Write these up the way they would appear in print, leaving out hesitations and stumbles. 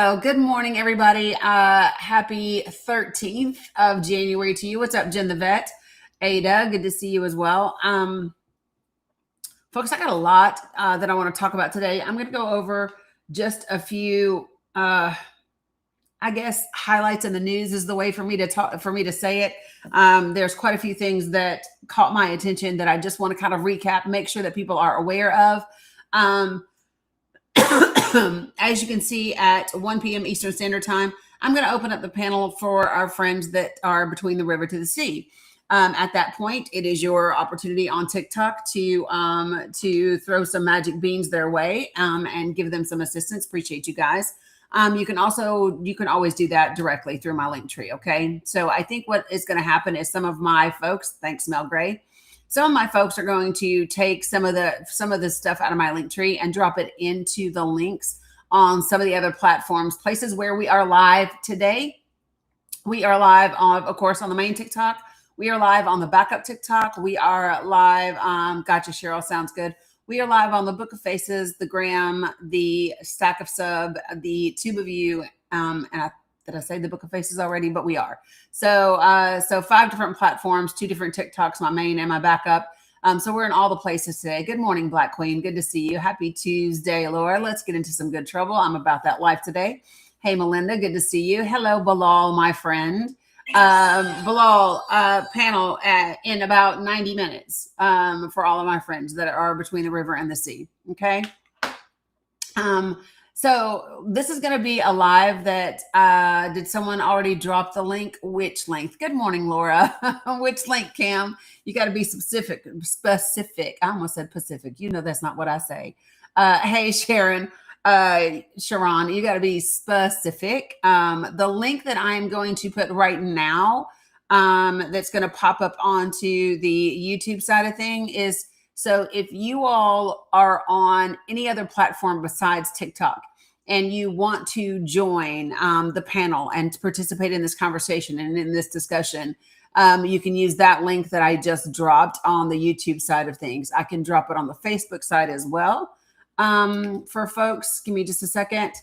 Oh, good morning, everybody. Happy 13th of January to you. What's up, Jen the Vet? Ada, good to see you as well. Folks, I got a lot that I want to talk about today. I'm going to go over just a few, I guess, highlights in the news is the way for me to talk, for me to say it. There's quite a few things that caught my attention that I just want to kind of recap, make sure that people are aware of. Um, As you can see at 1 p.m. Eastern Standard Time, I'm going to open up the panel for our friends that are between the river to the sea. At that point, it is your opportunity on TikTok to throw some magic beans their way and give them some assistance. Appreciate you guys. You can always do that directly through my link tree. Okay, so I think what is going to happen is some of my folks, thanks Mel Gray, some of my folks are going to take some of the stuff out of my link tree and drop it into the links on some of the other platforms, places where we are live today. We are live of course, on the main TikTok. We are live on the backup TikTok. We are live. Gotcha, Cheryl. Sounds good. We are live on the Book of Faces, the Gram, the Stack of Sub, the Tube of You, did I say the Book of Faces already? But we are. So 5 different platforms, 2 different TikToks, my main and my backup. So we're in all the places today. Good morning, Black Queen. Good to see you. Happy Tuesday, Laura. Let's get into some good trouble. I'm about that life today. Hey, Melinda. Good to see you. Hello, Bilal, my friend. Bilal, panel in about 90 minutes for all of my friends that are between the river and the sea. Okay. So this is going to be a live that did someone already drop the link? Which link? Good morning, Laura. Which link, Cam? You got to be specific. I almost said Pacific. You know that's not what I say. Hey, Sharon. Sharon, you got to be specific. The link that I'm going to put right now that's going to pop up onto the YouTube side of thing is, so if you all are on any other platform besides TikTok and you want to join the panel and participate in this conversation and in this discussion, you can use that link that I just dropped on the YouTube side of things. I can drop it on the Facebook side as well. For folks, give me just a second.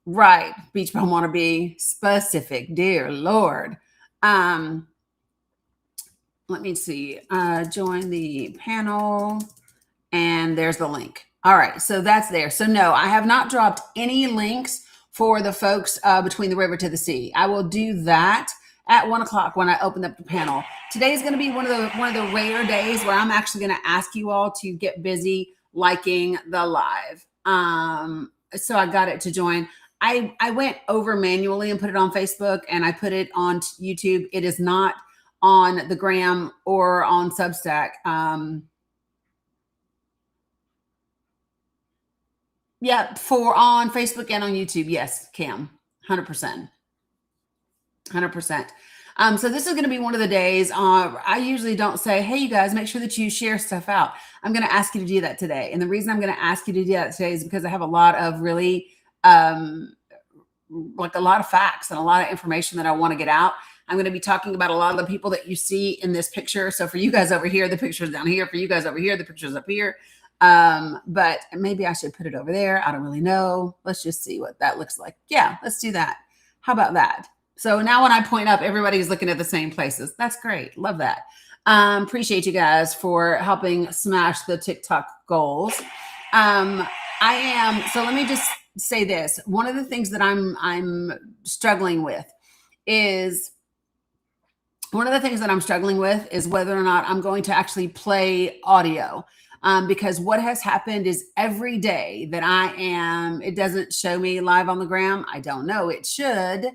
Right. Beach Bum want to be specific. Dear Lord. Let me see. Join the panel. And there's the link. All right. So that's there. So no, I have not dropped any links for the folks between the river to the sea. I will do that at 1 o'clock when I open up the panel. Today is going to be one of the rare days where I'm actually going to ask you all to get busy liking the live. So I got it to join. I went over manually and put it on Facebook and I put it on YouTube. It is not on the Gram or on Substack. Yeah, for on Facebook and on YouTube. Yes, Cam, 100%. 100%. So this is going to be one of the days. I usually don't say, hey, you guys, make sure that you share stuff out. I'm going to ask you to do that today. And the reason I'm going to ask you to do that today is because I have a lot of really, like a lot of facts and a lot of information that I want to get out. I'm going to be talking about a lot of the people that you see in this picture. So for you guys over here, the picture's down here. For you guys over here, the picture's up here. But maybe I should put it over there. I don't really know. Let's just see what that looks like. Yeah, let's do that. How about that? So now when I point up, everybody's looking at the same places. That's great. Love that. Appreciate you guys for helping smash the TikTok goals. So let me just say this. One of the things that I'm struggling with is whether or not I'm going to actually play audio. Because what has happened is every day that it doesn't show me live on the Gram. I don't know. It should,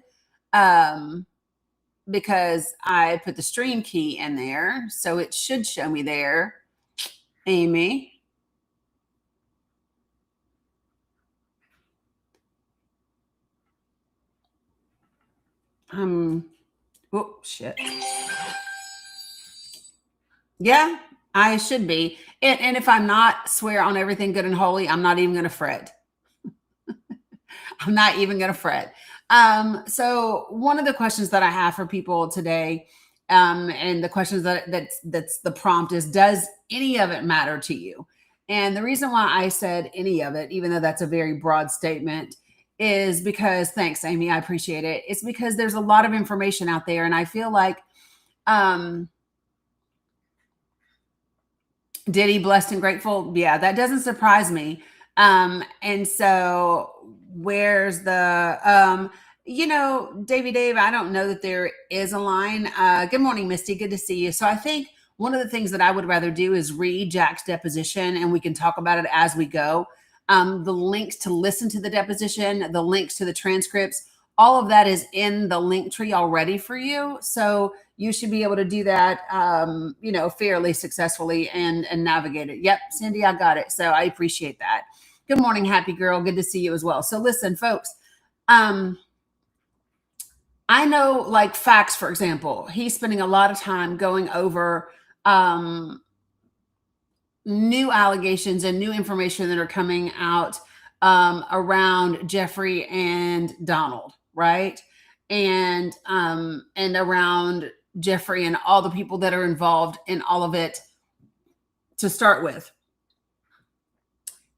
because I put the stream key in there. So it should show me there. Amy. Oh, shit. Yeah, I should be. And if I'm not, swear on everything good and holy, I'm not even going to fret. I'm not even going to fret. So one of the questions that I have for people today, and the questions that's the prompt is, does any of it matter to you? And the reason why I said any of it, even though that's a very broad statement, is because, thanks, Amy, I appreciate it. It's because there's a lot of information out there, and I feel like, um, Diddy, blessed and grateful. Yeah, that doesn't surprise me. And so where's the Davy Dave, I don't know that there is a line. Good morning, Misty. Good to see you. So I think one of the things that I would rather do is read Jack's deposition and we can talk about it as we go. The links to listen to the deposition, the links to the transcripts, all of that is in the link tree already for you. So you should be able to do that, fairly successfully and navigate it. Yep, Cindy, I got it. So I appreciate that. Good morning, happy girl. Good to see you as well. So listen, folks, I know, like facts, for example, he's spending a lot of time going over new allegations and new information that are coming out around Jeffrey and Donald, right? And around Jeffrey and all the people that are involved in all of it to start with.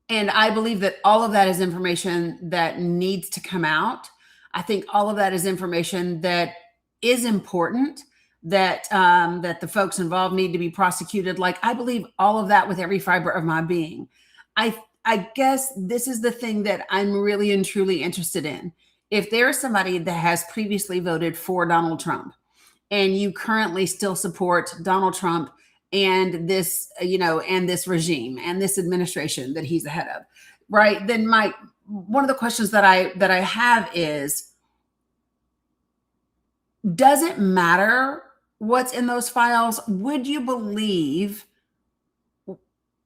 And I believe that all of that is information that needs to come out. I think all of that is information that is important, that that the folks involved need to be prosecuted. Like, I believe all of that with every fiber of my being. I guess this is the thing that I'm really and truly interested in. If there is somebody that has previously voted for Donald Trump and you currently still support Donald Trump and this, and this regime and this administration that he's the head of, right? Then one of the questions that I have is, does it matter what's in those files? Would you believe,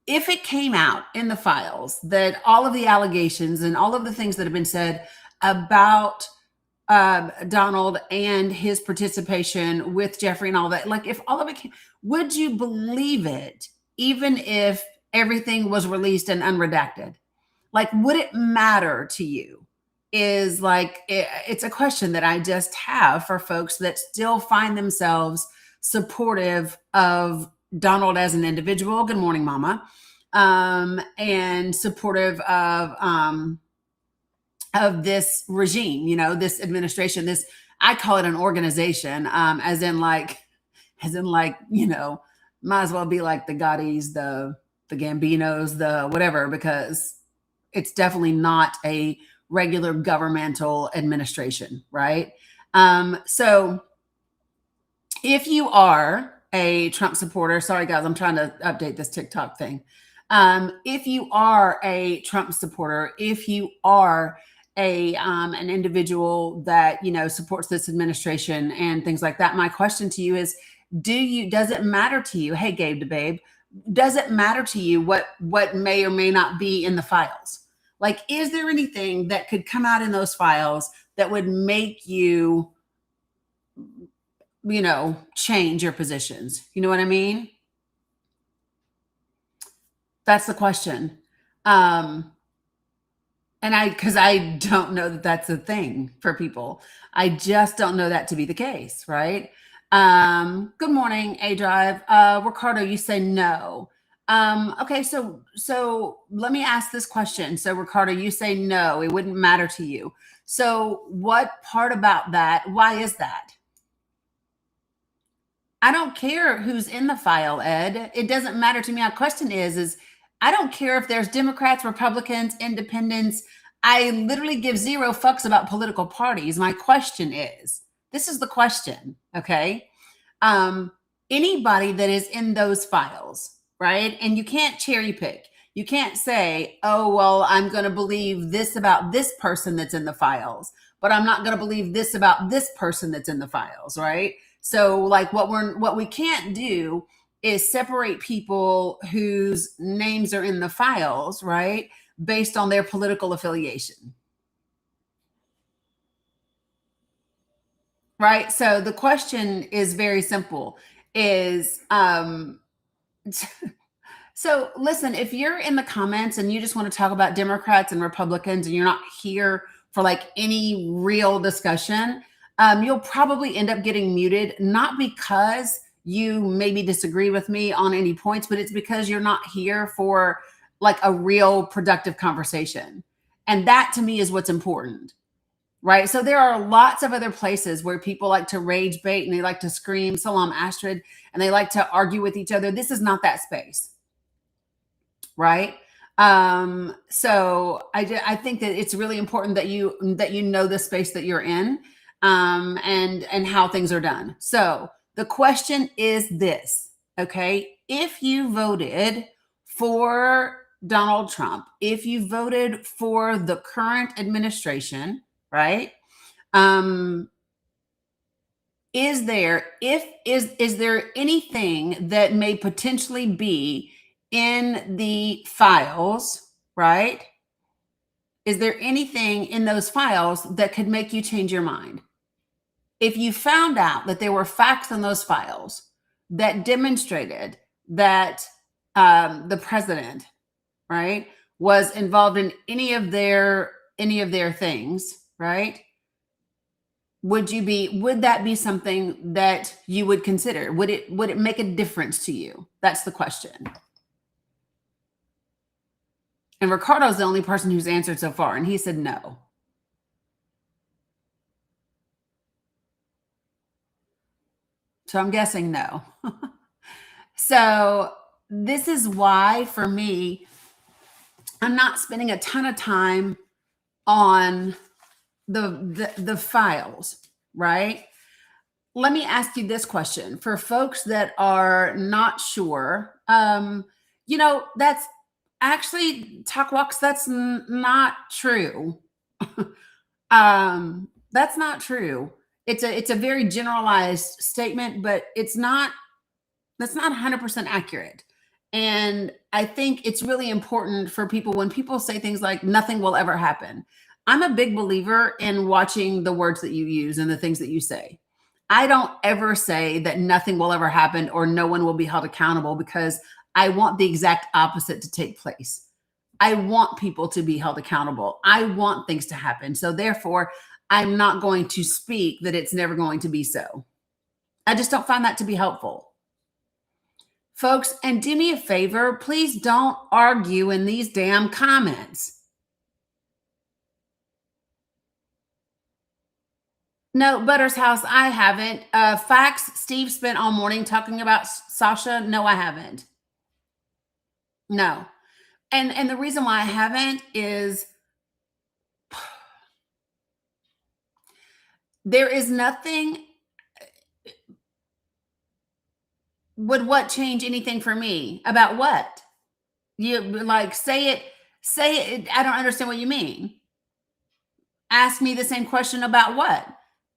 if it came out in the files, that all of the allegations and all of the things that have been said about Donald and his participation with Jeffrey and all that, like, if all of it came, would you believe it, even if everything was released and unredacted? Like, would it matter to you? Is like, it's a question that I just have for folks that still find themselves supportive of Donald as an individual. Good morning, Mama. And supportive of this regime, this administration, this, I call it an organization, as in like, might as well be like the Gaudis, the Gambinos, the whatever, because it's definitely not a regular governmental administration, right? So if you are a Trump supporter, sorry guys, I'm trying to update this TikTok thing. If you are a Trump supporter, if you are an individual that supports this administration and things like that, my question to you is, does it matter to you? Hey, Gabe to Babe, does it matter to you what may or may not be in the files? Like, is there anything that could come out in those files that would make you, change your positions? You know what I mean? That's the question. Because I don't know that that's a thing for people. I just don't know that to be the case, right? Good morning, A Drive. Ricardo, you say no. Okay, so let me ask this question. So Ricardo, you say no, it wouldn't matter to you. So what part about that? Why is that? I don't care who's in the file, Ed. It doesn't matter to me. My question is I don't care if there's Democrats, Republicans, independents. I literally give zero fucks about political parties. My question is, this is the question, okay? Anybody that is in those files, right? And you can't cherry pick. You can't say, oh, well, I'm going to believe this about this person that's in the files, but I'm not going to believe this about this person that's in the files, right? So like what we can't do is separate people whose names are in the files, right, based on their political affiliation. Right? So the question is very simple, so listen, if you're in the comments and you just want to talk about Democrats and Republicans and you're not here for like any real discussion, you'll probably end up getting muted, not because you maybe disagree with me on any points, but it's because you're not here for like a real productive conversation. And that to me is what's important, right? So there are lots of other places where people like to rage bait and they like to scream Salam Astrid and they like to argue with each other. This is not that space, right? So I think that it's really important that you know the space that you're in, and how things are done. So the question is this, okay? If you voted for Donald Trump, if you voted for the current administration, right? Is there anything that may potentially be in the files, right? Is there anything in those files that could make you change your mind? If you found out that there were facts in those files that demonstrated that the president, right, was involved in any of their things, right? Would that be something that you would consider? Would it make a difference to you? That's the question. And Ricardo's the only person who's answered so far, and he said no. So I'm guessing no. So this is why, for me, I'm not spending a ton of time on the files, right? Let me ask you this question for folks that are not sure. That's actually Talk Walks. That's not true. That's not true. It's a very generalized statement, but that's not 100% accurate. And I think it's really important for people when people say things like nothing will ever happen. I'm a big believer in watching the words that you use and the things that you say. I don't ever say that nothing will ever happen or no one will be held accountable, because I want the exact opposite to take place. I want people to be held accountable. I want things to happen. So therefore, I'm not going to speak that it's never going to be so. I just don't find that to be helpful. Folks, and do me a favor, please don't argue in these damn comments. No, Butter's house, I haven't. Facts, Steve spent all morning talking about Sasha. No, I haven't. No. And the reason why I haven't is there is nothing. Would what change anything for me? About what? You like say it. I don't understand what you mean. Ask me the same question about what?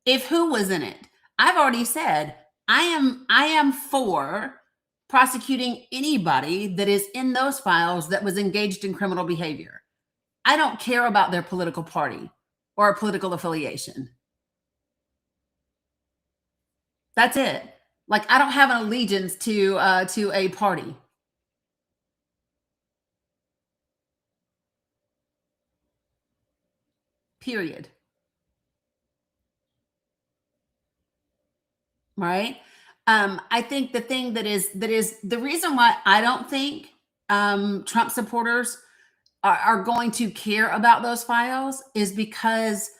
If who was in it? I've already said I am for prosecuting anybody that is in those files that was engaged in criminal behavior. I don't care about their political party or political affiliation. That's it. Like, I don't have an allegiance to a party. Period. Right? I think the thing that is the reason why I don't think Trump supporters are going to care about those files is because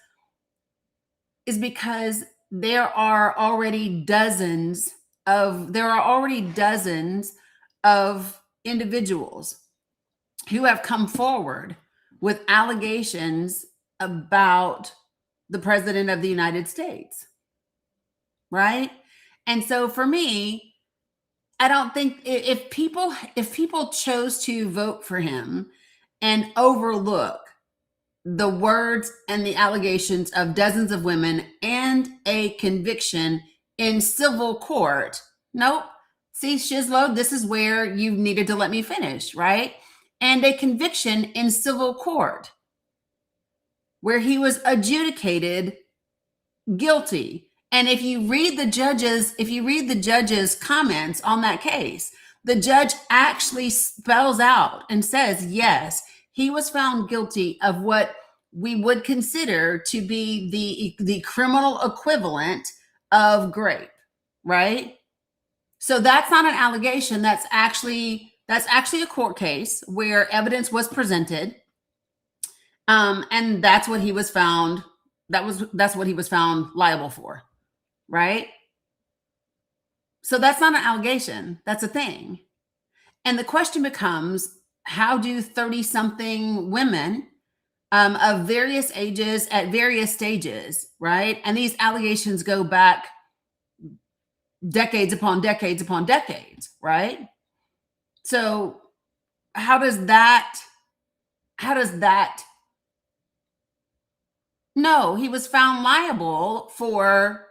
there are already dozens of individuals who have come forward with allegations about the president of the United States, right? And so for me, I don't think if people chose to vote for him and overlook the words and the allegations of dozens of women and a conviction in civil court. Nope. See, Shizlo, this is where you needed to let me finish, right? And a conviction in civil court where he was adjudicated guilty. And if you read the judge's comments on that case, the judge actually spells out and says, yes, he was found guilty of what we would consider to be the criminal equivalent of rape, right? So that's not an allegation. That's actually a court case where evidence was presented, And that's what he was found. That's what he was found liable for, right? So that's not an allegation. That's a thing. And the question becomes, how do 30 something women of various ages at various stages, right? And these allegations go back decades upon decades upon decades, right? So how does that, no, he was found liable for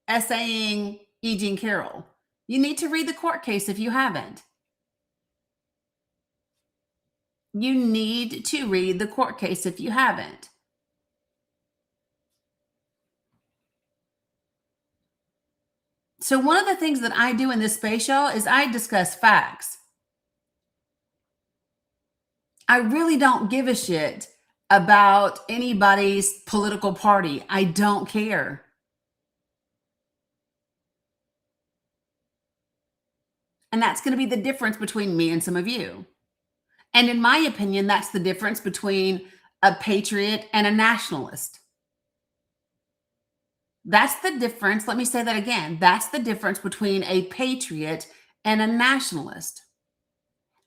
essaying E. Jean Carroll. You need to read the court case if you haven't. You need to read the court case if you haven't. So one of the things that I do in this space, y'all, is I discuss facts. I really don't give a shit about anybody's political party. I don't care. And that's going to be the difference between me and some of you. And in my opinion, that's the difference between a patriot and a nationalist. That's the difference. Let me say that again. That's the difference between a patriot and a nationalist.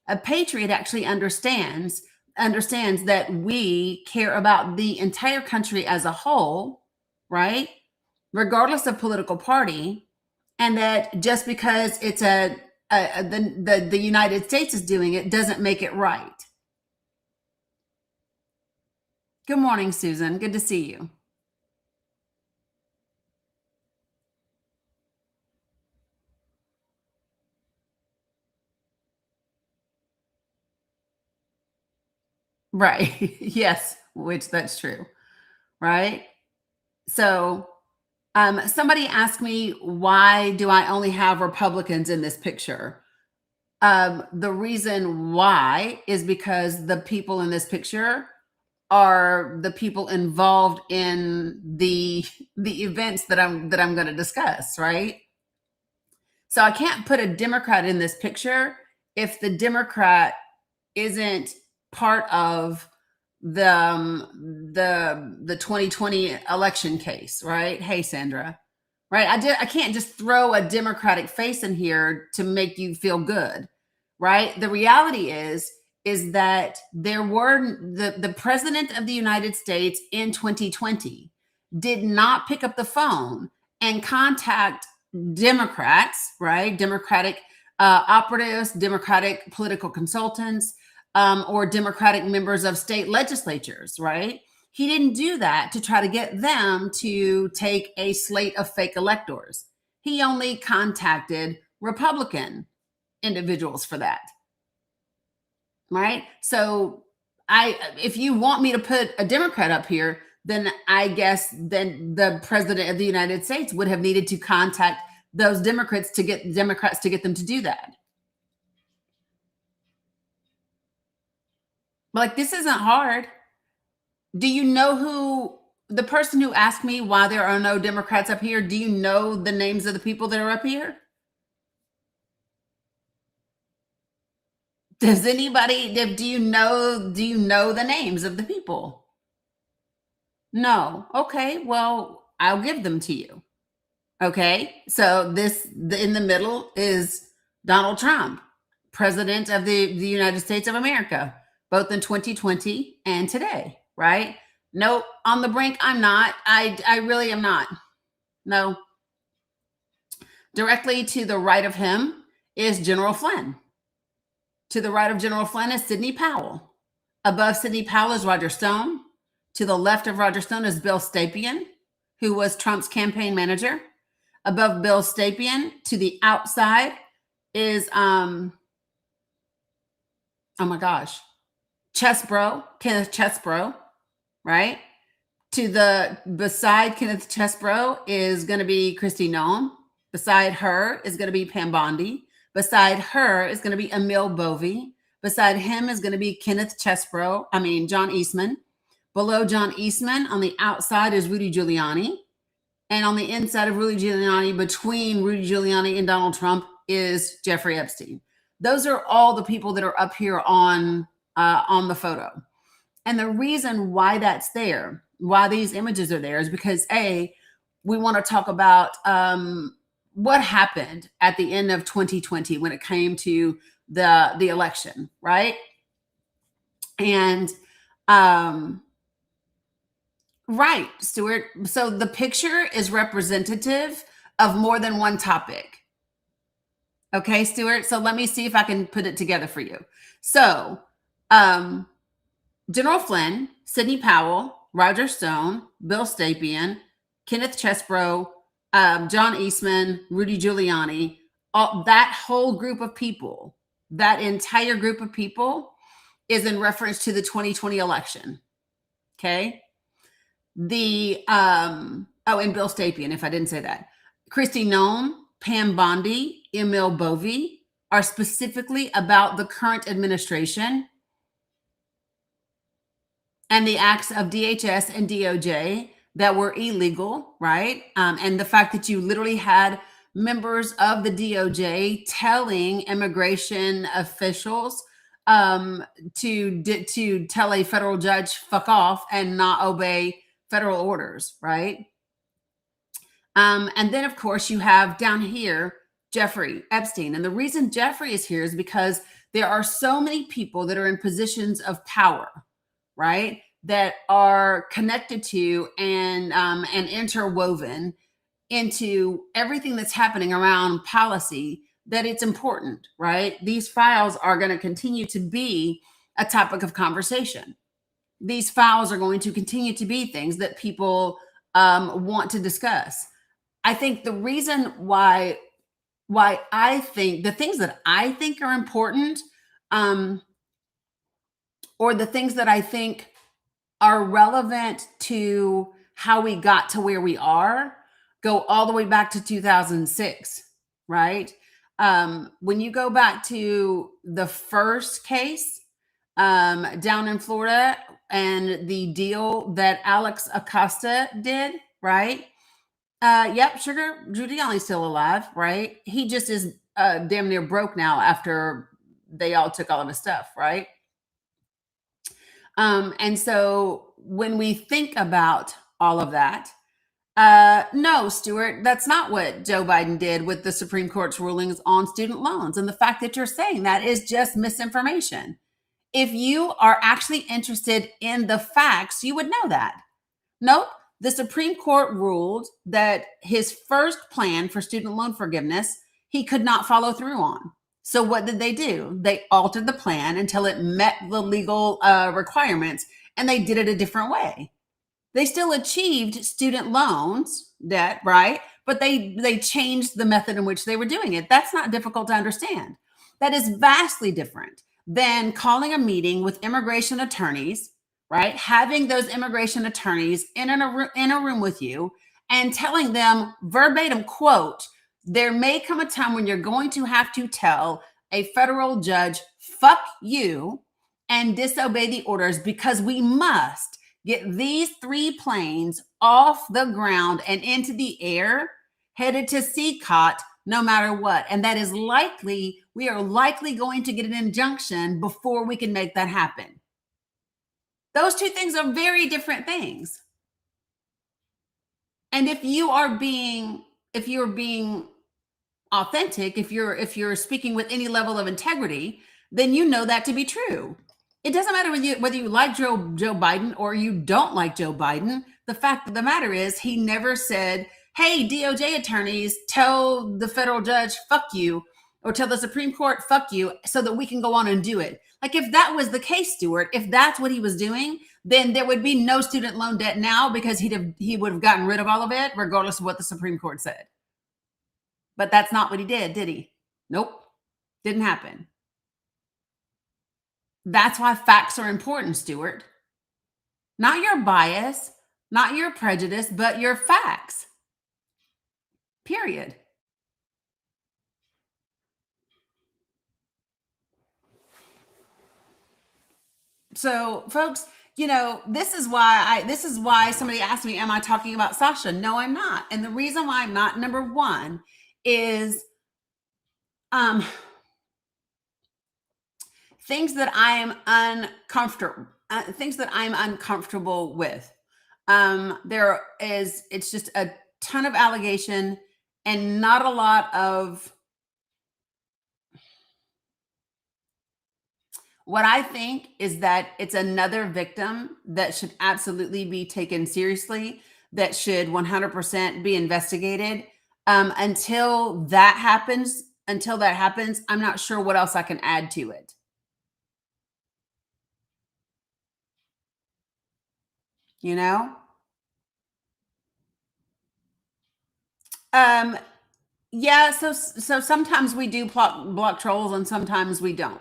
A patriot actually understands that we care about the entire country as a whole, right? Regardless of political party, and that just because it's the United States is doing it doesn't make it right. Good morning, Susan. Good to see you. Right. Yes, which that's true. Right. So somebody asked me, why do I only have Republicans in this picture? The reason why is because the people in this picture are the people involved in the events that I'm going to discuss, right? So I can't put a Democrat in this picture if the Democrat isn't part of the 2020 election case, right? Hey, Sandra, right? I can't just throw a Democratic face in here to make you feel good, right? The reality is that there were the president of the United States in 2020 did not pick up the phone and contact Democrats, right? Democratic operatives, Democratic political consultants, or Democratic members of state legislatures, right? He didn't do that to try to get them to take a slate of fake electors. He only contacted Republican individuals for that, right? So if you want me to put a Democrat up here, then I guess then the president of the United States would have needed to contact those Democrats to get them to do that. Like, this isn't hard. Do you know who the person who asked me why there are no Democrats up here? Do you know the names of the people that are up here? Does anybody, do you know the names of the people? No. Okay, well, I'll give them to you. Okay, so in the middle is Donald Trump, president of the United States of America, both in 2020 and today, right? Nope, on the brink, I'm not. I really am not. No. Directly to the right of him is General Flynn. To the right of General Flynn is Sidney Powell. Above Sidney Powell is Roger Stone. To the left of Roger Stone is Bill Stapien, who was Trump's campaign manager. Above Bill Stapien, to the outside is oh my gosh, Kenneth Chesbro, right? Beside Kenneth Chesbro is going to be Kristi Noem. Beside her is going to be Pam Bondi. Beside her is going to be Emil Bovee. Beside him is going to be John Eastman. Below John Eastman on the outside is Rudy Giuliani. And on the inside of Rudy Giuliani, between Rudy Giuliani and Donald Trump, is Jeffrey Epstein. Those are all the people that are up here on the photo. And the reason why that's there, why these images are there, is because we want to talk about what happened at the end of 2020 when it came to the election, right? And right, Stuart. So the picture is representative of more than one topic. Okay, Stuart. So let me see if I can put it together for you. So, General Flynn, Sidney Powell, Roger Stone, Bill Stapien, Kenneth Chesbrough, John Eastman, Rudy Giuliani, that whole group of people, that entire group of people is in reference to the 2020 election. Okay. And Bill Stapien, if I didn't say that. Kristi Noem, Pam Bondi, Emil Bovey are specifically about the current administration and the acts of DHS and DOJ that were illegal, right? And the fact that you literally had members of the DOJ telling immigration officials to tell a federal judge fuck off and not obey federal orders, right? And then, of course, you have down here Jeffrey Epstein. And the reason Jeffrey is here is because there are so many people that are in positions of power, right, that are connected to and interwoven into everything that's happening around policy, that it's important, right? These files are going to continue to be a topic of conversation. These files are going to continue to be things that people want to discuss. I think the reason why I think the things that I think are important, or the things that I think are relevant to how we got to where we are, go all the way back to 2006, right? When you go back to the first case down in Florida and the deal that Alex Acosta did, right? Yep, Sugar Giuliani's still alive, right? He just is damn near broke now after they all took all of his stuff, right? And so when we think about all of that, no, Stuart, that's not what Joe Biden did with the Supreme Court's rulings on student loans. And the fact that you're saying that is just misinformation. If you are actually interested in the facts, you would know that. Nope. The Supreme Court ruled that his first plan for student loan forgiveness, he could not follow through on. So what did they do? They altered the plan until it met the legal requirements, and they did it a different way. They still achieved student loans debt, right? But they changed the method in which they were doing it. That's not difficult to understand. That is vastly different than calling a meeting with immigration attorneys, right? Having those immigration attorneys in a room with you and telling them verbatim, quote, there may come a time when you're going to have to tell a federal judge, fuck you, and disobey the orders because we must get these 3 planes off the ground and into the air, headed to CCOT, no matter what. And that is likely, we are likely going to get an injunction before we can make that happen. Those two things are very different things. And if you're being authentic, if you're speaking with any level of integrity, then you know that to be true. It doesn't matter whether you like Joe Biden or you don't like Joe Biden. The fact of the matter is he never said, hey, DOJ attorneys, tell the federal judge, fuck you, or tell the Supreme Court, fuck you, so that we can go on and do it. Like, if that was the case, Stuart, if that's what he was doing, then there would be no student loan debt now because he would have gotten rid of all of it, regardless of what the Supreme Court said. But that's not what he did he? Nope. Didn't happen. That's why facts are important, Stuart. Not your bias, not your prejudice, but your facts. Period. So, folks, this is why somebody asked me, am I talking about Sasha? No, I'm not. And the reason why I'm not, number one, is things that I am things that I'm uncomfortable with. It's just a ton of allegation and not a lot of what I think is that it's another victim that should absolutely be taken seriously, that should 100% be investigated. Until that happens, I'm not sure what else I can add to it. You know? Um, yeah. So sometimes we do block trolls, and sometimes we don't.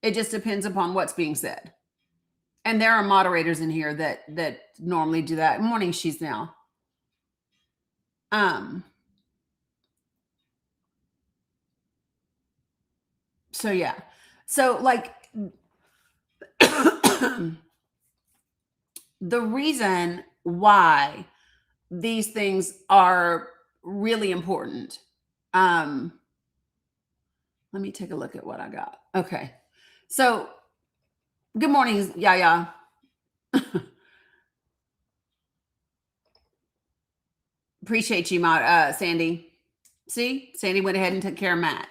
It just depends upon what's being said. And there are moderators in here that normally do that. Morning, she's now. Um, so yeah. So like the reason why these things are really important. Um, let me take a look at what I got. Okay. So good morning, Yaya. Appreciate you, Sandy. See, Sandy went ahead and took care of Matt.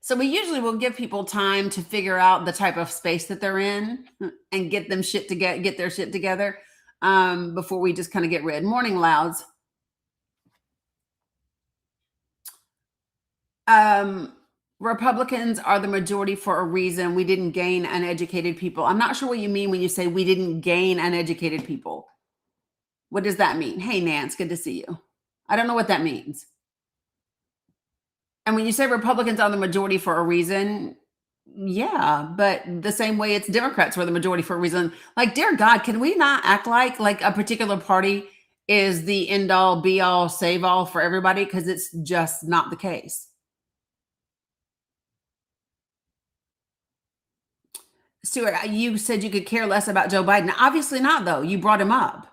So we usually will give people time to figure out the type of space that they're in and get them get their shit together before we just kind of get rid. Morning, Louds. Um, Republicans are the majority for a reason. We didn't gain uneducated people. I'm not sure what you mean when you say we didn't gain uneducated people. What does that mean? Hey, Nance, good to see you. I don't know what that means. And when you say Republicans are the majority for a reason, yeah, but the same way it's Democrats were the majority for a reason. Like, dear God, can we not act like a particular party is the end all, be all, save all for everybody? Because it's just not the case. Stuart, you said you could care less about Joe Biden. Obviously not, though. You brought him up.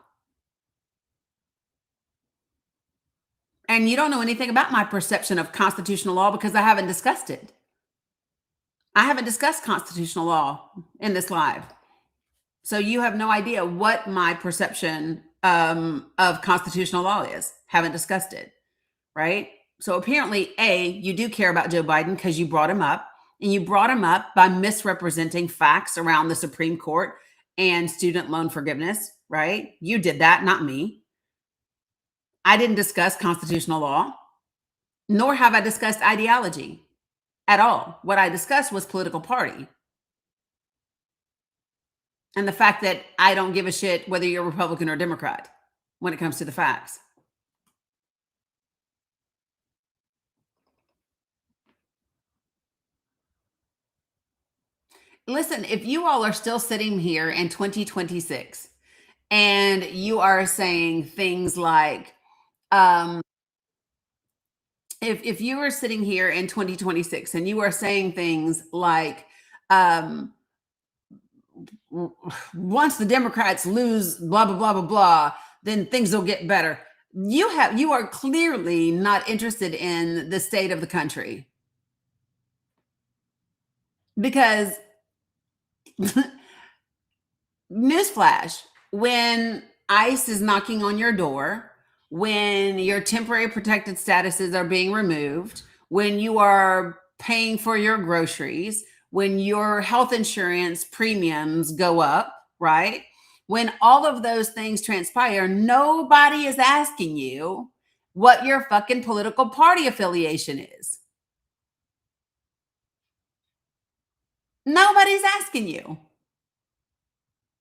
And you don't know anything about my perception of constitutional law because I haven't discussed it. I haven't discussed constitutional law in this live. So you have no idea what my perception of constitutional law is. Haven't discussed it, right? So apparently, A, you do care about Joe Biden because you brought him up, and you brought him up by misrepresenting facts around the Supreme Court and student loan forgiveness, right? You did that, not me. I didn't discuss constitutional law, nor have I discussed ideology at all. What I discussed was political party and the fact that I don't give a shit whether you're Republican or Democrat when it comes to the facts. Listen, if you all are still sitting here in 2026 and you are saying things like, if you are sitting here in 2026 and you are saying things like, once the Democrats lose, blah blah blah blah blah, then things will get better. You are clearly not interested in the state of the country because newsflash, when ICE is knocking on your door, when your temporary protected statuses are being removed, when you are paying for your groceries, when your health insurance premiums go up, right? When all of those things transpire, nobody is asking you what your fucking political party affiliation is. Nobody's asking you.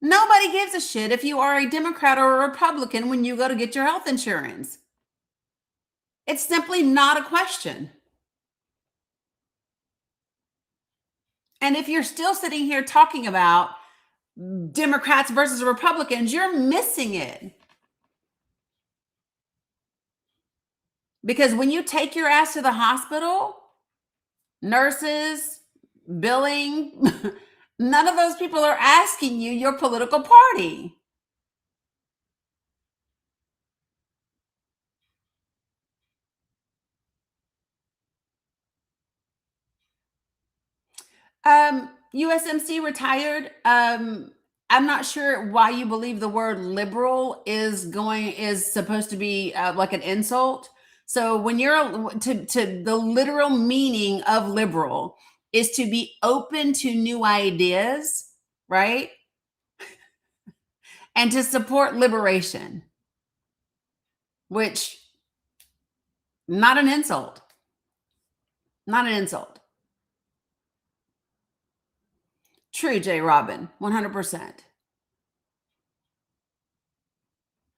Nobody gives a shit if you are a Democrat or a Republican when you go to get your health insurance. It's simply not a question. And if you're still sitting here talking about Democrats versus Republicans, you're missing it. Because when you take your ass to the hospital, nurses, billing, none of those people are asking you your political party. USMC retired. I'm not sure why you believe the word liberal is supposed to be like an insult. So when you're to the literal meaning of liberal is to be open to new ideas, right? And to support liberation, which not an insult. Not an insult. True, J. Robin, 100%.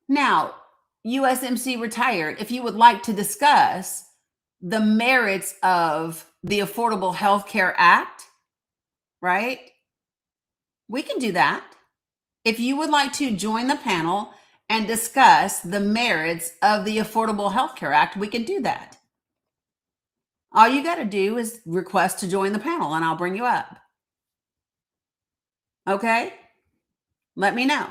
Now, USMC retired, if you would like to discuss the merits of the Affordable Health Care Act, right? We can do that. If you would like to join the panel and discuss the merits of the Affordable Health Care Act, we can do that. All you got to do is request to join the panel and I'll bring you up. Okay? Let me know.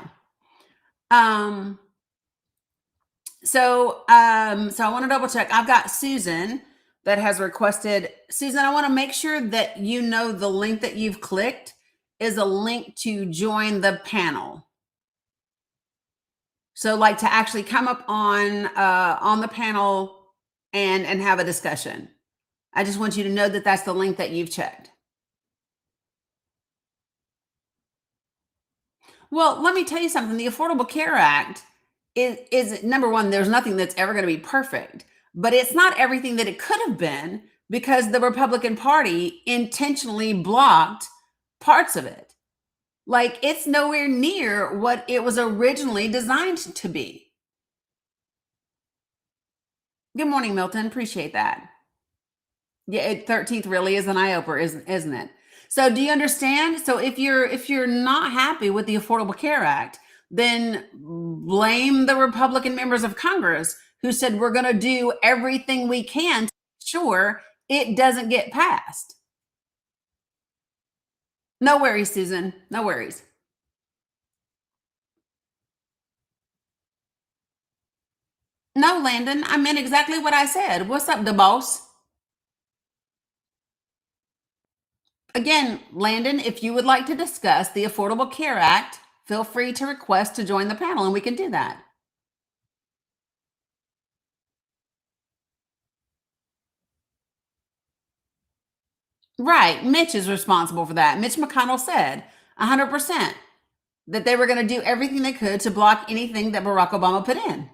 So I want to double check. I've got Susan that has requested. Susan, I want to make sure that you know the link that you've clicked is a link to join the panel. So like to actually come up on the panel and have a discussion. I just want you to know that that's the link that you've checked. Well, let me tell you something. The Affordable Care Act is number one, there's nothing that's ever going to be perfect, but it's not everything that it could have been because the Republican Party intentionally blocked parts of it. Like it's nowhere near what it was originally designed to be. Good morning, Milton. Appreciate that. Yeah, 13th really is an eye-opener, isn't it? So do you understand? So if you're not happy with the Affordable Care Act, then blame the Republican members of Congress who said we're going to do everything we can to ensure it doesn't get passed. No worries, Susan. No worries. No, Landon, I meant exactly what I said. What's up, the boss? Again, Landon, if you would like to discuss the Affordable Care Act, feel free to request to join the panel and we can do that. Right. Mitch is responsible for that. Mitch McConnell said 100% that they were going to do everything they could to block anything that Barack Obama put in.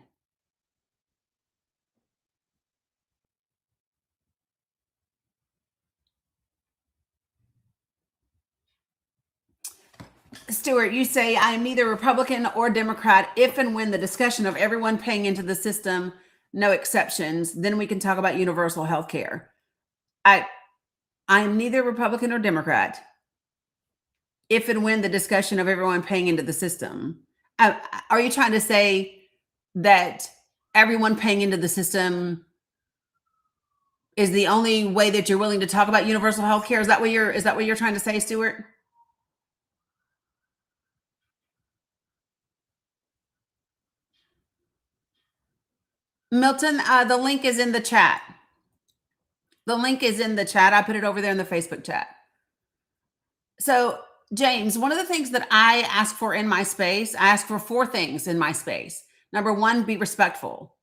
Stuart, you say I am neither Republican or Democrat if and when the discussion of everyone paying into the system, no exceptions, then we can talk about universal health care. I am neither Republican or Democrat if and when the discussion of everyone paying into the system. Are you trying to say that everyone paying into the system is the only way that you're willing to talk about universal health care? Is that what you're trying to say, Stuart? Milton, the link is in the chat. The link is in the chat. I put it over there in the Facebook chat. So, James, one of the things that I ask for in my space, I ask for 4 things in my space. Number 1, be respectful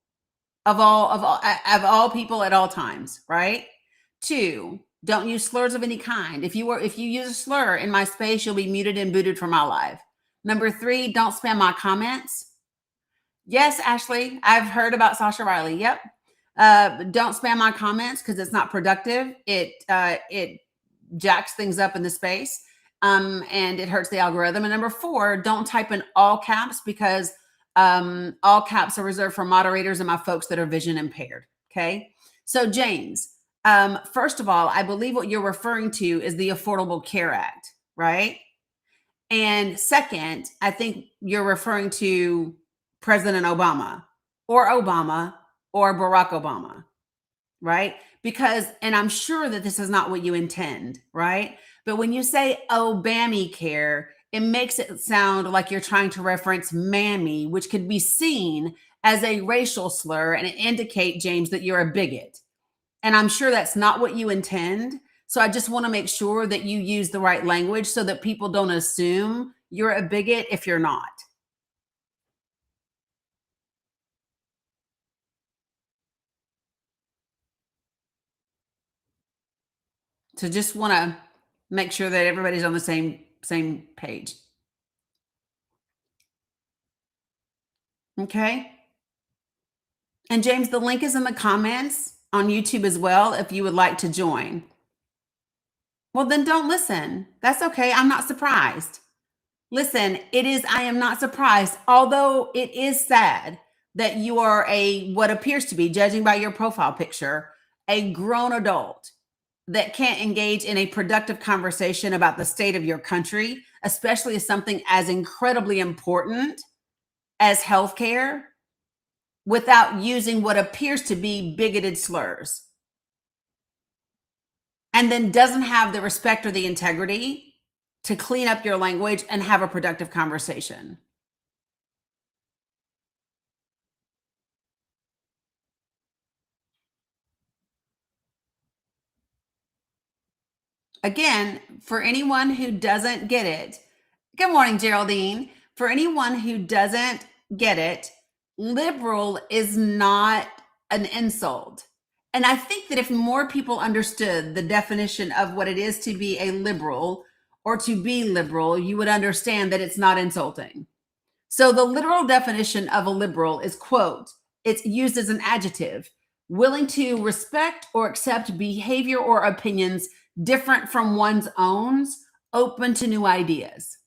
of all people at all times, right? 2, don't use slurs of any kind. If you use a slur in my space, you'll be muted and booted from my live. Number 3, don't spam my comments. Yes, Ashley, I've heard about Sasha Riley. Yep. Don't spam my comments because it's not productive. It jacks things up in the space, and it hurts the algorithm. And number 4, don't type in all caps because all caps are reserved for moderators and my folks that are vision impaired. Okay. So James, first of all, I believe what you're referring to is the Affordable Care Act, right? And second, I think you're referring to President Obama or Barack Obama, right? Because, and I'm sure that this is not what you intend, right? But when you say Obamacare, it makes it sound like you're trying to reference mammy, which could be seen as a racial slur and indicate, James, that you're a bigot. And I'm sure that's not what you intend. So I just want to make sure that you use the right language so that people don't assume you're a bigot if you're not. So just want to make sure that everybody's on the same page. Okay? And James, the link is in the comments on YouTube as well if you would like to join. Well, then don't listen. That's okay. I'm not surprised. Listen, I am not surprised, although it is sad that you are what appears to be, judging by your profile picture, a grown adult that can't engage in a productive conversation about the state of your country, especially as something as incredibly important as healthcare, without using what appears to be bigoted slurs, and then doesn't have the respect or the integrity to clean up your language and have a productive conversation. Again, for anyone who doesn't get it, good morning, Geraldine. For anyone who doesn't get it, liberal is not an insult. And I think that if more people understood the definition of what it is to be a liberal or to be liberal, you would understand that it's not insulting. So the literal definition of a liberal is, quote, it's used as an adjective, willing to respect or accept behavior or opinions different from one's own, open to new ideas.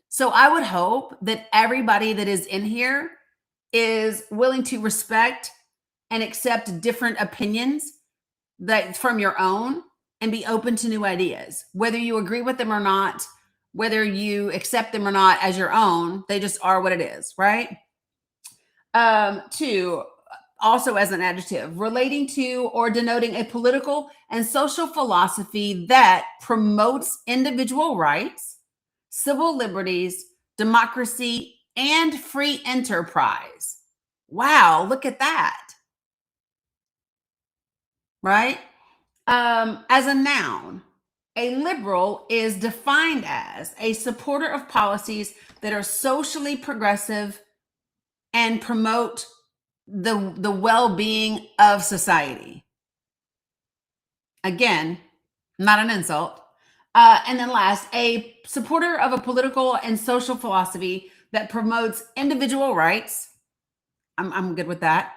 So I would hope that everybody that is in here is willing to respect and accept different opinions that from your own and be open to new ideas, whether you agree with them or not, whether you accept them or not as your own. They just are what it is, right? Two, also as an adjective, relating to or denoting a political and social philosophy that promotes individual rights, civil liberties, democracy, and free enterprise. Wow, look at that. Right? As a noun, a liberal is defined as a supporter of policies that are socially progressive and promote the well-being of society. Again, not an insult. And then last, a supporter of a political and social philosophy that promotes individual rights. I'm good with that.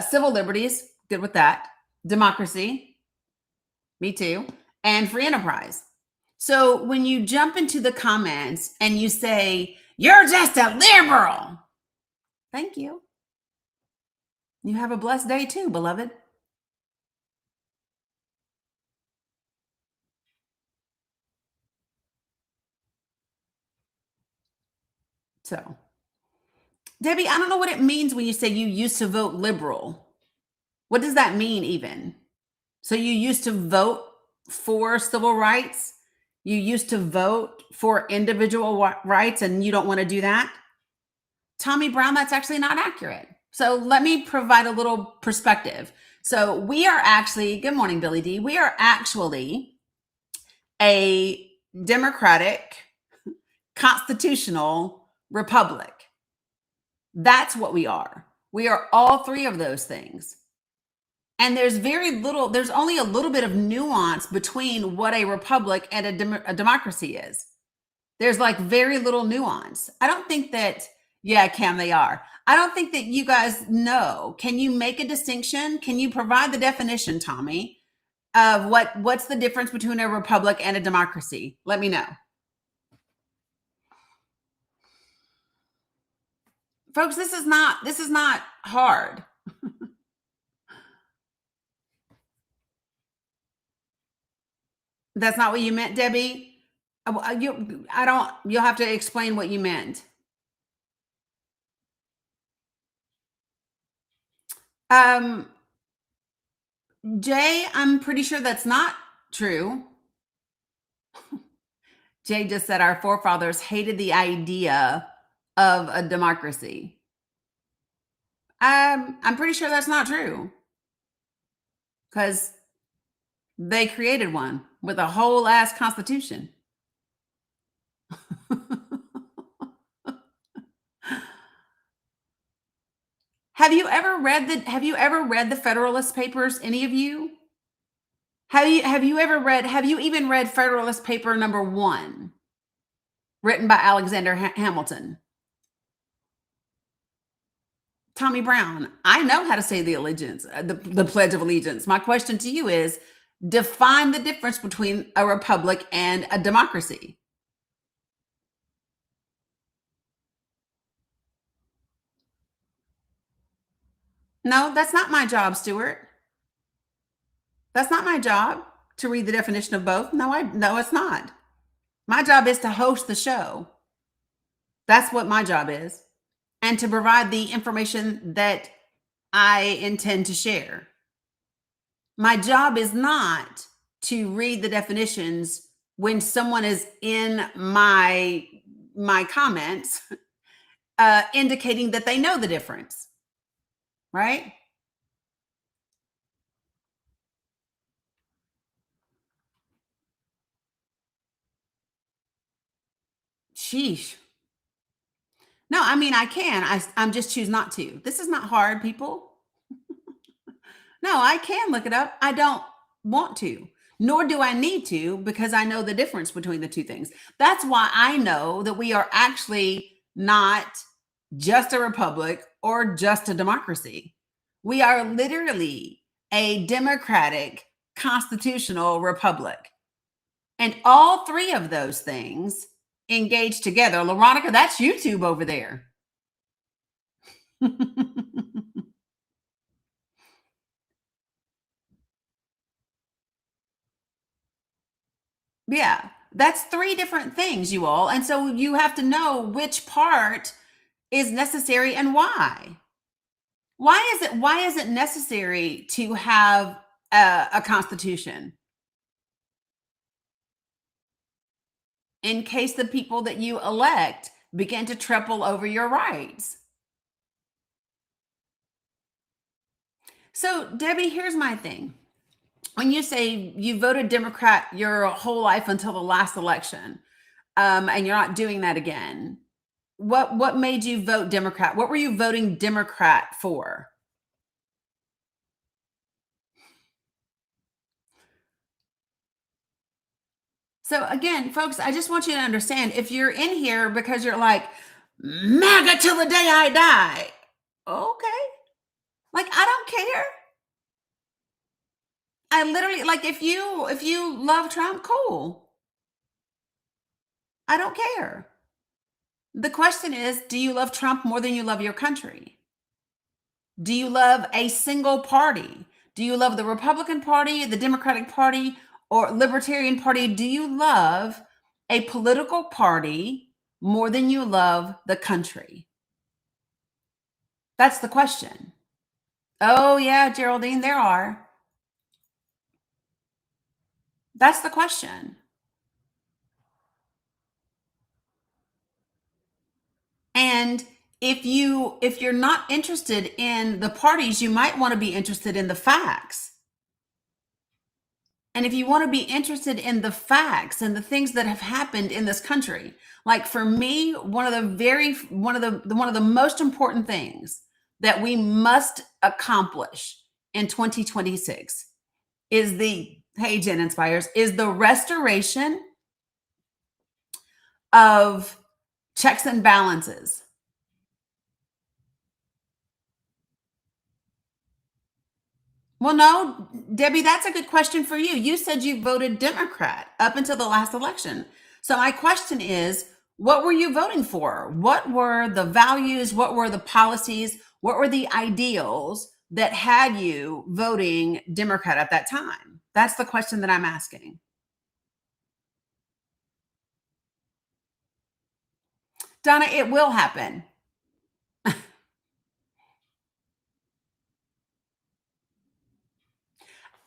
Civil liberties, good with that. Democracy, me too. And free enterprise. So when you jump into the comments and you say, you're just a liberal, thank you. You have a blessed day too, beloved. So, Debbie, I don't know what it means when you say you used to vote liberal. What does that mean, even? So, you used to vote for civil rights? You used to vote for individual rights, and you don't want to do that? Tommy Brown, that's actually not accurate. So, let me provide a little perspective. So, we are actually, good morning, Billy D. We are actually a democratic, constitutional republic. That's what we are. We are all three of those things. And there's only a little bit of nuance between what a republic and a democracy is. There's like very little nuance. I don't think that, yeah, Cam, they are. I don't think that you guys know. Can you make a distinction? Can you provide the definition, Tommy, of what's the difference between a republic and a democracy? Let me know. Folks, this is not hard. That's not what you meant, Debbie? You'll have to explain what you meant. Um, Jay, I'm pretty sure that's not true. Jay just said our forefathers hated the idea of a democracy. I'm pretty sure that's not true because they created one with a whole ass constitution. Have you ever read the Federalist Papers, any of you? Have you even read Federalist Paper number 1, written by Alexander Hamilton? Tommy Brown, I know how to say the allegiance, the Pledge of Allegiance. My question to you is, define the difference between a republic and a democracy. No, that's not my job, Stuart. That's not my job to read the definition of both. No, it's not. My job is to host the show. That's what my job is. And to provide the information that I intend to share. My job is not to read the definitions when someone is in my comments indicating that they know the difference, right? Sheesh. No, I mean I can. I'm just choose not to. This is not hard, people. No, I can look it up. I don't want to, nor do I need to, because I know the difference between the two things. That's why I know that we are actually not just a republic or just a democracy. We are literally a democratic constitutional republic. And all three of those things engage together. LaRonica, that's YouTube over there. Yeah, that's three different things, you all. And so you have to know which part is necessary and why. Why is it necessary to have a constitution? In case the people that you elect begin to trample over your rights. So, Debbie, here's my thing. When you say you voted Democrat your whole life until the last election, and you're not doing that again, what made you vote Democrat? What were you voting Democrat for? So again, folks, I just want you to understand, if you're in here because you're like, MAGA till the day I die. Okay. Like, I don't care. I literally, like, if you love Trump, cool. I don't care. The question is, do you love Trump more than you love your country? Do you love a single party? Do you love the Republican Party, the Democratic Party, or Libertarian Party? Do you love a political party more than you love the country? That's the question. Oh, yeah, Geraldine, there are. That's the question. And if you're not interested in the parties, you might want to be interested in the facts. And if you want to be interested in the facts and the things that have happened in this country, like for me, one of the most important things that we must accomplish in 2026 is Gen Inspires, is the restoration of checks and balances. Well, no, Debbie, that's a good question for you. You said you voted Democrat up until the last election. So my question is, what were you voting for? What were the values? What were the policies? What were the ideals that had you voting Democrat at that time? That's the question that I'm asking. Donna, it will happen.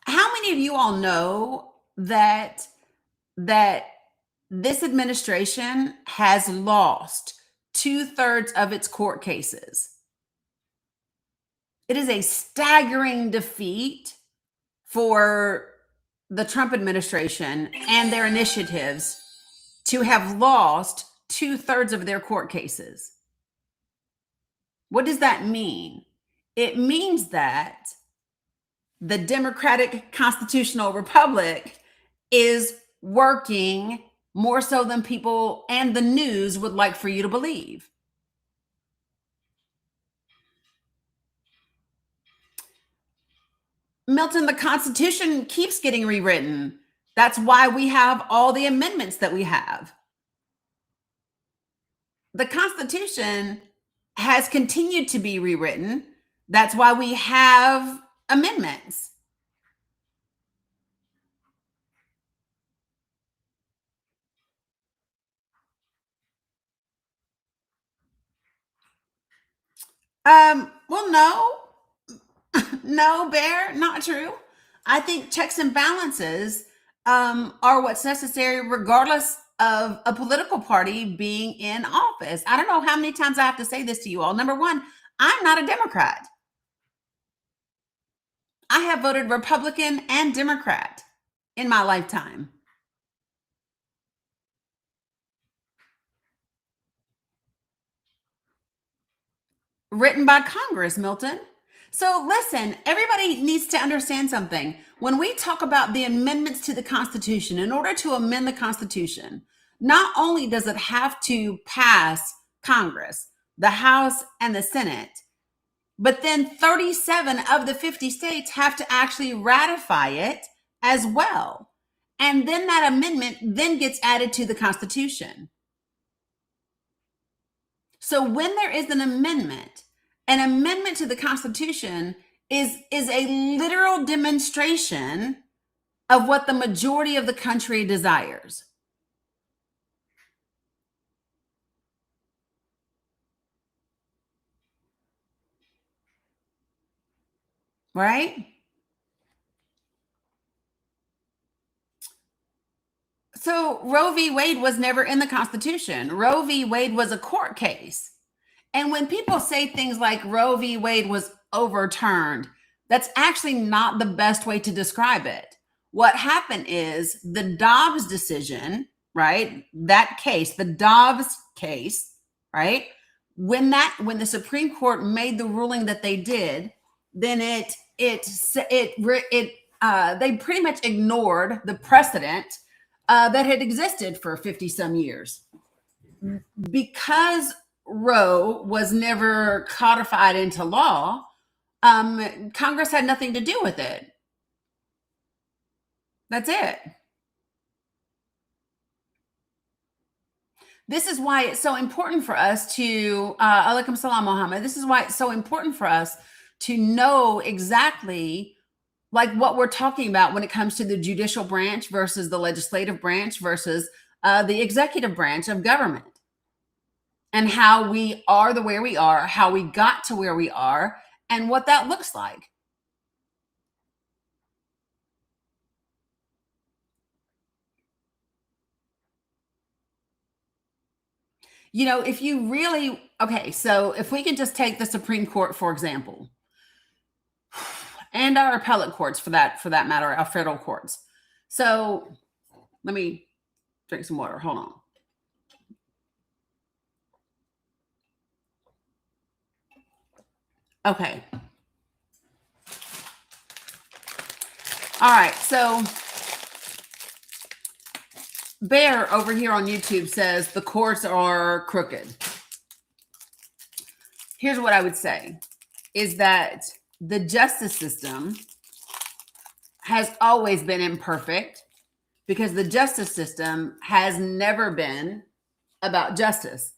How many of you all know that this administration has lost 2/3 of its court cases? It is a staggering defeat for the Trump administration and their initiatives to have lost 2/3 of their court cases. What does that mean? It means that the Democratic Constitutional Republic is working more so than people and the news would like for you to believe. Milton, the Constitution keeps getting rewritten. That's why we have all the amendments that we have. The Constitution has continued to be rewritten. That's why we have amendments. Well, no, no, Bear, not true. I think checks and balances are what's necessary, regardless of a political party being in office. I don't know how many times I have to say this to you all. Number one, I'm not a Democrat. I have voted Republican and Democrat in my lifetime. Written by Congress, Milton. So listen, everybody needs to understand something. When we talk about the amendments to the Constitution, in order to amend the Constitution, not only does it have to pass Congress, the House, and the Senate, but then 37 of the 50 states have to actually ratify it as well. And then that amendment then gets added to the Constitution. So when there is an amendment to the Constitution is a literal demonstration of what the majority of the country desires. Right? So Roe v. Wade was never in the Constitution. Roe v. Wade was a court case. And when people say things like Roe v. Wade was overturned, that's actually not the best way to describe it. What happened is the Dobbs decision, right? That case, the Dobbs case, right? When the Supreme Court made the ruling that they did, then they pretty much ignored the precedent that had existed for 50 some years. Because Roe was never codified into law, Congress had nothing to do with it. That's it. This is why it's so important for us to, alaikum salam, Muhammad. This is why it's so important for us to know exactly like what we're talking about when it comes to the judicial branch versus the legislative branch versus the executive branch of government, and how we are the way we are, how we got to where we are, and what that looks like. You know, if you really, okay, so if we can just take the Supreme Court, for example, and our appellate courts for that matter, our federal courts. So let me drink some water. Hold on. Okay. All right. So Bear over here on YouTube says the courts are crooked. Here's what I would say is that the justice system has always been imperfect because the justice system has never been about justice.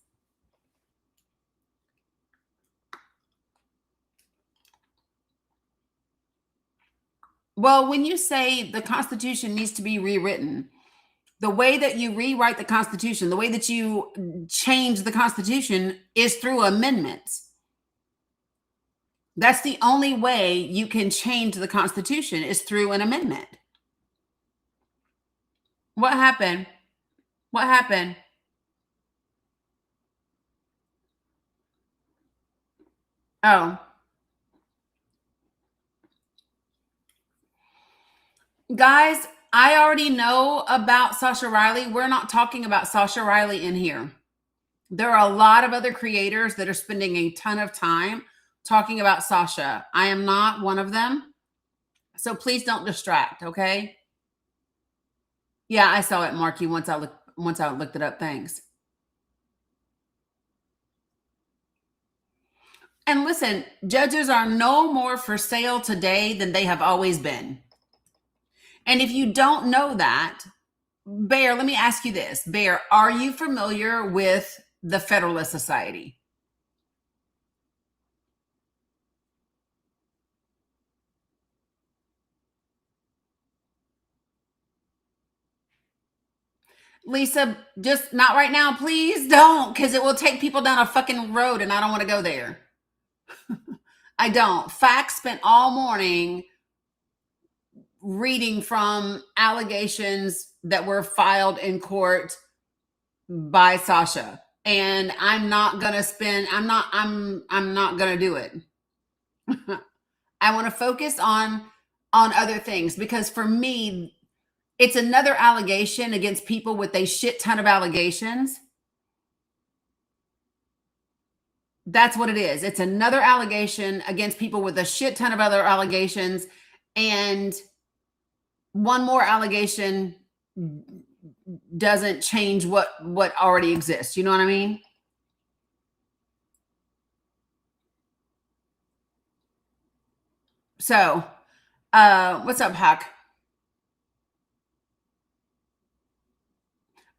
Well, when you say the Constitution needs to be rewritten, the way that you rewrite the Constitution, the way that you change the Constitution is through amendments. That's the only way you can change the Constitution is through an amendment. What happened? What happened? Oh. Guys, I already know about Sasha Riley. We're not talking about Sasha Riley in here. There are a lot of other creators that are spending a ton of time talking about Sasha. I am not one of them. So please don't distract, okay? Yeah, I saw it, Marky, once I looked it up. Thanks. And listen, judges are no more for sale today than they have always been. And if you don't know that, Bear, let me ask you this. Bear, are you familiar with the Federalist Society? Lisa, just not right now. Please don't, because it will take people down a fucking road and I don't want to go there. I don't. Facts spent all morning reading from allegations that were filed in court by Sasha. And I'm not gonna spend, I'm not gonna do it. I want to focus on other things because for me, it's another allegation against people with a shit ton of allegations. That's what it is. It's another allegation against people with a shit ton of other allegations. And one more allegation doesn't change what already exists. You know what I mean? So, what's up, Hack?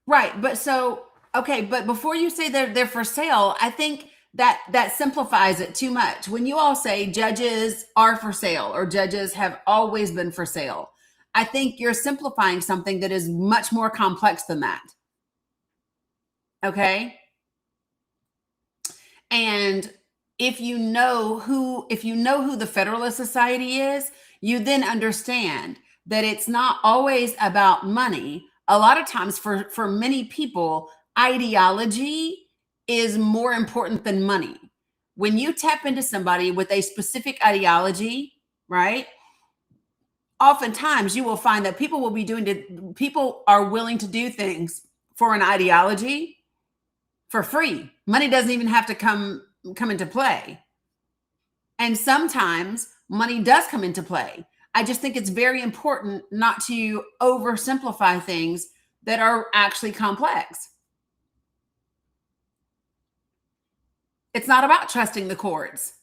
Right, but so okay, but before you say they're for sale, I think that simplifies it too much. When you all say judges are for sale or judges have always been for sale, I think you're simplifying something that is much more complex than that. Okay? And if you know who the Federalist Society is, you then understand that it's not always about money. A lot of times for many people, ideology is more important than money. When you tap into somebody with a specific ideology, right? Oftentimes you will find that people are willing to do things for an ideology for free. Money doesn't even have to come into play. And sometimes money does come into play. I just think it's very important not to oversimplify things that are actually complex. It's not about trusting the courts.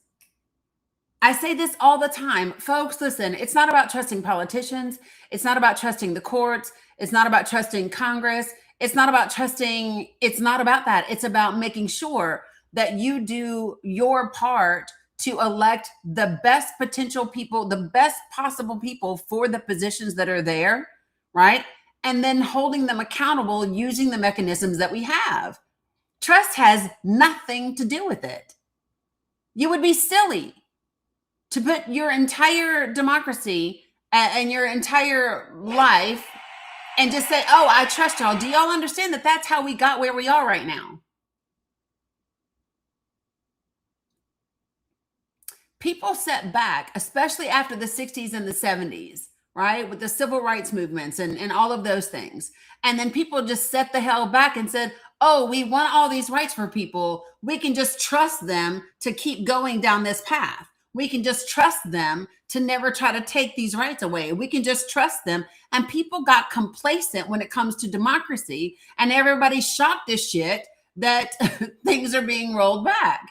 I say this all the time. Folks, listen, it's not about trusting politicians. It's not about trusting the courts. It's not about trusting Congress. It's not about that. It's about making sure that you do your part to elect the best potential people, the best possible people for the positions that are there, right? And then holding them accountable using the mechanisms that we have. Trust has nothing to do with it. You would be silly to put your entire democracy and your entire life and just say, oh, I trust y'all. Do y'all understand that that's how we got where we are right now? People set back, especially after the 60s and the 70s, right? With the civil rights movements and all of those things. And then people just set the hell back and said, oh, we want all these rights for people. We can just trust them to keep going down this path. We can just trust them to never try to take these rights away. We can just trust them. And people got complacent when it comes to democracy. And everybody's shocked as shit that things are being rolled back.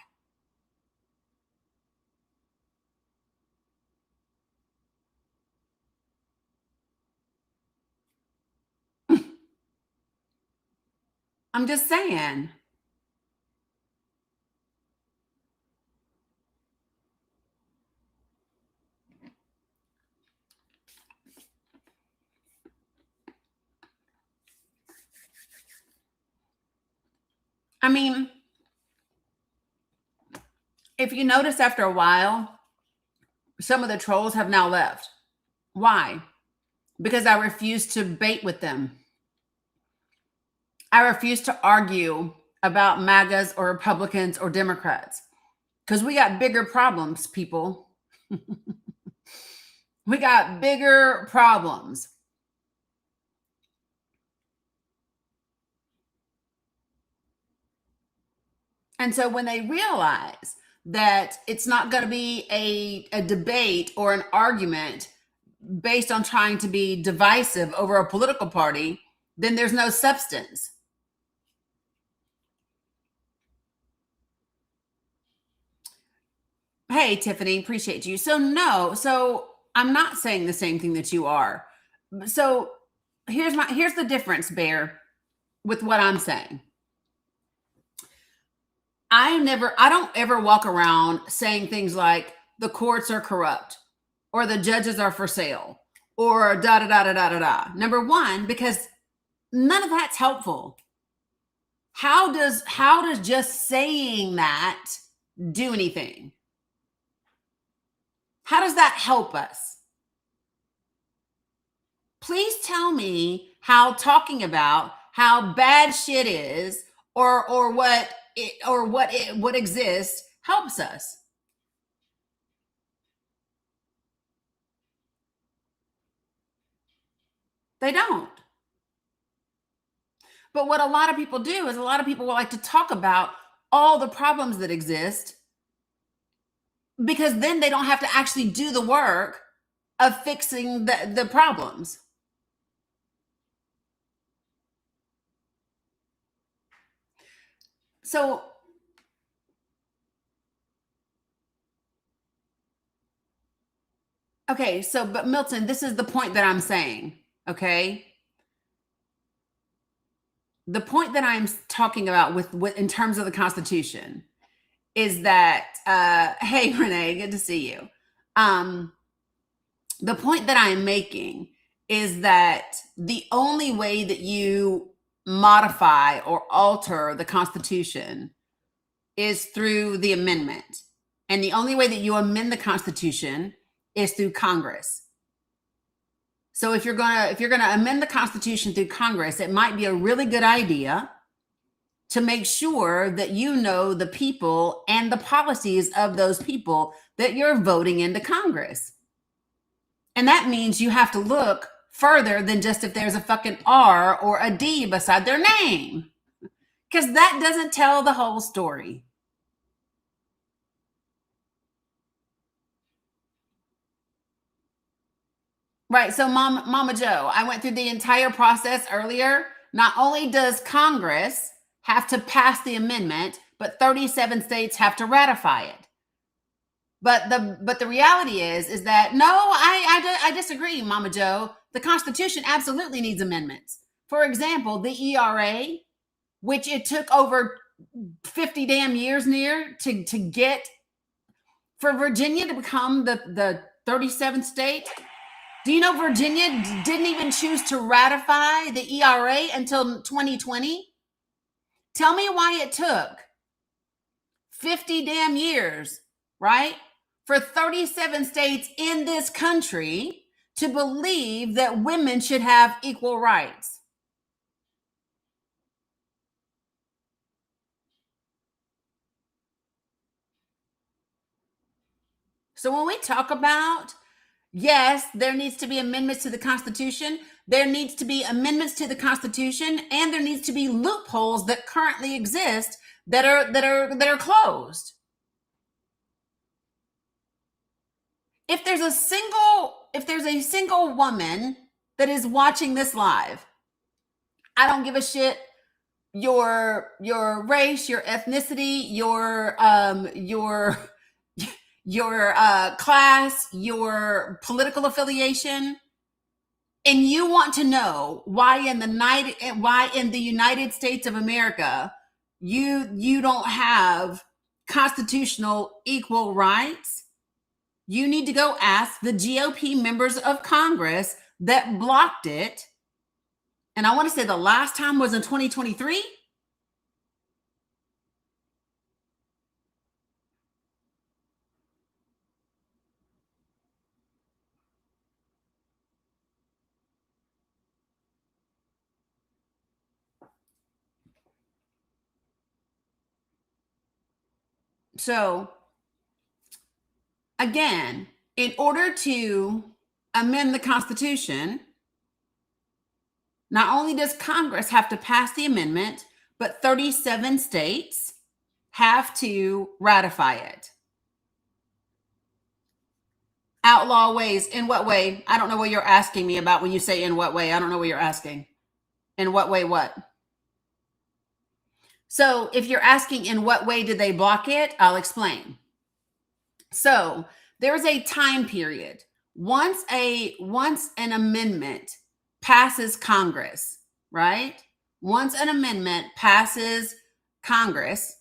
I'm just saying. I mean, if you notice after a while, some of the trolls have now left. Why? Because I refuse to bait with them. I refuse to argue about MAGAs or Republicans or Democrats because we got bigger problems, people. We got bigger problems. And so when they realize that it's not going to be a debate or an argument based on trying to be divisive over a political party, then there's no substance. Hey, Tiffany, appreciate you. So I'm not saying the same thing that you are. So here's the difference, Bear, with what I'm saying. I don't ever walk around saying things like the courts are corrupt or the judges are for sale or da da da da da da da. Number one, because none of that's helpful. How does just saying that do anything? How does that help us? Please tell me how talking about how bad shit is or what exists helps us. They don't. But what a lot of people do is a lot of people like to talk about all the problems that exist because then they don't have to actually do the work of fixing the problems. So, okay, so, but Milton, this is the point that I'm saying, okay? The point that I'm talking about with in terms of the Constitution is that, hey, Renee, good to see you. The point that I'm making is that the only way that you modify or alter the Constitution is through the amendment. And the only way that you amend the Constitution is through Congress. So if you're gonna amend the Constitution through Congress, it might be a really good idea to make sure that you know the people and the policies of those people that you're voting into Congress. And that means you have to look further than just if there's a fucking R or a D beside their name, because that doesn't tell the whole story. Right. So, Mama Joe, I went through the entire process earlier. Not only does Congress have to pass the amendment, but 37 states have to ratify it. But the reality is that no, I disagree, Mama Joe. The Constitution absolutely needs amendments. For example, the ERA, which it took over 50 damn years near to get for Virginia to become the 37th state. Do you know Virginia didn't even choose to ratify the ERA until 2020? Tell me why it took 50 damn years, right? For 37 states in this country to believe that women should have equal rights. So when we talk about, yes, there needs to be amendments to the Constitution, there needs to be amendments to the Constitution, and there needs to be loopholes that currently exist that are closed. If there's a single woman that is watching this live, I don't give a shit your race, your ethnicity, your class, your political affiliation, and you want to know why in the United States of America you don't have constitutional equal rights, you need to go ask the GOP members of Congress that blocked it. And I want to say the last time was in 2023. So, again, in order to amend the Constitution, not only does Congress have to pass the amendment, but 37 states have to ratify it. Outlaw ways. In what way? I don't know what you're asking me about when you say in what way. I don't know what you're asking. In what way, what? So if you're asking in what way did they block it, I'll explain. So there's a time period. Once an amendment passes Congress, right? Once an amendment passes Congress,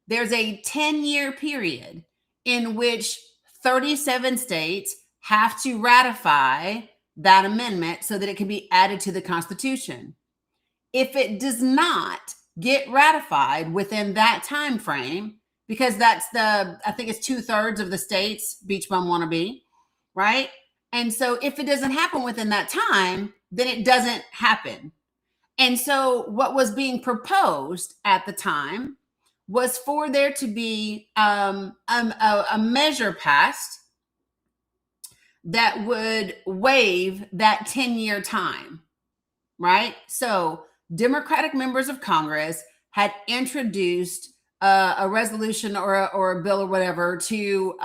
there's a 10-year period in which 37 states have to ratify that amendment so that it can be added to the Constitution. If it does not get ratified within that time frame, because that's I think it's 2/3 of the states beach bum want to be, right? And so if it doesn't happen within that time, then it doesn't happen. And so what was being proposed at the time was for there to be a measure passed that would waive that 10-year time, right? So Democratic members of Congress had introduced a resolution or a bill or whatever to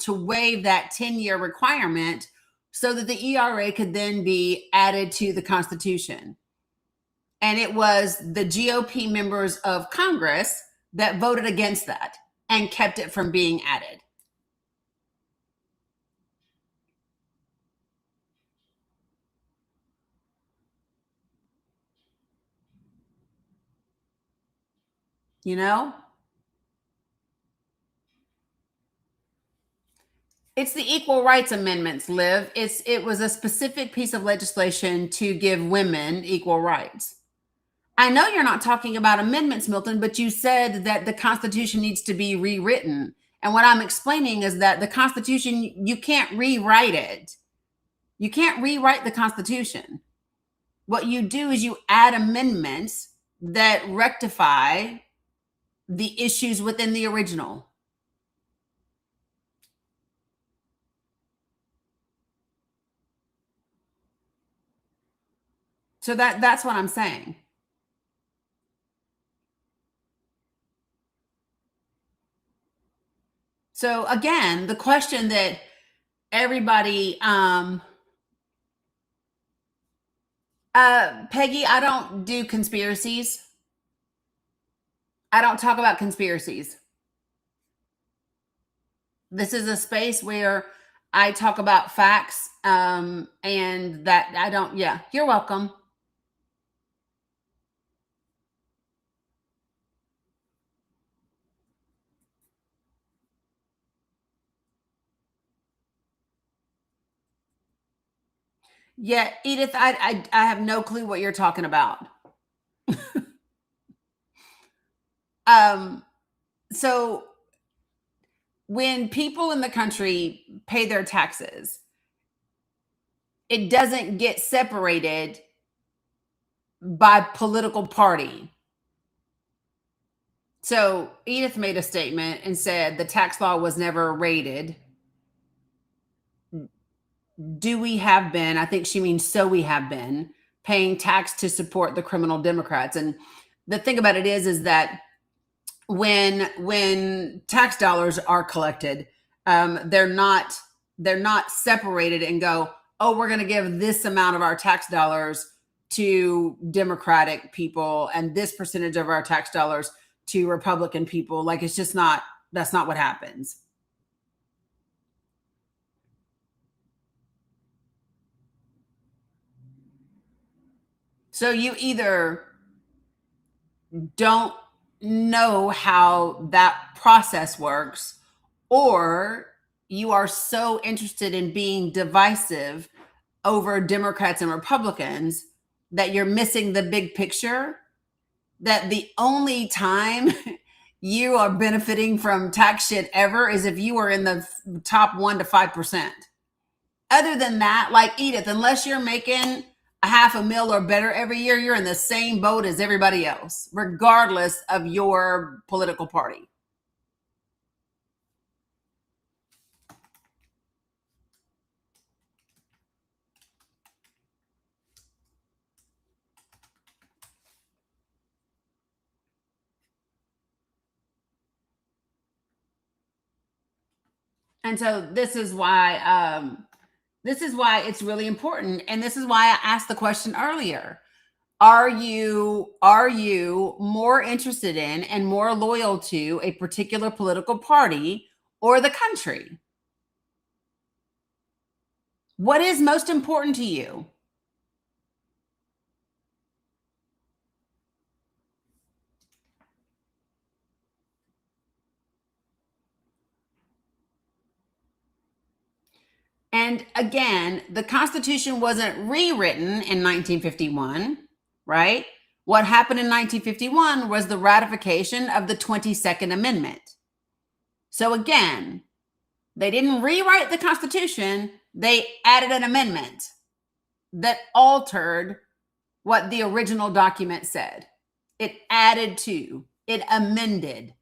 waive that 10-year requirement so that the ERA could then be added to the Constitution. And it was the GOP members of Congress that voted against that and kept it from being added. You know? It's the Equal Rights Amendments, Liv. It was a specific piece of legislation to give women equal rights. I know you're not talking about amendments, Milton, but you said that the Constitution needs to be rewritten. And what I'm explaining is that the Constitution, you can't rewrite it. You can't rewrite the Constitution. What you do is you add amendments that rectify the issues within the original. So that's what I'm saying. So again, the question that everybody Peggy, I don't do conspiracies. I don't talk about conspiracies. This is a space where I talk about facts and that I don't yeah, you're welcome. Yeah, Edith, I have no clue what you're talking about. Um so when people in the country pay their taxes, it doesn't get separated by political party. So Edith made a statement and said the tax law was never rated. Do we have been, I think she means so we have been paying tax to support the criminal Democrats. And the thing about it is that when tax dollars are collected, they're not separated and go, oh, we're going to give this amount of our tax dollars to Democratic people and this percentage of our tax dollars to Republican people. Like it's just not, that's not what happens. So you either don't know how that process works, or you are so interested in being divisive over Democrats and Republicans that you're missing the big picture. That the only time you are benefiting from tax shit ever is if you are in the top 1 to 5%. Other than that, like Edith, unless you're making a half a mil or better every year, you're in the same boat as everybody else, regardless of your political party. And so this is why it's really important, and this is why I asked the question earlier. Are you more interested in and more loyal to a particular political party or the country? What is most important to you? And again, the Constitution wasn't rewritten in 1951, right? What happened in 1951 was the ratification of the 22nd Amendment. So again, they didn't rewrite the Constitution, they added an amendment that altered what the original document said. It added to, it amended.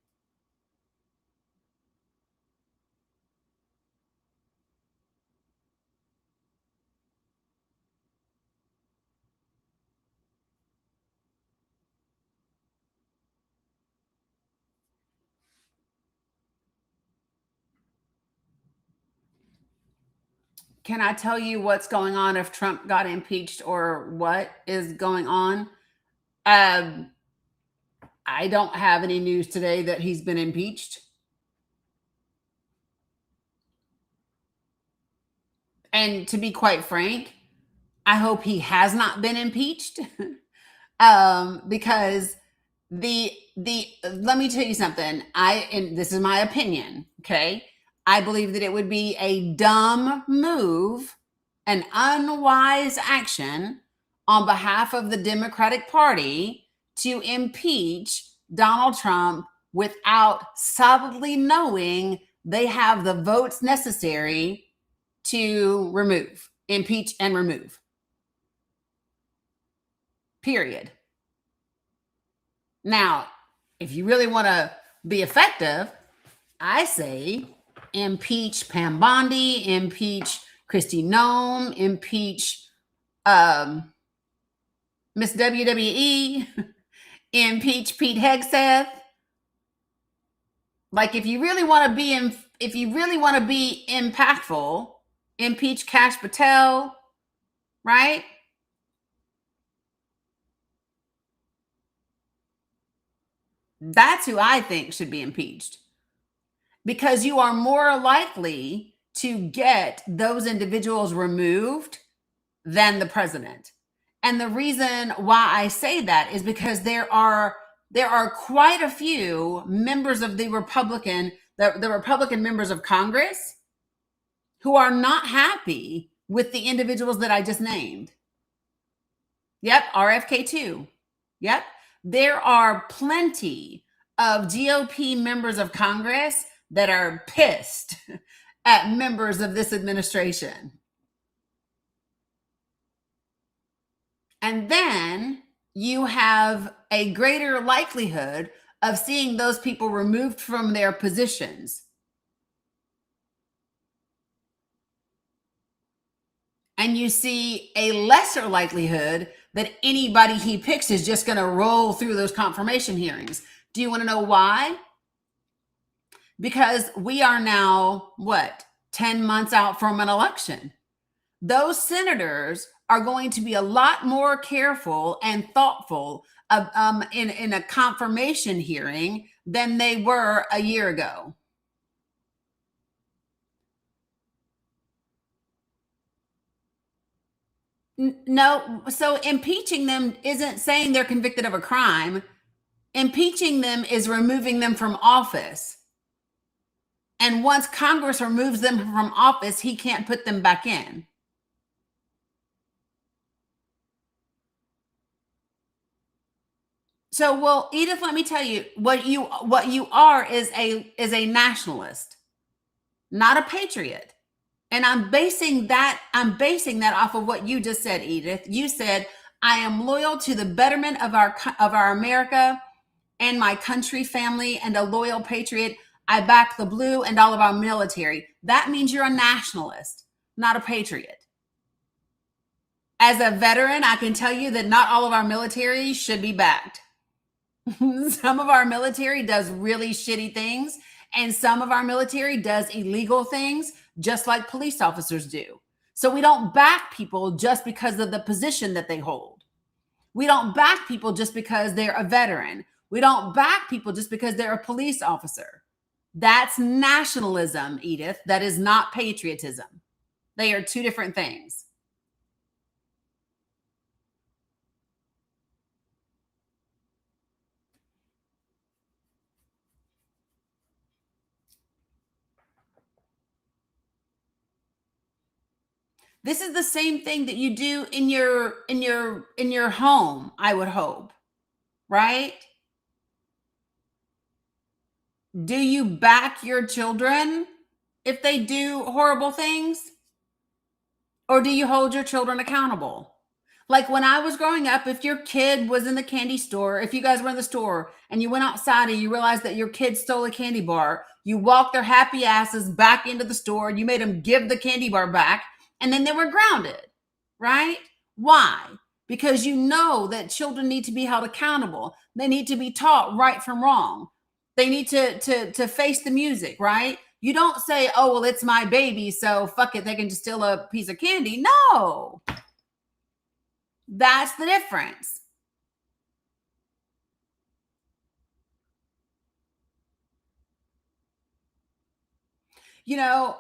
Can I tell you what's going on if Trump got impeached or what is going on? Um, I don't have any news today that he's been impeached. And to be quite frank, I hope he has not been impeached. Because the let me tell you something. And this is my opinion, okay? I believe that it would be a dumb move, an unwise action on behalf of the Democratic Party to impeach Donald Trump without solidly knowing they have the votes necessary to impeach and remove. Period. Now, if you really want to be effective, I say impeach Pam Bondi, impeach Kristi Noem, impeach Miss WWE, impeach Pete Hegseth. Like, if you really want to be impactful, impeach Kash Patel, right? That's who I think should be impeached, because you are more likely to get those individuals removed than the president. And the reason why I say that is because there are quite a few members of the Republican members of Congress who are not happy with the individuals that I just named. Yep, RFK2. Yep. There are plenty of GOP members of Congress that are pissed at members of this administration. And then you have a greater likelihood of seeing those people removed from their positions. And you see a lesser likelihood that anybody he picks is just going to roll through those confirmation hearings. Do you want to know why? Because we are now, 10 months out from an election. Those senators are going to be a lot more careful and thoughtful in a confirmation hearing than they were a year ago. No, so impeaching them isn't saying they're convicted of a crime. Impeaching them is removing them from office. And once Congress removes them from office, he can't put them back in. So, well, Edith, let me tell you, what you are is a nationalist, not a patriot. And I'm basing that off of what you just said, Edith. You said, I am loyal to the betterment of our America and my country, family, and a loyal patriot. I back the blue and all of our military. That means you're a nationalist, not a patriot. As a veteran, I can tell you that not all of our military should be backed. Some of our military does really shitty things, And some of our military does illegal things just like police officers do. So we don't back people just because of the position that they hold. We don't back people just because they're a veteran. We don't back people just because they're a police officer. That's nationalism, Edith. That is not patriotism. They are two different things. This is the same thing that you do in your home, I would hope, right? Do you back your children if they do horrible things? Or do you hold your children accountable? Like when I was growing up, if your kid was in the candy store, if you guys were in the store and you went outside and you realized that your kid stole a candy bar, you walked their happy asses back into the store and you made them give the candy bar back, and then they were grounded, right? Why? Because you know that children need to be held accountable. They need to be taught right from wrong. They need to face the music, right? You don't say, oh, well, it's my baby, so fuck it, they can just steal a piece of candy. No. That's the difference. You know,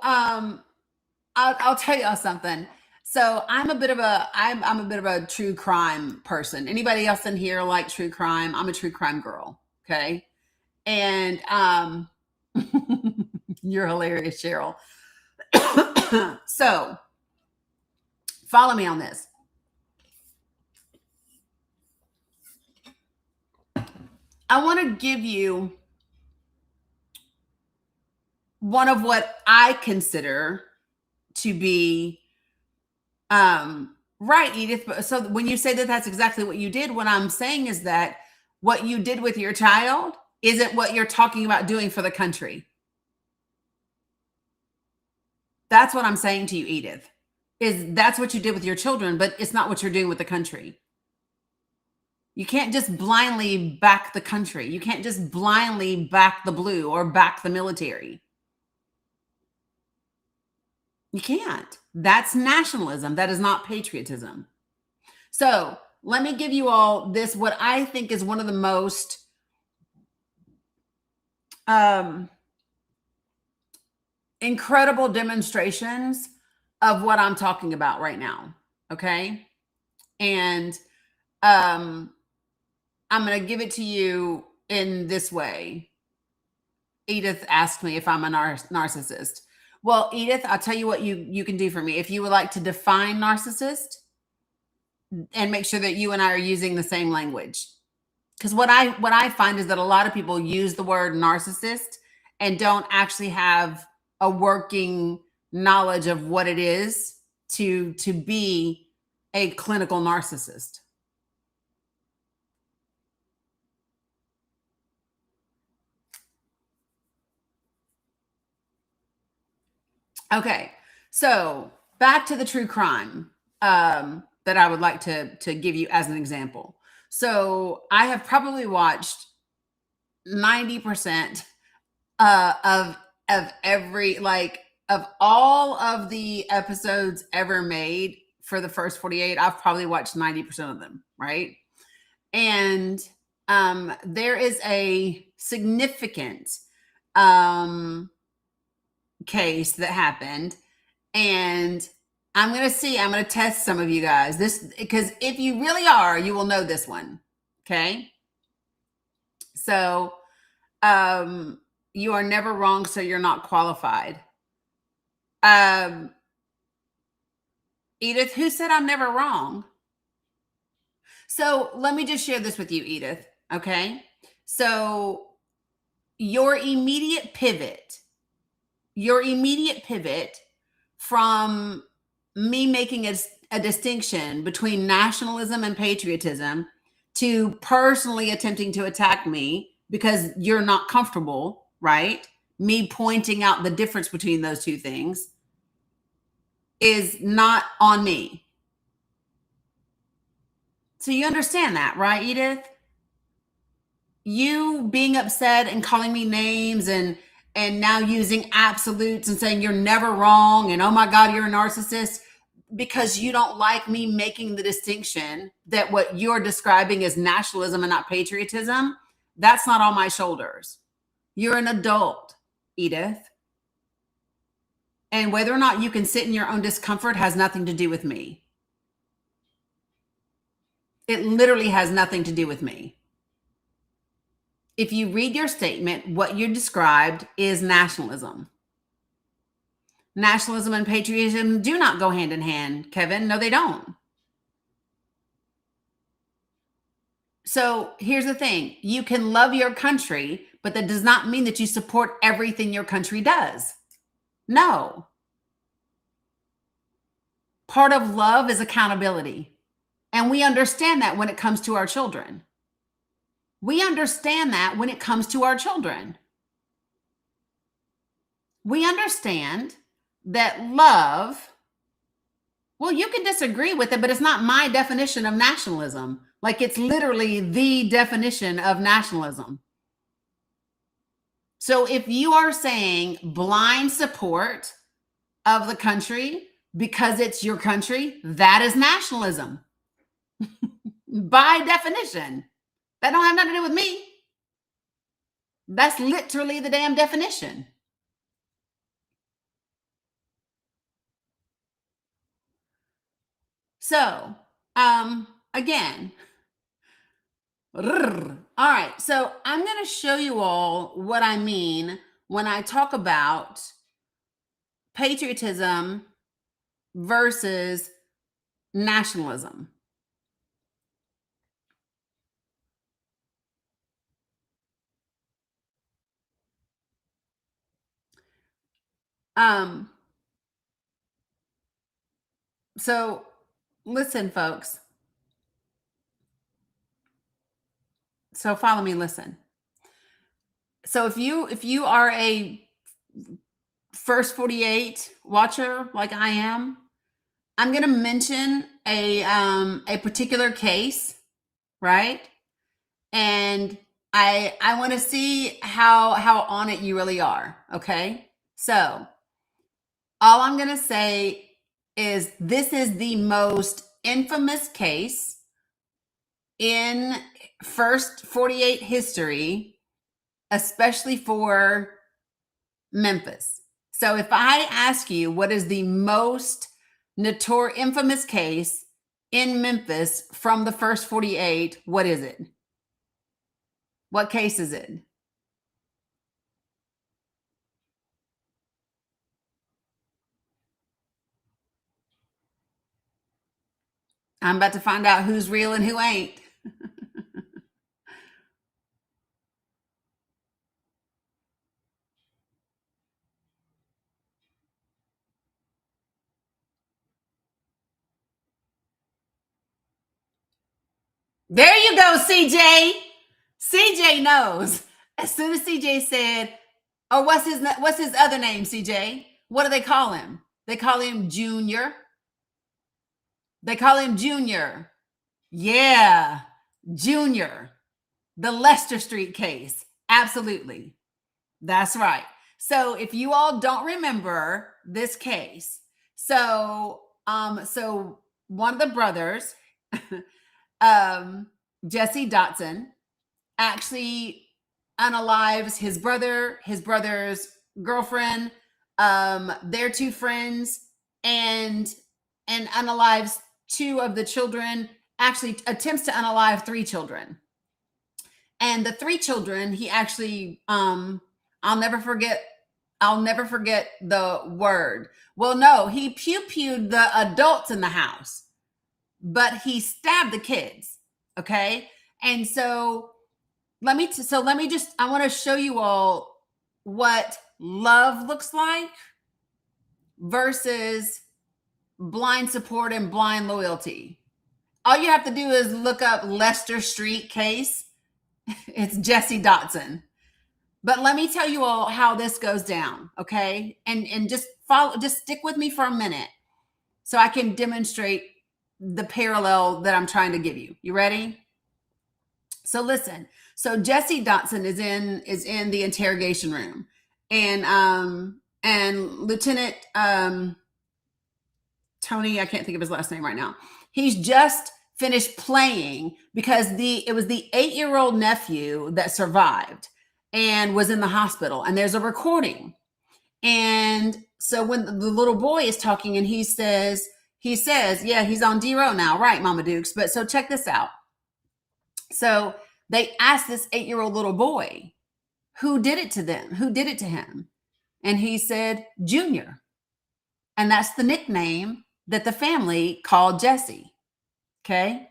I'll tell y'all something. So I'm a bit of a true crime person. Anybody else in here like true crime? I'm a true crime girl. Okay. And you're hilarious, Cheryl. So follow me on this. I want to give you one of what I consider to be right, Edith. But so when you say that that's exactly what you did, what I'm saying is that what you did with your child isn't what you're talking about doing for the country. That's what I'm saying to you, Edith. Is that's what you did with your children, but it's not what you're doing with the country. You can't just blindly back the country. You can't just blindly back the blue or back the military. You can't. That's nationalism. That is not patriotism. So let me give you all this, what I think is one of the most incredible demonstrations of what I'm talking about right now. Okay. And I'm going to give it to you in this way. Edith asked me if I'm a narcissist. Well, Edith, I'll tell you what you can do for me. If you would like to define narcissist and make sure that you and I are using the same language. Because what I find is that a lot of people use the word narcissist and don't actually have a working knowledge of what it is to be a clinical narcissist. Okay, so back to the true crime that I would like to give you as an example. So I have probably watched 90% of every, like, of all of the episodes ever made for the first 48. I've probably watched 90% of them, right? And there is a significant case that happened, and I'm going to test some of you guys this, because if you really are, you will know this one. Okay. So you are never wrong, so you're not qualified. Edith, who said I'm never wrong? So let me just share this with you, Edith. Okay. So your immediate pivot from me making a distinction between nationalism and patriotism to personally attempting to attack me because you're not comfortable, right? Me pointing out the difference between those two things is not on me. So you understand that, right, Edith? You being upset and calling me names and and now using absolutes and saying you're never wrong and oh my God, you're a narcissist because you don't like me making the distinction that what you're describing is nationalism and not patriotism. That's not on my shoulders. You're an adult, Edith. And whether or not you can sit in your own discomfort has nothing to do with me. It literally has nothing to do with me. If you read your statement, what you described is nationalism. Nationalism and patriotism do not go hand in hand, Kevin. No, they don't. So here's the thing. You can love your country, but that does not mean that you support everything your country does. No. Part of love is accountability. And we understand that when it comes to our children. We understand that when it comes to our children. We understand that love, well, you can disagree with it, but it's not my definition of nationalism. Like it's literally the definition of nationalism. So if you are saying blind support of the country because it's your country, that is nationalism. By definition. That don't have nothing to do with me. That's literally the damn definition. So, again, all right. So I'm going to show you all what I mean when I talk about patriotism versus nationalism. So listen, folks. So follow me, listen. So if you are a First 48 watcher like I am, I'm going to mention a particular case, right? And I want to see how on it you really are, okay? So, all I'm going to say is this is the most infamous case in First 48 history, especially for Memphis. So if I ask you what is the most infamous case in Memphis from the First 48, what is it? What case is it? I'm about to find out who's real and who ain't. There you go, CJ. CJ knows. As soon as CJ said, "Oh, what's his other name, CJ? What do they call him? They call him Junior. They call him Junior. Yeah, Junior. The Leicester Street case. Absolutely. That's right. So if you all don't remember this case, so one of the brothers, Jesse Dotson, actually unalives his brother's girlfriend, their two friends, and unalives two of the children. Actually, attempts to unalive three children. And the three children, he actually, I'll never forget the word. Well, no, he pew-pewed the adults in the house, but he stabbed the kids. Okay. And so I want to show you all what love looks like versus blind support and blind loyalty. All you have to do is look up Leicester Street case. It's Jesse Dotson. But let me tell you all how this goes down, okay? And just stick with me for a minute so I can demonstrate the parallel that I'm trying to give you. You ready? So listen. So Jesse Dotson is in the interrogation room, and Lieutenant Tony, I can't think of his last name right now. He's just finished playing because it was the 8-year-old nephew that survived and was in the hospital, and there's a recording. And so when the little boy is talking and he says, yeah, he's on D-Row now, right, Mama Dukes? But so check this out. So they asked this 8-year-old little boy, who did it to them? Who did it to him? And he said, Junior. And that's the nickname that the family called Jesse. Okay.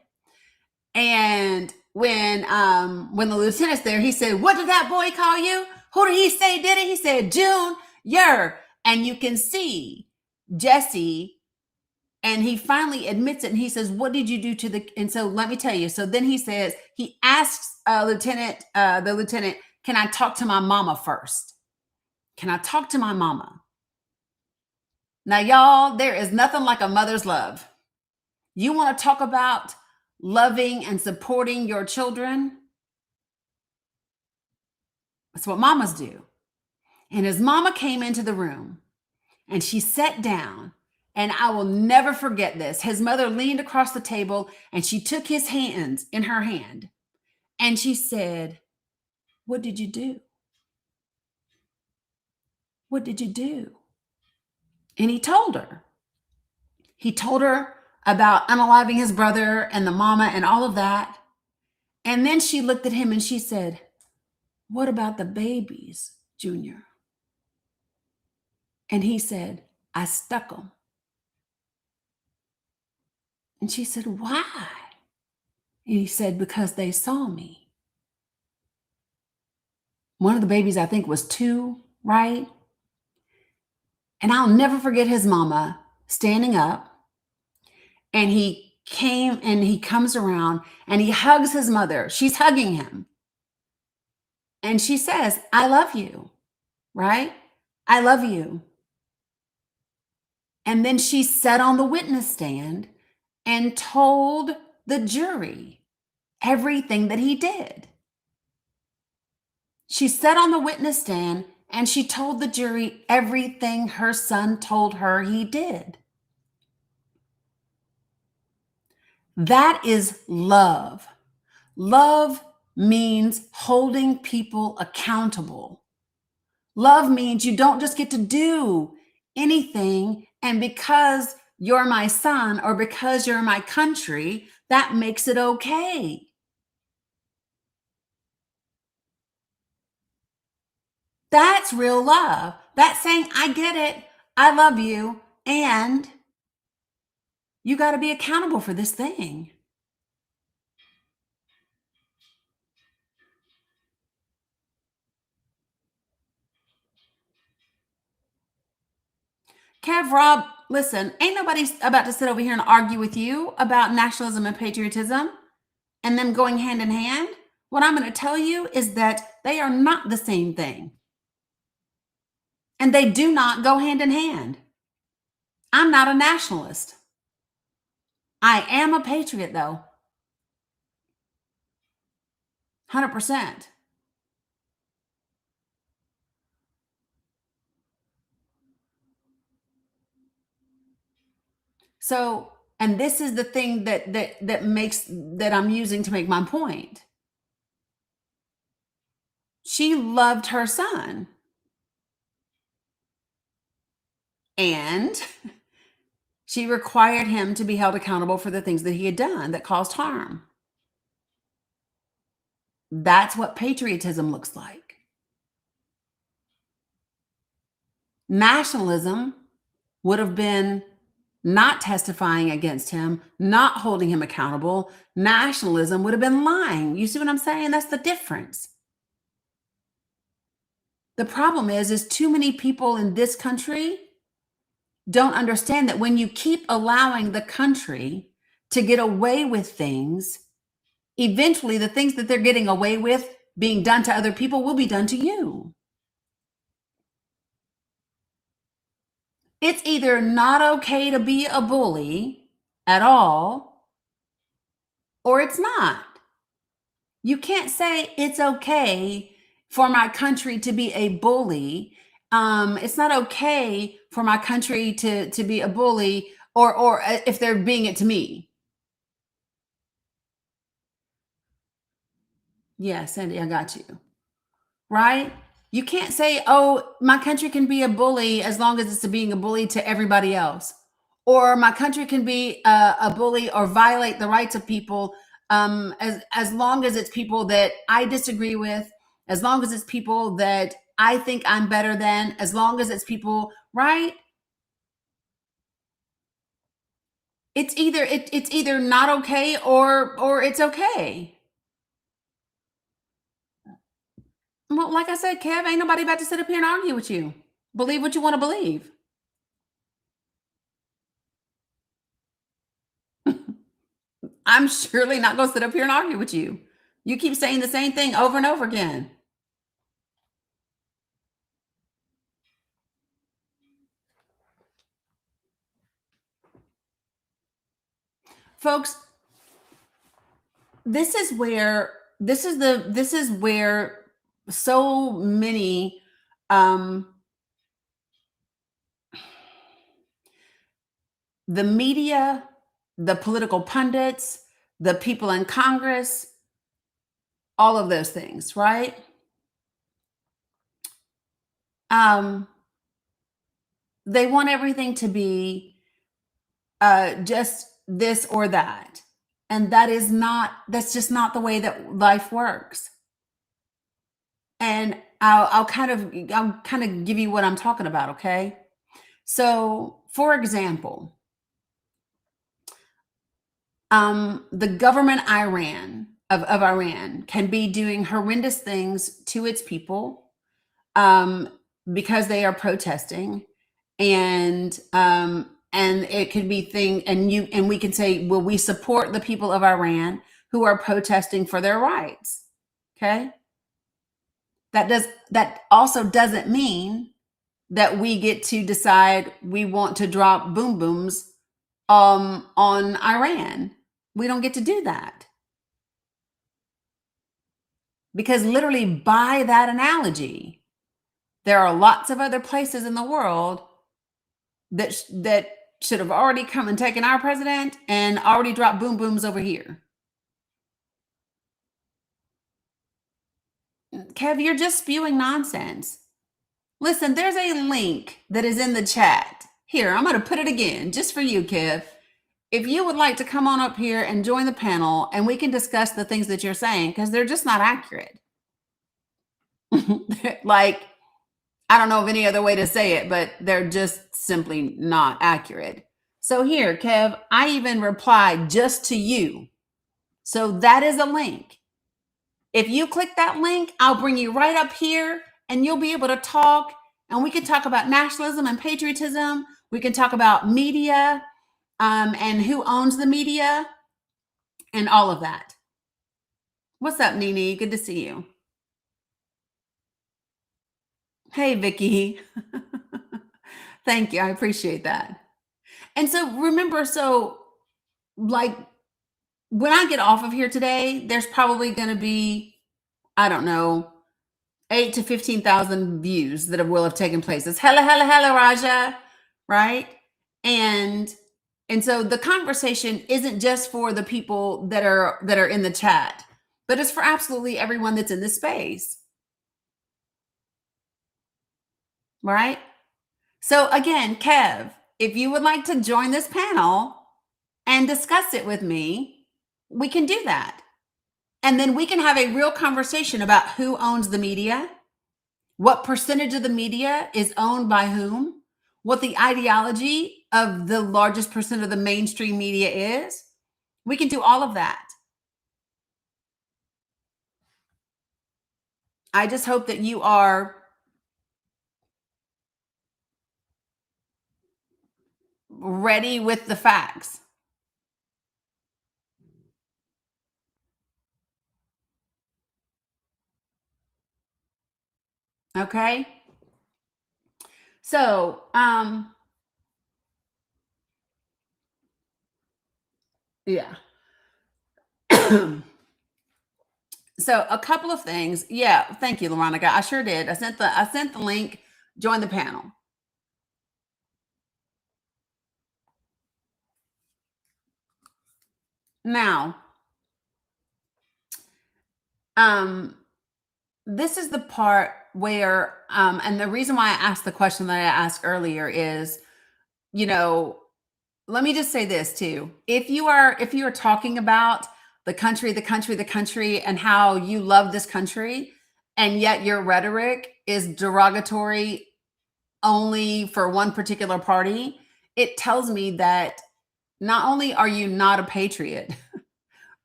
And when the lieutenant's there, he said, what did that boy call you? Who did he say did it? He said, Junior. And you can see Jesse, and he finally admits it. And he says, what did you do to the, and so let me tell you. So then he says, he asks the lieutenant, can I talk to my mama first? Can I talk to my mama? Now, y'all, there is nothing like a mother's love. You want to talk about loving and supporting your children? That's what mamas do. And his mama came into the room and she sat down, and I will never forget this. His mother leaned across the table and she took his hands in her hand and she said, what did you do? What did you do? And he told her. He told her about unaliving his brother and the mama and all of that. And then she looked at him and she said, what about the babies, Junior? And he said, I stuck them. And she said, why? And he said, because they saw me. One of the babies, I think, was 2, right? And I'll never forget his mama standing up, and he came and he comes around and he hugs his mother. She's hugging him. And she says, I love you, right? I love you. And then she sat on the witness stand and told the jury everything that he did. She sat on the witness stand and she told the jury everything her son told her he did. That is love. Love means holding people accountable. Love means you don't just get to do anything, and because you're my son or because you're my country, that makes it okay. That's real love. That's saying, I get it, I love you, and you got to be accountable for this thing. Kev, Rob, listen, ain't nobody about to sit over here and argue with you about nationalism and patriotism and them going hand in hand. What I'm going to tell you is that they are not the same thing. And they do not go hand in hand. I'm not a nationalist. I am a patriot, though. 100%. So, and this is the thing that I'm using to make my point. She loved her son. And she required him to be held accountable for the things that he had done that caused harm. That's what patriotism looks like. Nationalism would have been not testifying against him, not holding him accountable. Nationalism would have been lying. You see what I'm saying? That's the difference. The problem is too many people in this country don't understand that when you keep allowing the country to get away with things, eventually the things that they're getting away with being done to other people will be done to you. It's either not okay to be a bully at all, or it's not. You can't say it's okay for my country to be a bully It's not okay for my country to be a bully, or if they're being it to me. Yeah, Sandy, I got you. Right? You can't say, "Oh, my country can be a bully as long as it's being a bully to everybody else," or "My country can be a bully or violate the rights of people as long as it's people that I disagree with, as long as it's people that I think I'm better than, as long as it's people." Right? It's either not okay or it's okay. Well, like I said, Kev, ain't nobody about to sit up here and argue with you. Believe what you want to believe. I'm surely not going to sit up here and argue with you. You keep saying the same thing over and over again. Folks, this is where this is where so many um the media, the political pundits, the people in Congress, all of those things, right? Um they want everything to be just this or that. And that's just not the way that life works. And I'll kind of give you what I'm talking about, okay? So, for example, the government of Iran can be doing horrendous things to its people um, because they are protesting, and it could be thing, and we can say, well, we support the people of Iran who are protesting for their rights. Okay, that also doesn't mean that we get to decide we want to drop boom booms on Iran. We don't get to do that, because literally, by that analogy, there are lots of other places in the world that should have already come and taken our president and already dropped boom booms over here. Kev, you're just spewing nonsense. Listen, there's a link that is in the chat. Here, I'm going to put it again just for you, Kev. If you would like to come on up here and join the panel and we can discuss the things that you're saying, because they're just not accurate. Like, I don't know of any other way to say it, but they're just simply not accurate. So here, Kev, I even replied just to you. So that is a link. If you click that link, I'll bring you right up here and you'll be able to talk, and we can talk about nationalism and patriotism. We can talk about media and who owns the media and all of that. What's up, Nene? Good to see you. Hey, Vicky. Thank you. I appreciate that. And so remember, so like when I get off of here today, there's probably going to be, I don't know, 8 to 15,000 views that will have taken place. It's hello, hello, hello, Raja, right? And and so the conversation isn't just for the people that are in the chat, but it's for absolutely everyone that's in this space, right? So again, Kev, if you would like to join this panel and discuss it with me, we can do that. And then we can have a real conversation about who owns the media, what percentage of the media is owned by whom, what the ideology of the largest percent of the mainstream media is. We can do all of that. I just hope that you are ready with the facts. Okay? So, yeah. So a couple of things. Yeah, thank you, Veronica. I sure did. I sent the link Join the panel. Now, this is the part where, and the reason why I asked the question that I asked earlier is, you know, let me just say this too. If you are talking about the country, the country, the country, and how you love this country, and yet your rhetoric is derogatory only for one particular party, it tells me that not only are you not a patriot,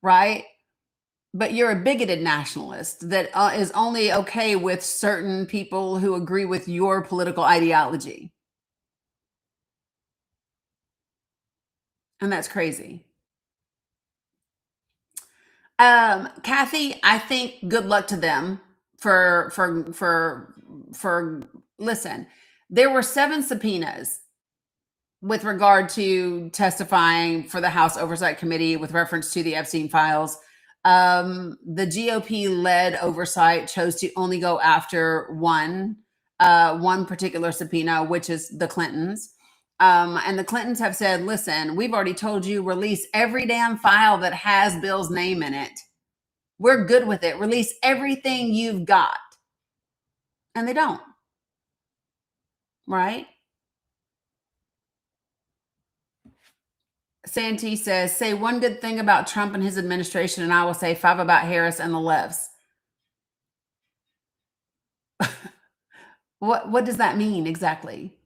right? But you're a bigoted nationalist that is only okay with certain people who agree with your political ideology. And that's crazy. Kathy, I think good luck to them for listen. There were 7 subpoenas with regard to testifying for the House Oversight Committee with reference to the Epstein files. The GOP led oversight chose to only go after one particular subpoena, which is the Clintons. And the Clintons have said, listen, we've already told you, release every damn file that has Bill's name in it. We're good with it. Release everything you've got. And they don't. Right? Santee says, say one good thing about Trump and his administration, and I will say 5 about Harris and the lefts. What does that mean exactly?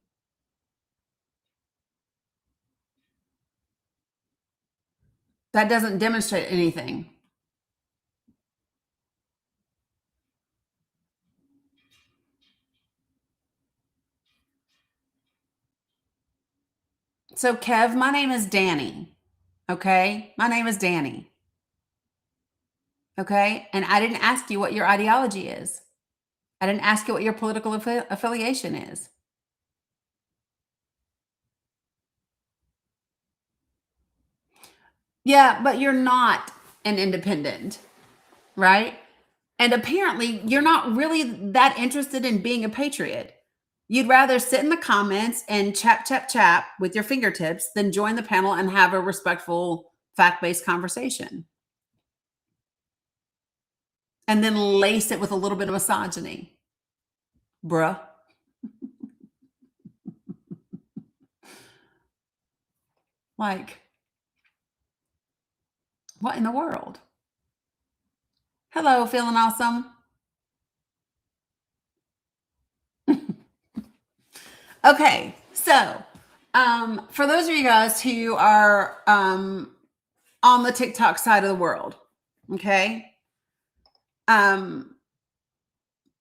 That doesn't demonstrate anything. So, Kev, my name is Dani. Okay? My name is Dani. Okay? And I didn't ask you what your ideology is. I didn't ask you what your political affiliation is. Yeah, but you're not an independent, right? And apparently, you're not really that interested in being a patriot. You'd rather sit in the comments and chap with your fingertips than join the panel and have a respectful, fact based conversation. And then lace it with a little bit of misogyny. Bruh. Like, what in the world? Hello, feeling awesome? Okay, so for those of you guys who are on the TikTok side of the world, okay, how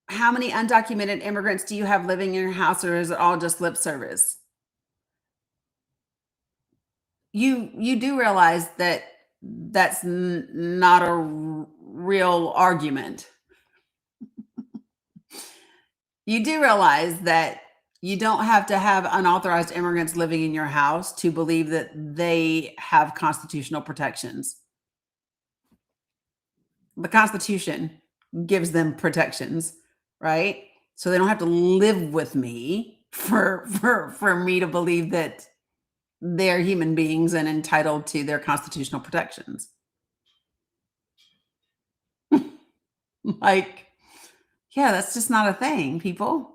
many undocumented immigrants do you have living in your house, or is it all just lip service? You do realize that that's not a real argument. You do realize that you don't have to have unauthorized immigrants living in your house to believe that they have constitutional protections. The Constitution gives them protections, right? So they don't have to live with me for me to believe that they're human beings and entitled to their constitutional protections. Like, yeah, that's just not a thing, people.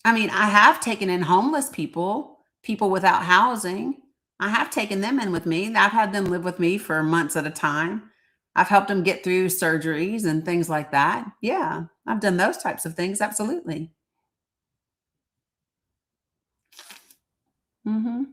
I mean, I have taken in homeless people without housing. I have taken them in with me. I've had them live with me for months at a time. I've helped them get through surgeries and things like that. Yeah, I've done those types of things. Absolutely. Hmm.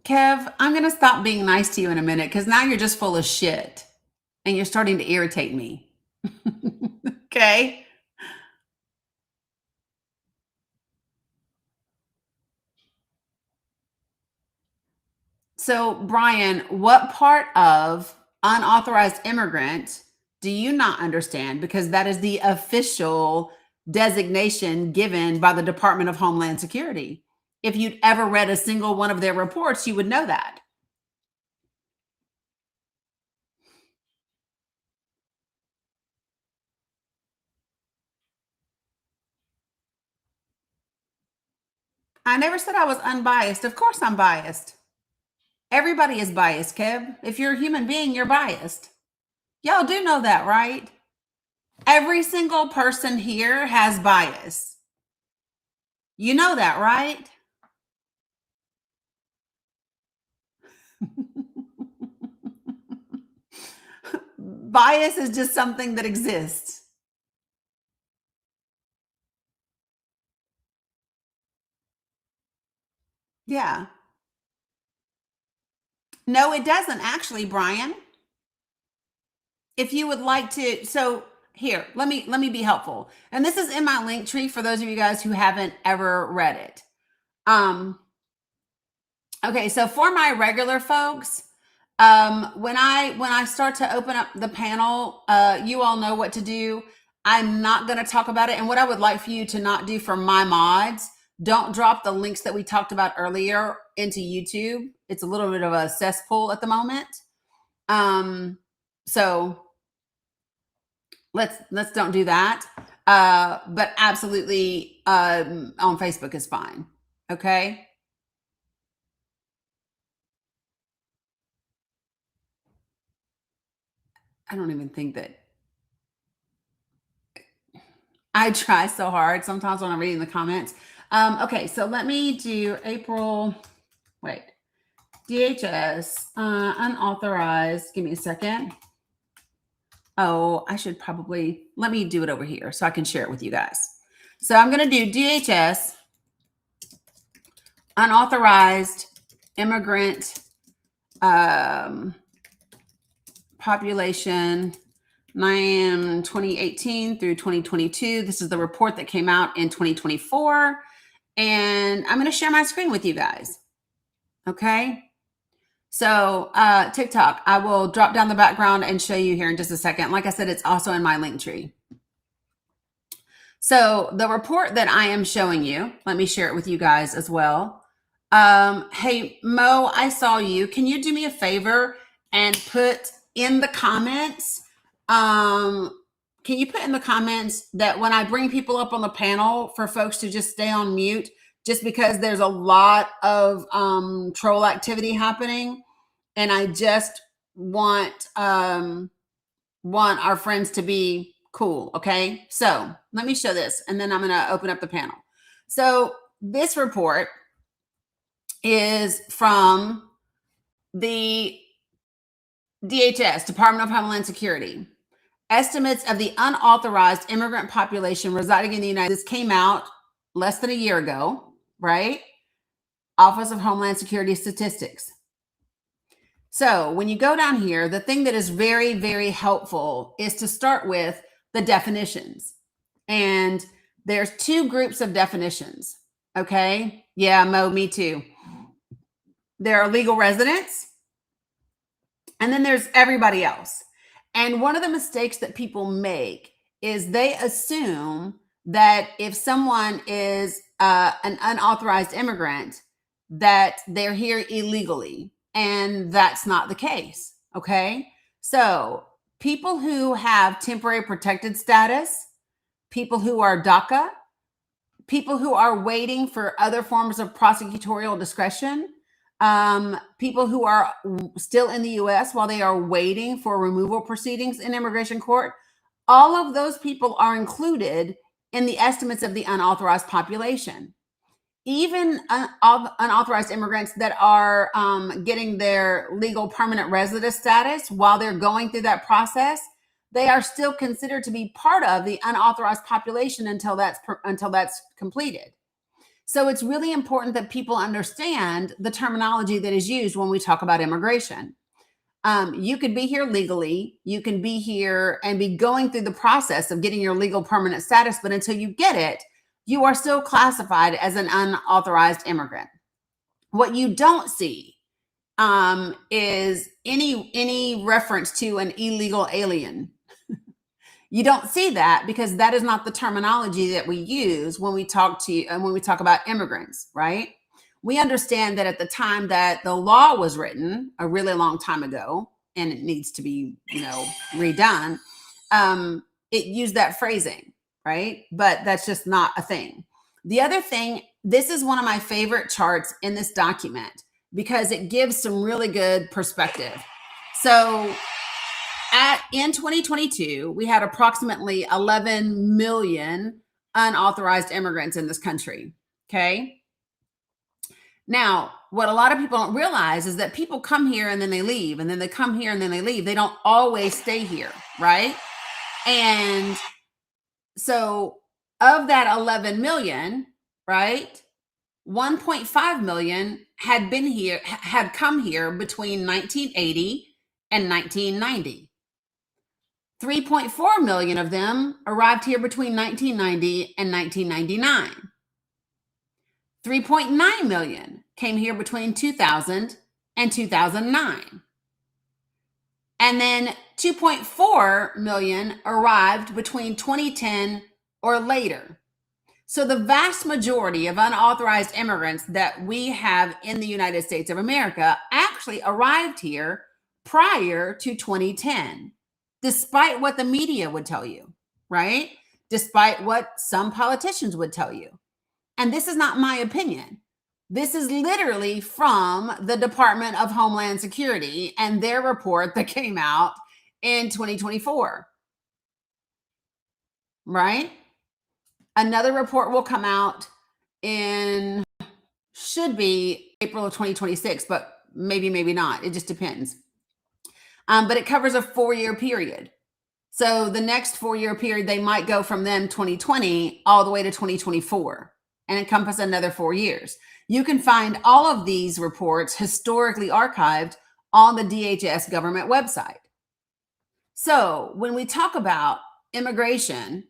Kev, I'm going to stop being nice to you in a minute because now you're just full of shit and you're starting to irritate me. Okay. So, Brian, what part of unauthorized immigrant do you not understand? Because that is the official designation given by the Department of Homeland Security. If you'd ever read a single one of their reports, you would know that. I never said I was unbiased. Of course I'm biased. Everybody is biased, Kev. If you're a human being, you're biased. Y'all do know that, right? Every single person here has bias. You know that, right? Bias is just something that exists. Yeah. No, it doesn't actually, Brian. If you would like to, so here, let me be helpful. And this is in my link tree for those of you guys who haven't ever read it. Okay, so for my regular folks, when I start to open up the panel, you all know what to do. I'm not going to talk about it. And what I would like for you to not do for my mods, don't drop the links that we talked about earlier into YouTube. It's a little bit of a cesspool at the moment. So let's don't do that. But absolutely, on Facebook is fine. Okay. I don't even think that I try so hard sometimes when I'm reading the comments. Okay, so let me do April. Wait, DHS unauthorized. Give me a second. Oh, I should probably let me do it over here so I can share it with you guys. So I'm going to do DHS unauthorized immigrant population 2018 through 2022. This is the report that came out in 2024. And I'm going to share my screen with you guys. Okay. So TikTok, I will drop down the background and show you here in just a second. Like I said, it's also in my link tree. So the report that I am showing you, let me share it with you guys as well. Hey, Mo, I saw you. Can you do me a favor and put in the comments, can you put in the comments that when I bring people up on the panel for folks to just stay on mute, just because there's a lot of troll activity happening, and I just want our friends to be cool. Okay, so let me show this, and then I'm going to open up the panel. So this report is from the DHS, Department of Homeland Security. Estimates of the unauthorized immigrant population residing in the United States. This came out less than a year ago, right? Office of Homeland Security Statistics. So when you go down here, the thing that is very, very helpful is to start with the definitions. And there's two groups of definitions. Okay. Yeah, Mo, me too. There are legal residents, and then there's everybody else. And one of the mistakes that people make is they assume that if someone is an unauthorized immigrant, that they're here illegally. And that's not the case. Okay. So people who have temporary protected status, people who are DACA, people who are waiting for other forms of prosecutorial discretion, people who are still in the U.S. while they are waiting for removal proceedings in immigration court, all of those people are included in the estimates of the unauthorized population. Even unauthorized immigrants that are getting their legal permanent resident status while they're going through that process, they are still considered to be part of the unauthorized population until that's completed. So it's really important that people understand the terminology that is used when we talk about immigration. You could be here legally, you can be here and be going through the process of getting your legal permanent status, but until you get it, you are still classified as an unauthorized immigrant. What you don't see is any reference to an illegal alien. You don't see that because that is not the terminology that we use when we talk about immigrants, right? we understand that at the time that the law was written, a really long time ago, and it needs to be, redone, it used that phrasing, right? But that's just not a thing. The other thing, this is one of my favorite charts in this document because it gives some really good perspective. So in 2022, we had approximately 11 million unauthorized immigrants in this country. Okay. Now, what a lot of people don't realize is that people come here and then they leave, and then they come here and then they leave. They don't always stay here, right? And so of that 11 million, right, 1.5 million had come here between 1980 and 1990. 3.4 million of them arrived here between 1990 and 1999. 3.9 million came here between 2000 and 2009. And then 2.4 million arrived between 2010 or later. So the vast majority of unauthorized immigrants that we have in the United States of America actually arrived here prior to 2010, despite what the media would tell you, right? Despite what some politicians would tell you. And this is not my opinion. This is literally from the Department of Homeland Security and their report that came out in 2024, right? Another report will come out should be April of 2026, but maybe not. It just depends. But it covers a 4-year period. So the next 4-year period, they might go from then 2020 all the way to 2024 and encompass another 4 years. You can find all of these reports historically archived on the DHS government website. So when we talk about immigration,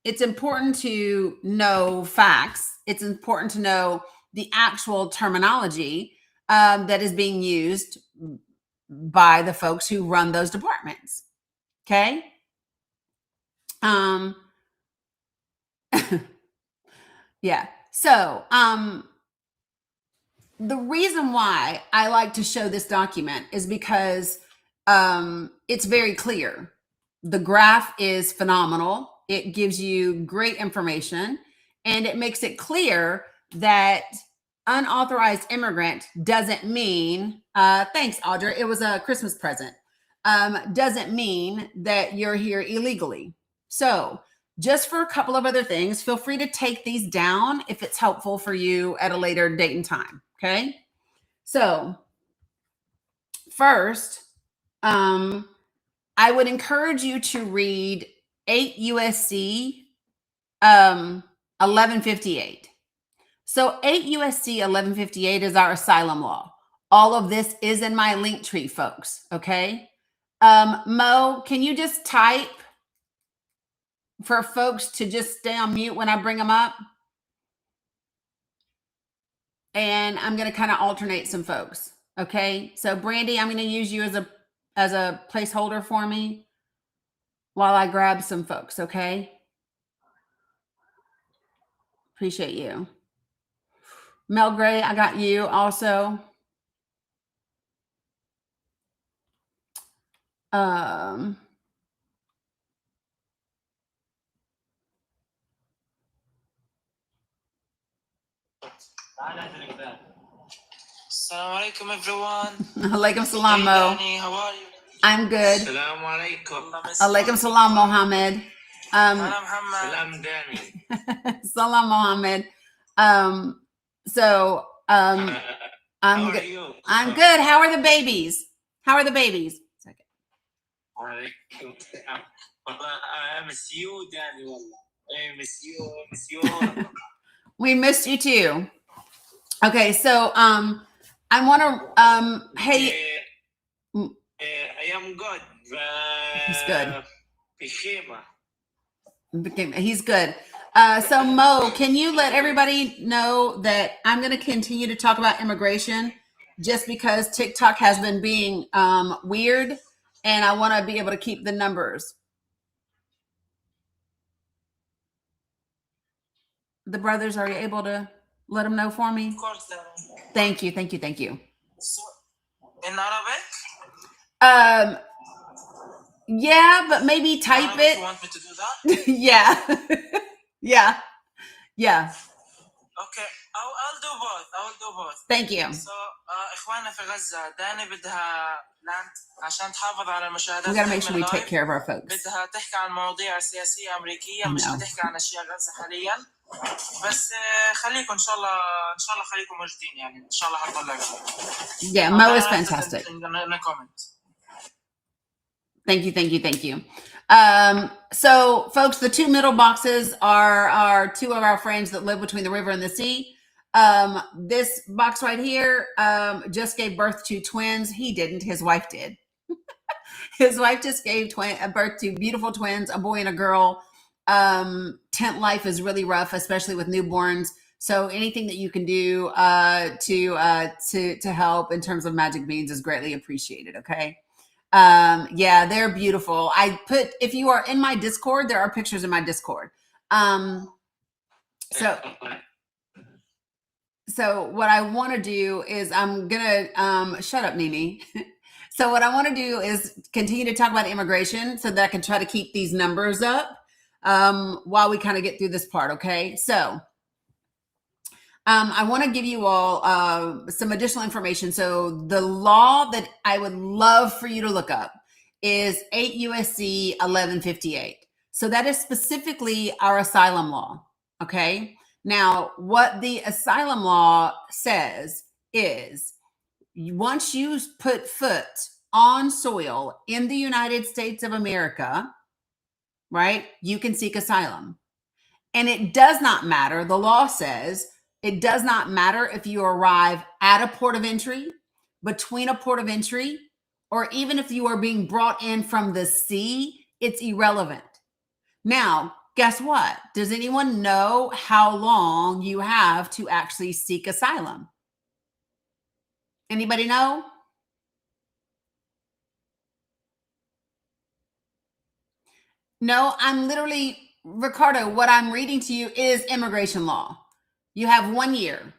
it's important to know facts. It's important to know the actual terminology that is being used by the folks who run those departments. Okay. Yeah. So the reason why I like to show this document is because it's very clear. The graph is phenomenal. It gives you great information, and it makes it clear that unauthorized immigrant doesn't mean, thanks, Audra, it was a Christmas present, doesn't mean that you're here illegally. So just for a couple of other things, feel free to take these down if it's helpful for you at a later date and time. Okay. So first, I would encourage you to read 8 USC 1158. So 8 USC 1158 is our asylum law. All of this is in my link tree, folks. Okay. Mo, can you just type for folks to just stay on mute when I bring them up? And I'm going to kind of alternate some folks. Okay. So Brandy, I'm going to use you as a placeholder for me while I grab some folks. Okay. Appreciate you. Mel Gray, I got you also. Assalamu alaikum, everyone. Alaikum salam, Mo. Dani, how are you? I'm good. Assalamu alaikum. Alaikum salam, Mohammed. Salam, Dani. Salam, Mohammed. So how are you? I'm good. How are the babies? How are the babies? Second. I miss you, Dani. I miss you. We missed you too. Okay, so I want to hey. I am good. He's good. He's good. So Mo, can you let everybody know that I'm going to continue to talk about immigration just because TikTok has been being weird, and I want to be able to keep the numbers. The brothers, are you able to let them know for me? Of course, Dani. Thank you, thank you, thank you. So, in Arabic? Yeah, but maybe type Arabic, it. you want me to do that? Yeah. Yeah. Yeah. Okay, I'll do both. I will do both. Thank you. So, إخواننا في غزة، داني بدها عشان تحافظ على المشاهدات We got to make sure we تعمل take لايف، care of our folks. بدها تحكي عن مواضيع سياسية أمريكية، I مش know. حتحكي عن أشياء غزة حاليا. بس خليكم إن شاء الله خليكم موجودين، يعني إن شاء الله حنطلع شيء. Yeah, Mo is fantastic. Comment. Thank you, thank you, thank you. So folks, the two middle boxes are two of our friends that live between the river and the sea. This box right here just gave birth to twins. He didn't, his wife did. His wife just gave birth to beautiful twins, a boy and a girl. Tent life is really rough, especially with newborns. So anything that you can do to help in terms of magic beans is greatly appreciated. Okay. Yeah, they're beautiful. If you are in my Discord, there are pictures in my Discord. So what I want to do is I'm gonna shut up, Nini. So what I want to do is continue to talk about immigration so that I can try to keep these numbers up while we kind of get through this part. Okay, so I want to give you all some additional information. So the law that I would love for you to look up is 8 USC 1158. So that is specifically our asylum law. Okay. Now, what the asylum law says is once you put foot on soil in the United States of America, right, you can seek asylum. And it does not matter. The law says it does not matter if you arrive at a port of entry, between a port of entry, or even if you are being brought in from the sea, it's irrelevant. Now, guess what? Does anyone know how long you have to actually seek asylum? Anybody know? No, I'm literally, Ricardo, what I'm reading to you is immigration law. You have 1 year.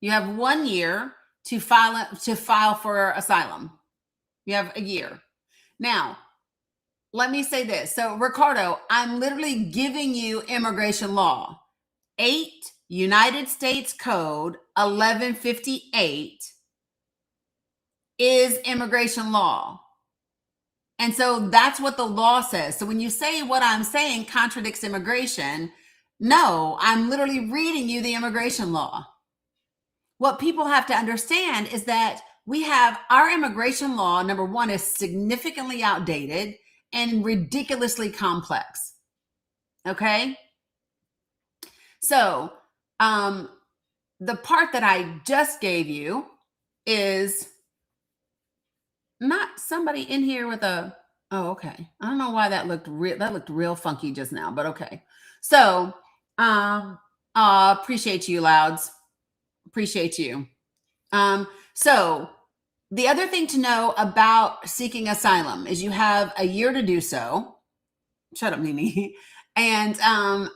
You have 1 year to file for asylum. You have a year. Now, let me say this. So, Ricardo, I'm literally giving you immigration law. 8 United States Code 1158 is immigration law. And so that's what the law says. So when you say what I'm saying contradicts immigration, no, I'm literally reading you the immigration law. What people have to understand is that we have our immigration law, number one, is significantly outdated and ridiculously complex. Okay? So the part that I just gave you is not somebody in here with a, oh, okay. I don't know why that looked real funky just now, but okay. So appreciate you, Louds. Appreciate you. So the other thing to know about seeking asylum is you have a year to do so. Shut up, Mimi. And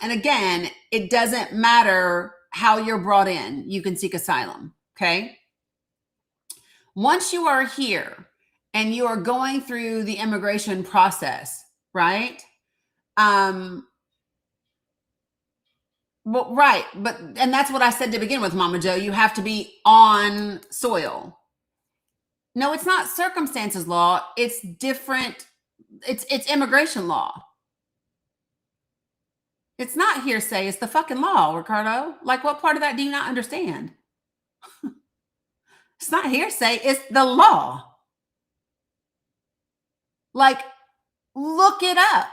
again, it doesn't matter how you're brought in. You can seek asylum. Okay. Once you are here and you are going through the immigration process, right? Well, right. And that's what I said to begin with, Mama Joe. You have to be on soil. No, it's not circumstances law. It's different. It's immigration law. It's not hearsay. It's the fucking law, Ricardo. Like, what part of that do you not understand? It's not hearsay. It's the law. Like, look it up.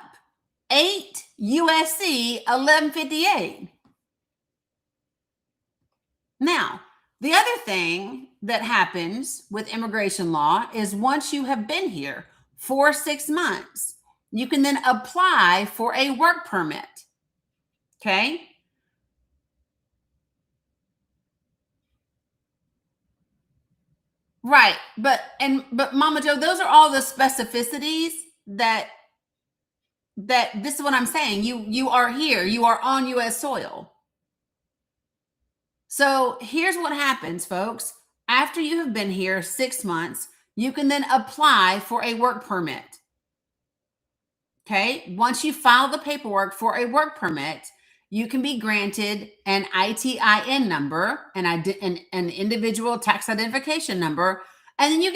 8 USC 1158. Now, the other thing that happens with immigration law is once you have been here for 6 months, you can then apply for a work permit. Okay? Right. But Mama Joe, those are all the specificities that this is what I'm saying. You are here. You are on US soil. So here's what happens, folks. After you have been here 6 months, you can then apply for a work permit. Okay. Once you file the paperwork for a work permit, you can be granted an ITIN number and an individual tax identification number, and then you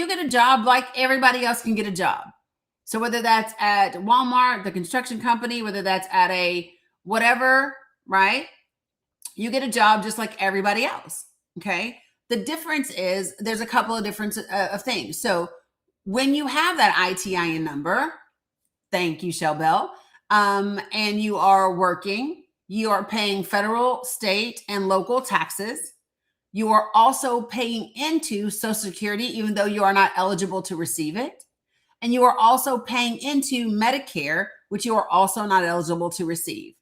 get a job like everybody else can get a job. So whether that's at Walmart, the construction company, whether that's at a whatever, right? You get a job just like everybody else. Okay. The difference is there's a couple of different of things. So when you have that ITIN number, thank you, Shell Bell, and you are working, you are paying federal, state, and local taxes. You are also paying into Social Security, even though you are not eligible to receive it. And you are also paying into Medicare, which you are also not eligible to receive.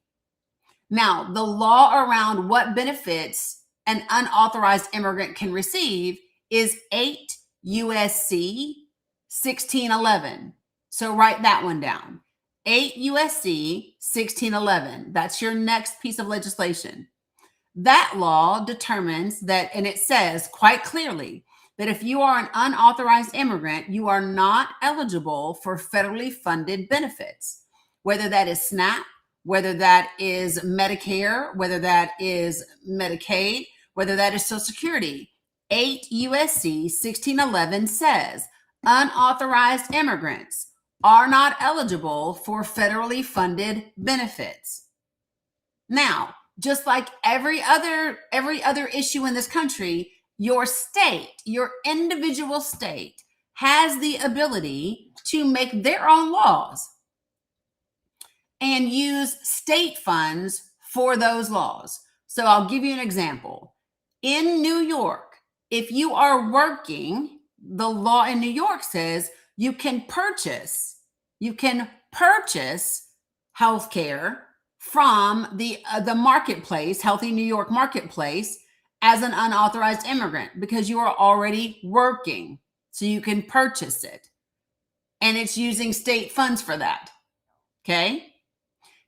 Now, the law around what benefits an unauthorized immigrant can receive is 8 USC 1611. So write that one down. 8 USC 1611. That's your next piece of legislation. That law determines that, and it says quite clearly that if you are an unauthorized immigrant, you are not eligible for federally funded benefits, whether that is SNAP, whether that is Medicare, whether that is Medicaid, whether that is Social Security. 8 USC 1611 says unauthorized immigrants are not eligible for federally funded benefits. Now, just like every other issue in this country, your state, your individual state, has the ability to make their own laws and use state funds for those laws. So I'll give you an example. In New York, if you are working, the law in New York says you can purchase healthcare from the marketplace, Healthy New York Marketplace, as an unauthorized immigrant because you are already working. So you can purchase it. And it's using state funds for that. Okay?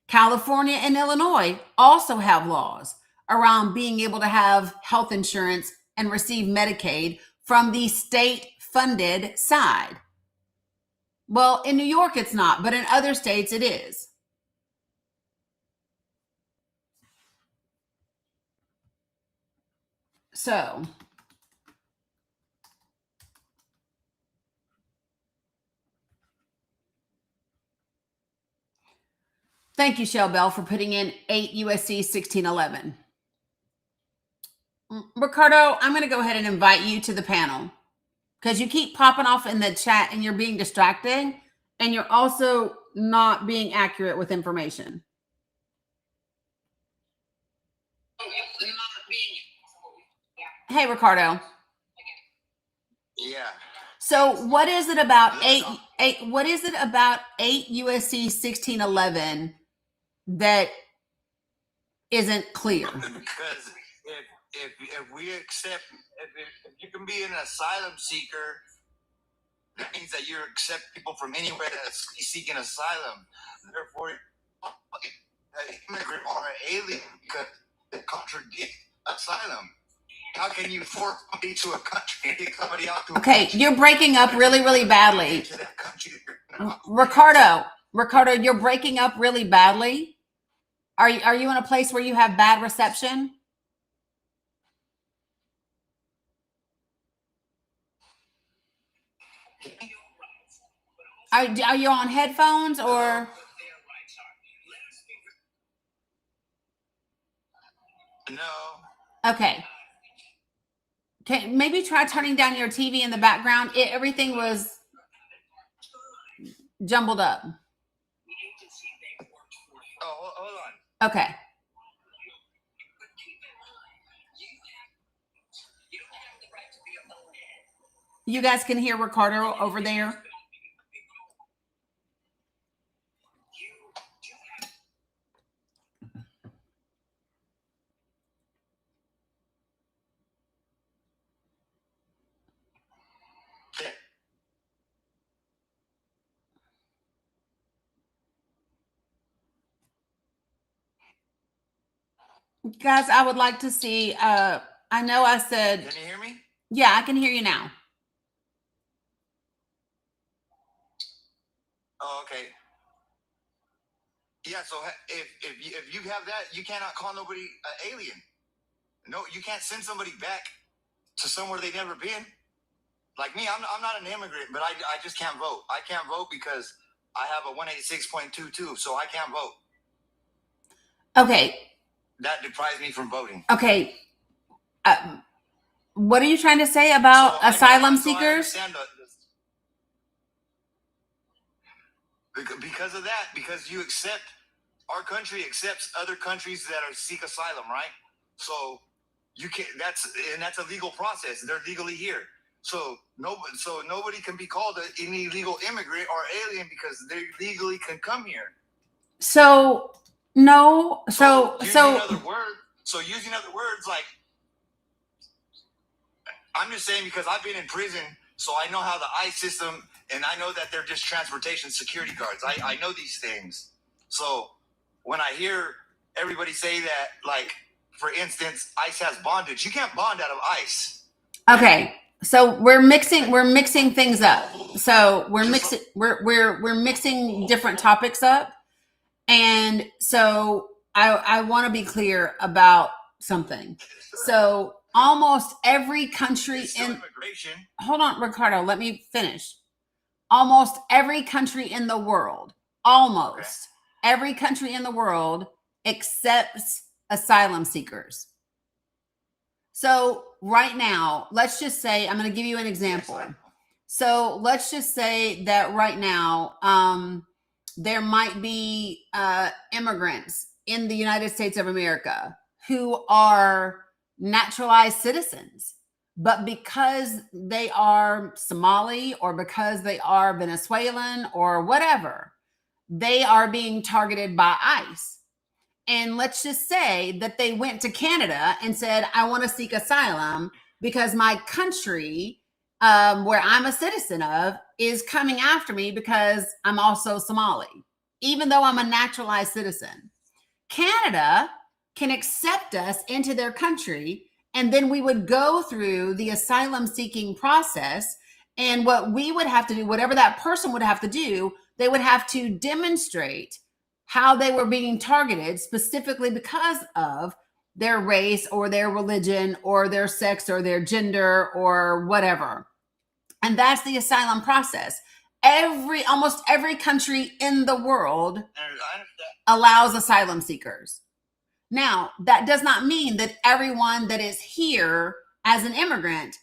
California and Illinois also have laws around being able to have health insurance and receive Medicaid from the state-funded side. Well, in New York, it's not, but in other states, it is. So, thank you, Shell Bell, for putting in 8 USC 1611. Ricardo, I'm going to go ahead and invite you to the panel because you keep popping off in the chat and you're being distracted and you're also not being accurate with information. Hey, Ricardo. Yeah. So what is it about what is it about 8 USC 1611 that isn't clear? Because if we accept, if you can be an asylum seeker, that means that you accept people from anywhere that's seeking asylum. Therefore, an immigrant or an alien could contradict asylum. How can you force somebody to a country and get somebody out to a Okay, country? you're breaking up really, really badly. To that country, Ricardo, you're breaking up really badly. Are you in a place where you have bad reception? Are you on headphones or? No. Okay. Okay, maybe try turning down your TV in the background. Everything was jumbled up. Oh, hold on. Okay. You guys can hear Ricardo over there? Guys, I would like to see, I know I said, Can you hear me? yeah, I can hear you now. Oh, okay. Yeah, so if you have that, you cannot call nobody an alien. No, you can't send somebody back to somewhere they've never been. Like me, I'm not an immigrant, but I just can't vote. I can't vote because I have a 186.22, so I can't vote. Okay. That deprives me from voting. Okay. What are you trying to say about asylum seekers? Because of that, because you accept, our country accepts other countries that are seek asylum, right? So you can't. That's a legal process. They're legally here. So nobody can be called an illegal immigrant or alien because they legally can come here. So no. Using other words, like, I'm just saying, because I've been in prison, so I know how the ICE system, and I know that they're just transportation security guards. I know these things. So when I hear everybody say that, like, for instance, ICE has bondage, you can't bond out of ICE. Okay. So we're mixing things up. So we're mixing different topics up. And so I want to be clear about something. So almost every country in immigration. Hold on, Ricardo, let me finish. Almost every country in the world, every country in the world accepts asylum seekers. So right now, let's just say, I'm going to give you an example. So let's just say that right now, there might be immigrants in the United States of America who are naturalized citizens, but because they are Somali or because they are Venezuelan or whatever, they are being targeted by ICE. And let's just say that they went to Canada and said, I want to seek asylum because my country, where I'm a citizen of, is coming after me because I'm also Somali, even though I'm a naturalized citizen. Canada can accept us into their country, and then we would go through the asylum seeking process. And what we would have to do, whatever that person would have to do, they would have to demonstrate how they were being targeted specifically because of their race or their religion or their sex or their gender or whatever. And that's the asylum process. Almost every country in the world allows asylum seekers. Now, that does not mean that everyone that is here as an immigrant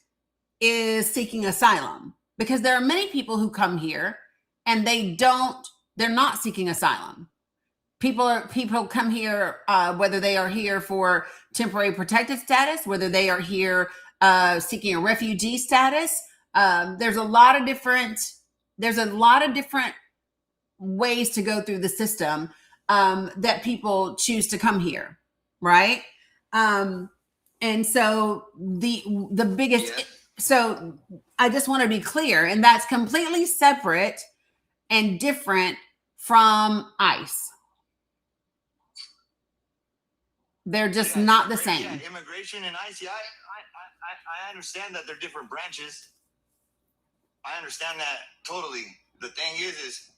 is seeking asylum, because there are many people who come here and they're not seeking asylum. People come here, whether they are here for temporary protected status, whether they are here seeking a refugee status. There's a lot of different ways to go through the system that people choose to come here, right? And so the biggest, Yes. So I just want to be clear, and that's completely separate and different from ICE. They're just not the same. Yeah, immigration and ICE, I understand that they're different branches. I understand that totally. The thing is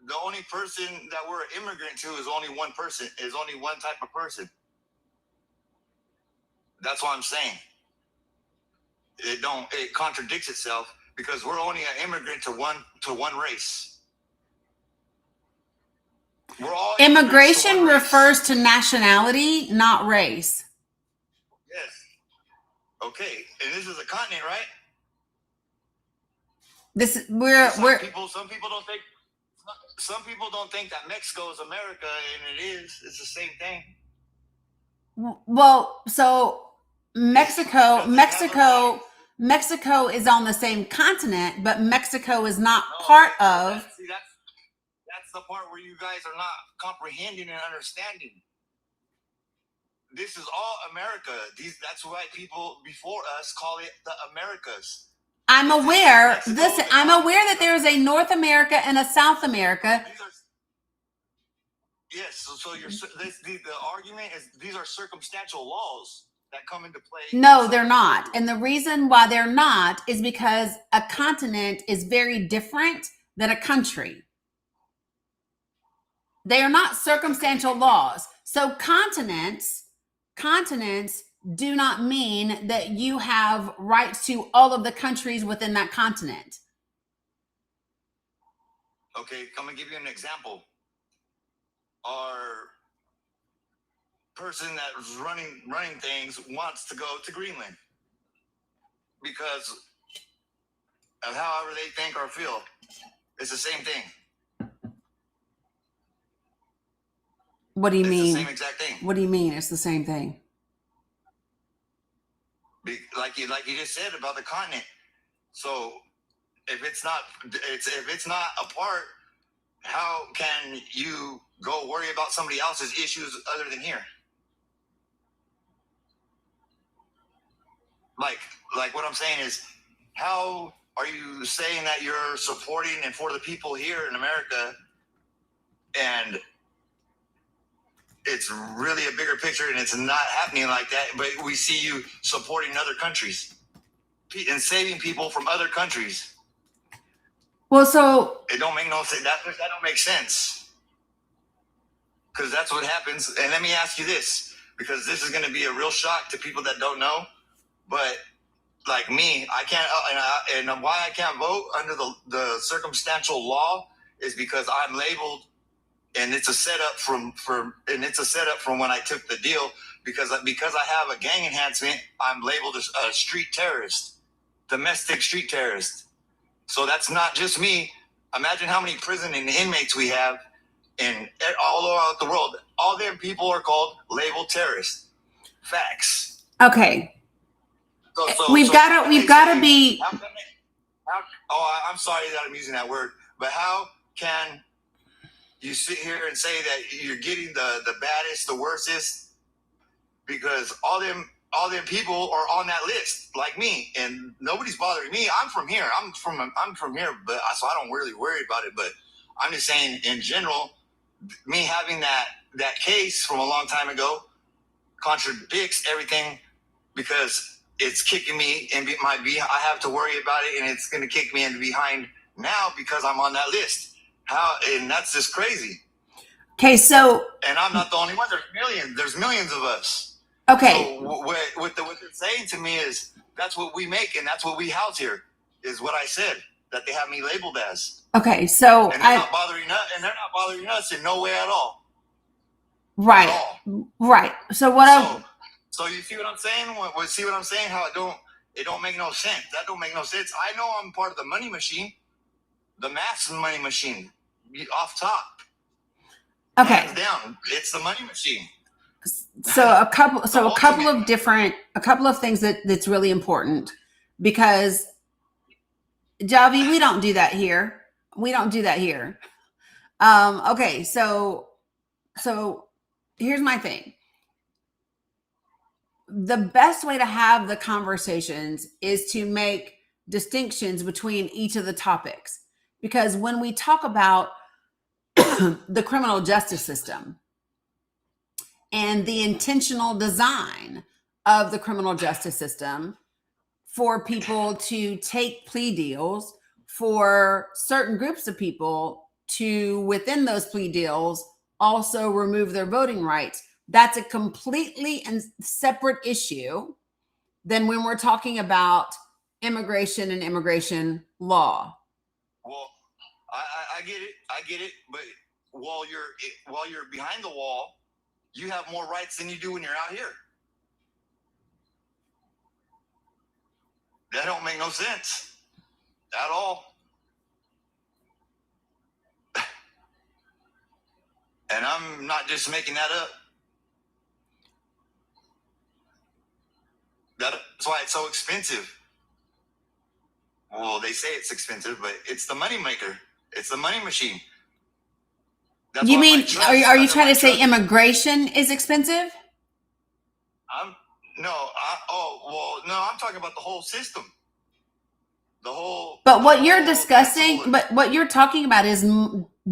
the only person that we're an immigrant to is only one person, is only one type of person. That's what I'm saying. It contradicts itself because we're only an immigrant to one race. We're all Immigration to refers to nationality, not race. Yes. Okay, and this is a continent, right? Some people don't think that Mexico is America, and it is. It's the same thing. Well, so Mexico is on the same continent, but Mexico is not part of. That's the part where you guys are not comprehending and understanding. This is all America. That's why people before us call it the Americas. I'm aware. I'm aware that there is a North America and a South America. Yes. So the argument is these are circumstantial laws that come into play. No, they're not. And the reason why they're not is because a continent is very different than a country. They are not circumstantial laws. So continents do not mean that you have rights to all of the countries within that continent. Okay, I'm gonna give you an example. Our person that's running things wants to go to Greenland because of however they think or feel. It's the same thing. What do you mean? It's the same exact thing. What do you mean? It's the same thing. Like you just said about the continent. So if it's not a part, how can you go worry about somebody else's issues other than here? Like what I'm saying is, how are you saying that you're supporting and for the people here in America, and it's really a bigger picture and it's not happening like that, but we see you supporting other countries and saving people from other countries? Well, so it don't make no sense. That don't make sense, because that's what happens. And let me ask you this, because this is going to be a real shock to people that don't know, but like me, I can't, and why I can't vote under the circumstantial law is because I'm labeled, and it's a setup from when I took the deal, because I have a gang enhancement, I'm labeled a street terrorist, domestic street terrorist. So that's not just me. Imagine how many prison and inmates we have in all over the world. All them people are called labeled terrorists. Facts. Okay. So we've got to be. I'm sorry that I'm using that word, but how can you sit here and say that you're getting the baddest, the worstest, because all them people are on that list, like me, and nobody's bothering me. I'm from here. I'm from here, but so I don't really worry about it. But I'm just saying, in general, me having that case from a long time ago contradicts everything, because it's kicking me and I have to worry about it, and it's going to kick me in the behind now because I'm on that list. And that's just crazy. Okay, so, and I'm not the only one. There's millions of us. Okay. So what they're saying to me is that's what we make and that's what we house here, is what I said that they have me labeled as. Okay, so and they're not bothering us in no way at all. Right. At all. Right. So So you see what I'm saying? See what I'm saying? How it don't make no sense. That don't make no sense. I know I'm part of the money machine, the mass money machine, off top. Okay. Hands down, it's the money machine. So a couple of things that's really important, because Javi, we don't do that here. Okay. So here's my thing. The best way to have the conversations is to make distinctions between each of the topics, because when we talk about the criminal justice system and the intentional design of the criminal justice system for people to take plea deals, for certain groups of people to, within those plea deals, also remove their voting rights, that's a completely and separate issue than when we're talking about immigration and immigration law. Well, I get it. But while you're behind the wall, you have more rights than you do when you're out here. That don't make no sense at all. And I'm not just making that up. That's why it's so expensive. Well, they say it's expensive, but it's the money maker. It's the money machine. That's you mean, are you trying to say immigration is expensive? I'm talking about the whole system. But what you're discussing, but what you're talking about is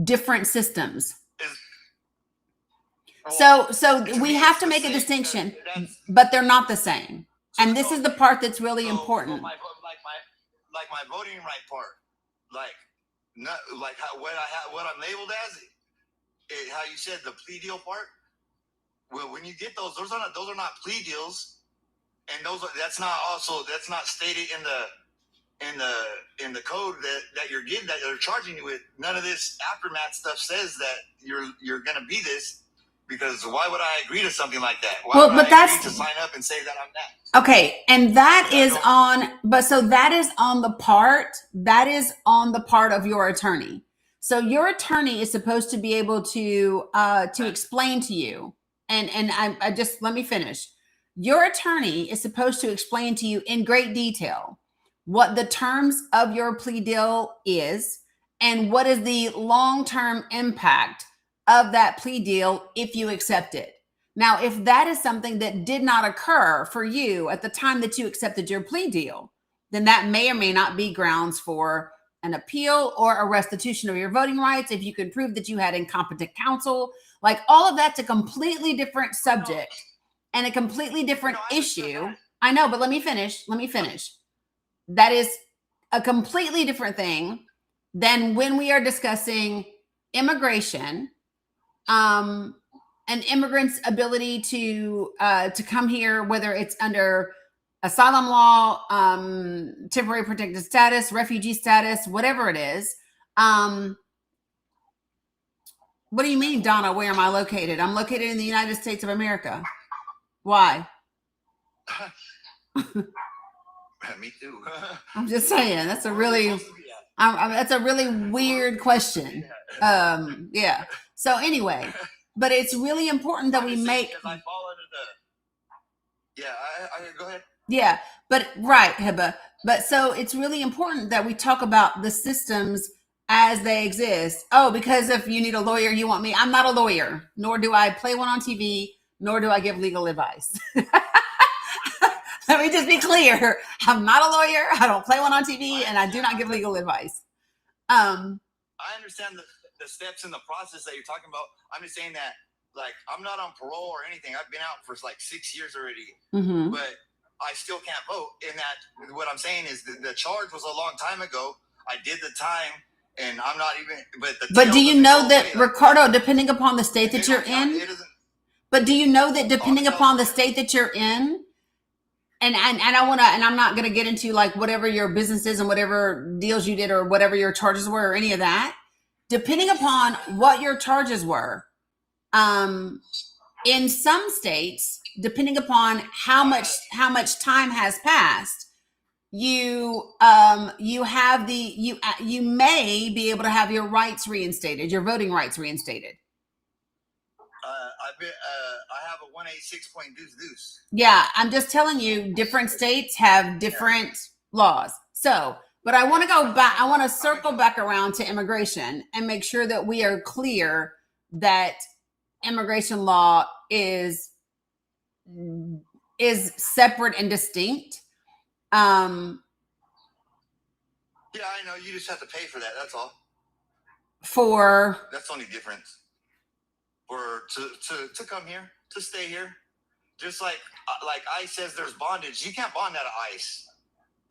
different systems. So To we me, have it's to the make a same. distinction, That's but they're not the same. And this so- is the part that's really so important. my voting right part, like not like what I'm labeled as, how you said the plea deal part. Well, when you get those are not plea deals, and that's not stated in the code that you're getting, that they're charging you with. None of this aftermath stuff says that you're gonna be this. Because why would I agree to something like that? Why would I agree to sign up and say that I'm that? Okay, and that is on the part of your attorney. So your attorney is supposed to be able to explain to you, and I just let me finish. Your attorney is supposed to explain to you in great detail what the terms of your plea deal is and what is the long-term impact of that plea deal if you accept it. Now, if that is something that did not occur for you at the time that you accepted your plea deal, then that may or may not be grounds for an appeal or a restitution of your voting rights. If you can prove that you had incompetent counsel, like all of that's a completely different subject and a completely different issue. I know, but let me finish. That is a completely different thing than when we are discussing immigration, an immigrant's ability to come here, whether it's under asylum law, temporary protected status, refugee status, whatever it is. What do you mean, Donna? Where am I located? I'm located in the United States of America. Why? Me too. I'm just saying that's a really weird question. Yeah. So anyway, but it's really important that we make. I fall under the. Yeah, I go ahead. Yeah, but right, Hiba. But so it's really important that we talk about the systems as they exist. Oh, because if you need a lawyer, you want me. I'm not a lawyer, nor do I play one on TV, nor do I give legal advice. Let me just be clear. I'm not a lawyer. I don't play one on TV, and I do not give legal advice. I understand the steps in the process that you're talking about. I'm just saying that, like, I'm not on parole or anything. I've been out for like 6 years already, but I still can't vote. And that what I'm saying is the charge was a long time ago. I did the time, and I'm not even. But do you know that, Ricardo, depending upon the state that you're in? But do you know that depending upon the state that you're in? And I'm not going to get into like whatever your business is and whatever deals you did or whatever your charges were or any of that. Depending upon what your charges were, in some states, depending upon how much time has passed, you may be able to have your rights reinstated, your voting rights reinstated. I have a 186 point deuce. Yeah, I'm just telling you, different states have different laws. So, but I want to go back. I want to circle back around to immigration and make sure that we are clear that immigration law is separate and distinct. Yeah, I know. You just have to pay for that. That's all. That's the only difference. To come here, to stay here, just like ICE says there's bondage. You can't bond out of ICE.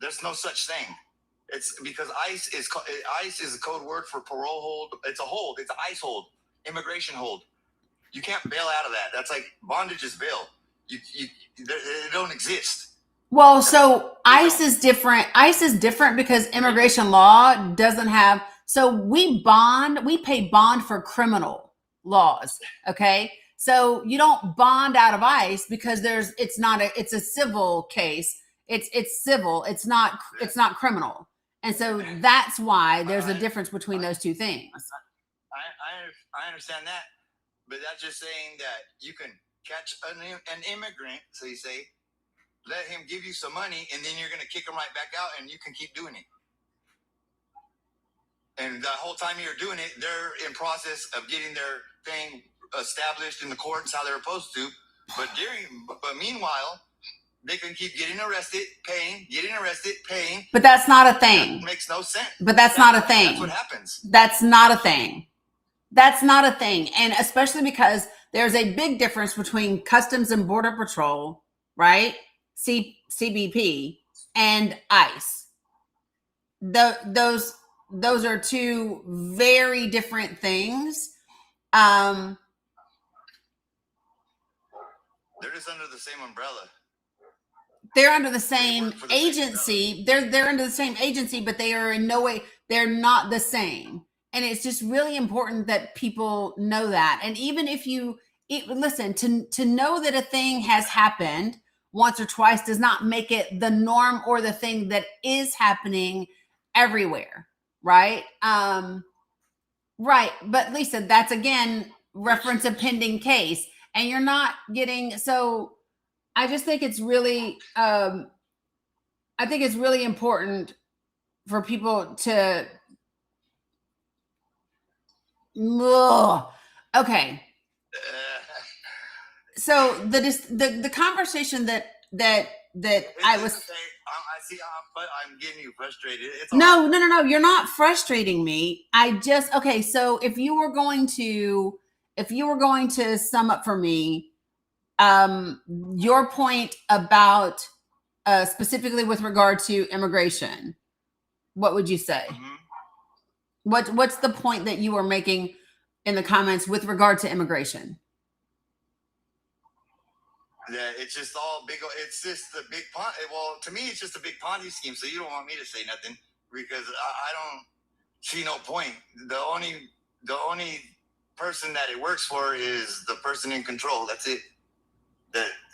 There's no such thing. It's because ICE is a code word for parole hold. It's a hold. It's an ICE hold, immigration hold. You can't bail out of that. That's like bondage is bail. They don't exist. Well, so ICE is different. ICE is different because immigration law doesn't have. So we pay bond for criminal laws. Okay. So you don't bond out of ICE because it's a civil case. It's civil. It's not criminal. And so that's why there's a difference between those two things. I understand that, but that's just saying that you can catch an immigrant. So you say, let him give you some money, and then you're going to kick him right back out, and you can keep doing it. And the whole time you're doing it, they're in process of getting their thing established in the courts how they're supposed to. But meanwhile, they can keep getting arrested, paying. But that's not a thing. That makes no sense. But that's not a thing. That's what happens. That's not a thing. That's not a thing. And especially because there's a big difference between Customs and Border Patrol, right? CBP and ICE. Those are two very different things. They're just under the same umbrella. They're under the same agency. They're under the same agency, but they are in no way, they're not the same. And it's just really important that people know that. And even if you listen, to know that a thing has happened once or twice does not make it the norm or the thing that is happening everywhere, right? Right. But Lisa, that's again reference a pending case, and you're not getting, so I just think it's really I think it's really important for people to okay. So the conversation that I was I see, but I'm getting you frustrated. It's no. You're not frustrating me. I just okay. So if you were going to sum up for me, your point about specifically with regard to immigration, what would you say? Mm-hmm. What's the point that you were making in the comments with regard to immigration? Yeah, it's just all big. It's just the big pond. Well, to me, it's just a big Ponzi scheme. So you don't want me to say nothing because I don't see no point. The only person that it works for is the person in control. That's it.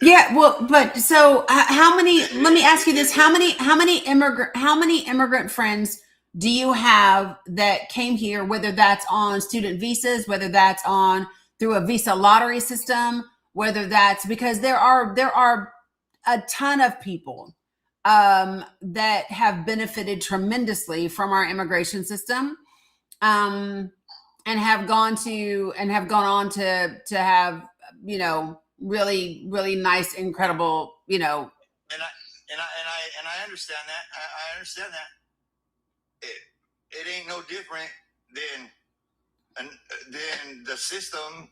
Yeah, well, but so how many? Let me ask you this: how many immigrant friends do you have that came here? Whether that's on student visas, whether that's on through a visa lottery system, whether that's because there are a ton of people that have benefited tremendously from our immigration system, and have gone on to have really, really nice, incredible, And I understand that. I understand that. It ain't no different than the system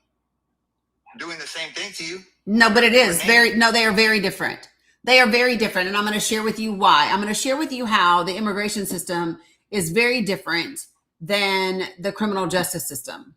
doing the same thing to you. No, but it is they are very different. They are very different. And I'm going to share with you why. I'm going to share with you how the immigration system is very different than the criminal justice system.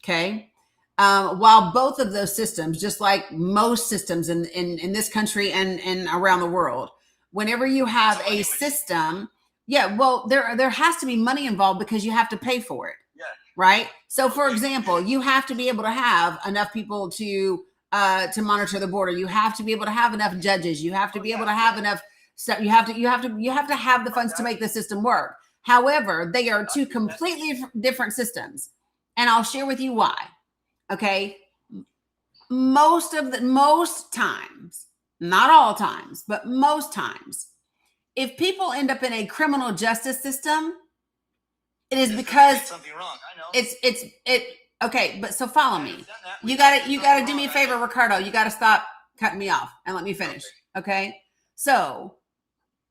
Okay. While both of those systems, just like most systems in this country and around the world, whenever you have a system, well, there has to be money involved because you have to pay for it. Yeah. Right. So for example, you have to be able to have enough people to monitor the border. You have to be able to have enough judges. You have to be able to have enough stuff. You have to have the funds to make the system work. However, they are two completely different systems. And I'll share with you why. Okay. Most times, not all times, but most times, if people end up in a criminal justice system, it is because something wrong. I know. Okay, but so follow me. You gotta do me a favor, Ricardo. You gotta stop cutting me off and let me finish. Okay. So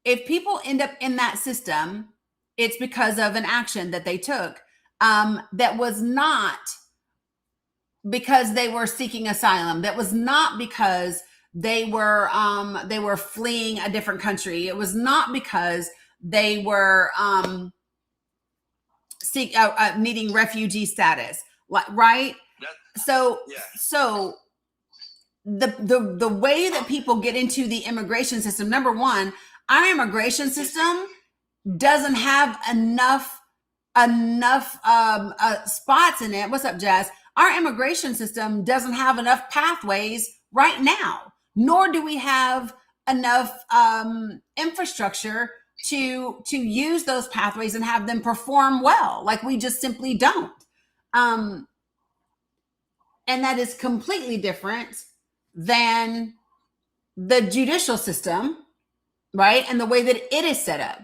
if people end up in that system, it's because of an action that they took that was not because they were seeking asylum. That was not because they were fleeing a different country. It was not because they were needing refugee status, right? So the way that people get into the immigration system, number one, our immigration system doesn't have enough spots in it. What's up, Jazz? Our immigration system doesn't have enough pathways right now, nor do we have enough infrastructure to use those pathways and have them perform well. Like we just simply don't. And that is completely different than the judicial system, right? And the way that it is set up.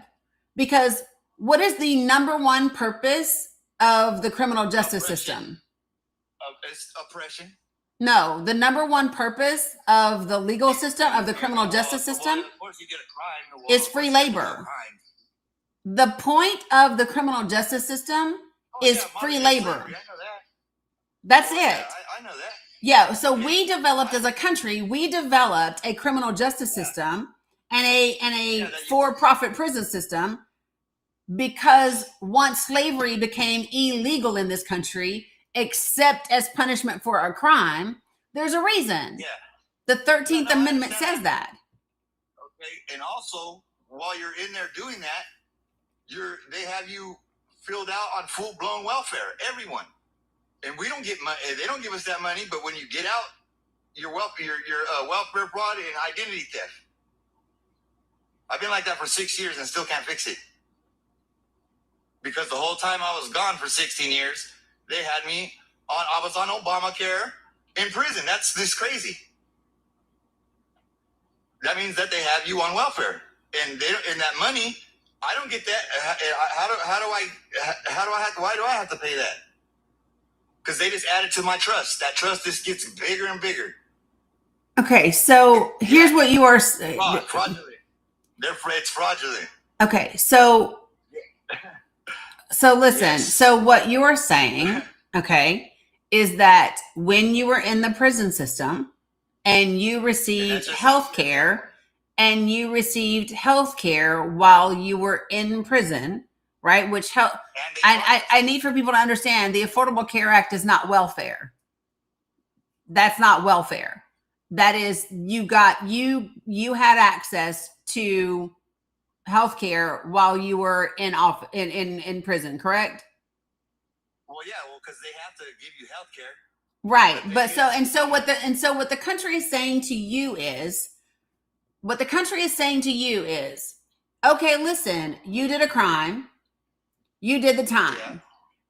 Because what is the number one purpose of the criminal justice system? It's oppression. No, the number one purpose of the legal system, of the criminal justice system, of course you get a crime. is free labor. The point of the criminal justice system is free labor. I know that. That's Oh, it. yeah, I know that. Yeah. So we developed as a country, we developed a criminal justice system and a for-profit prison system because once slavery became illegal in this country, except as punishment for a crime, there's a reason. Yeah. The 13th I Amendment understand says that. Okay, and also while you're in there doing that, they have you filled out on full-blown welfare. Everyone, and we don't get money. They don't give us that money. But when you get out, your welfare fraud and identity theft. I've been like that for 6 years and still can't fix it because the whole time I was gone for 16 years, they had me on. I was on Obamacare in prison. That's this crazy. That means that they have you on welfare, and that money, I don't get that. Why do I have to pay that? Because they just added to my trust. That trust just gets bigger and bigger. Okay, so here's what you are saying. Fraudulent. It's fraudulent. Okay, so listen. Yes. So what you are saying, okay, is that when you were in the prison system and you received health care while you were in prison, right? Which I need for people to understand the Affordable Care Act is not welfare. That's not welfare. That is, you had access to health care while you were in prison, correct? Well, yeah, because they have to give you health care. Right. But what the country is saying to you is, okay, listen, you did a crime, you did the time. Yeah.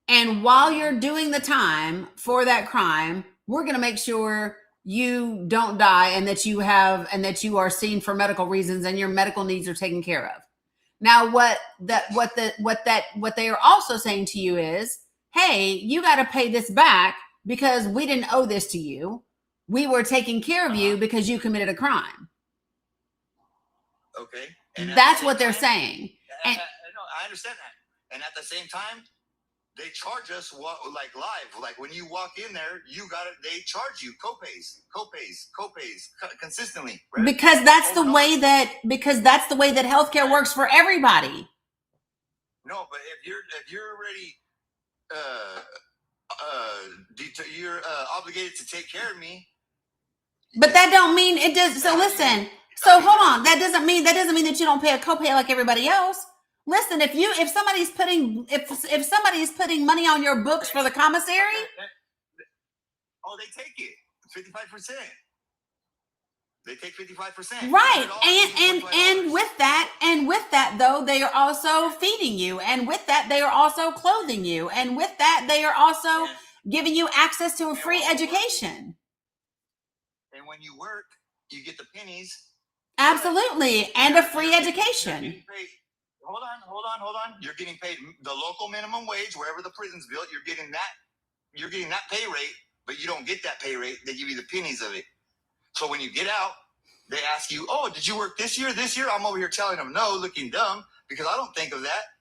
And while you're doing the time for that crime, we're going to make sure you don't die and that you are seen for medical reasons and your medical needs are taken care of. Now, what they are also saying to you is, hey, you got to pay this back because we didn't owe this to you. We were taking care of you because you committed a crime. Okay. And that's what they're saying. I understand that. And at the same time, they charge us like live. Like when you walk in there, they charge you copays consistently. Right? Because that's the way that healthcare works for everybody. No, but if you're already you're obligated to take care of me. But that don't mean it does. So listen. So hold on. That doesn't mean that you don't pay a copay like everybody else. Listen, if somebody's putting money on your books for the commissary, oh, they take it 55%. They take 55%. Right, and with that though, they are also feeding you, and with that they are also clothing you, and with that they are also giving you access to a free education. And when you work, you get the pennies. Absolutely, and a free education. Hold on. You're getting paid the local minimum wage wherever the prison's built. You're getting that pay rate, but you don't get that pay rate. They give you the pennies of it. So when you get out, they ask you, "Oh, did you work this year? This year?" I'm over here telling them no, looking dumb because I don't think of that.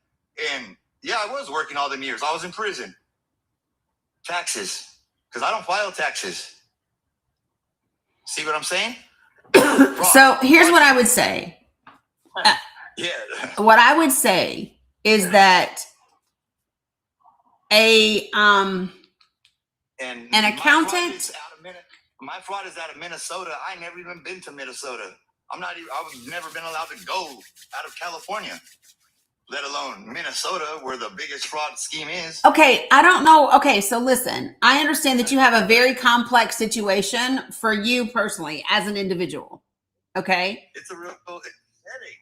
And yeah, I was working all them years. I was in prison. Taxes, because I don't file taxes. See what I'm saying? So here's what I would say. Yeah. What I would say is that an accountant. My fraud is out of Minnesota. I never even been to Minnesota. I've never been allowed to go out of California, let alone Minnesota, where the biggest fraud scheme is. Okay, I don't know. Okay, so listen, I understand that you have a very complex situation for you personally as an individual. Okay? It's a real headache.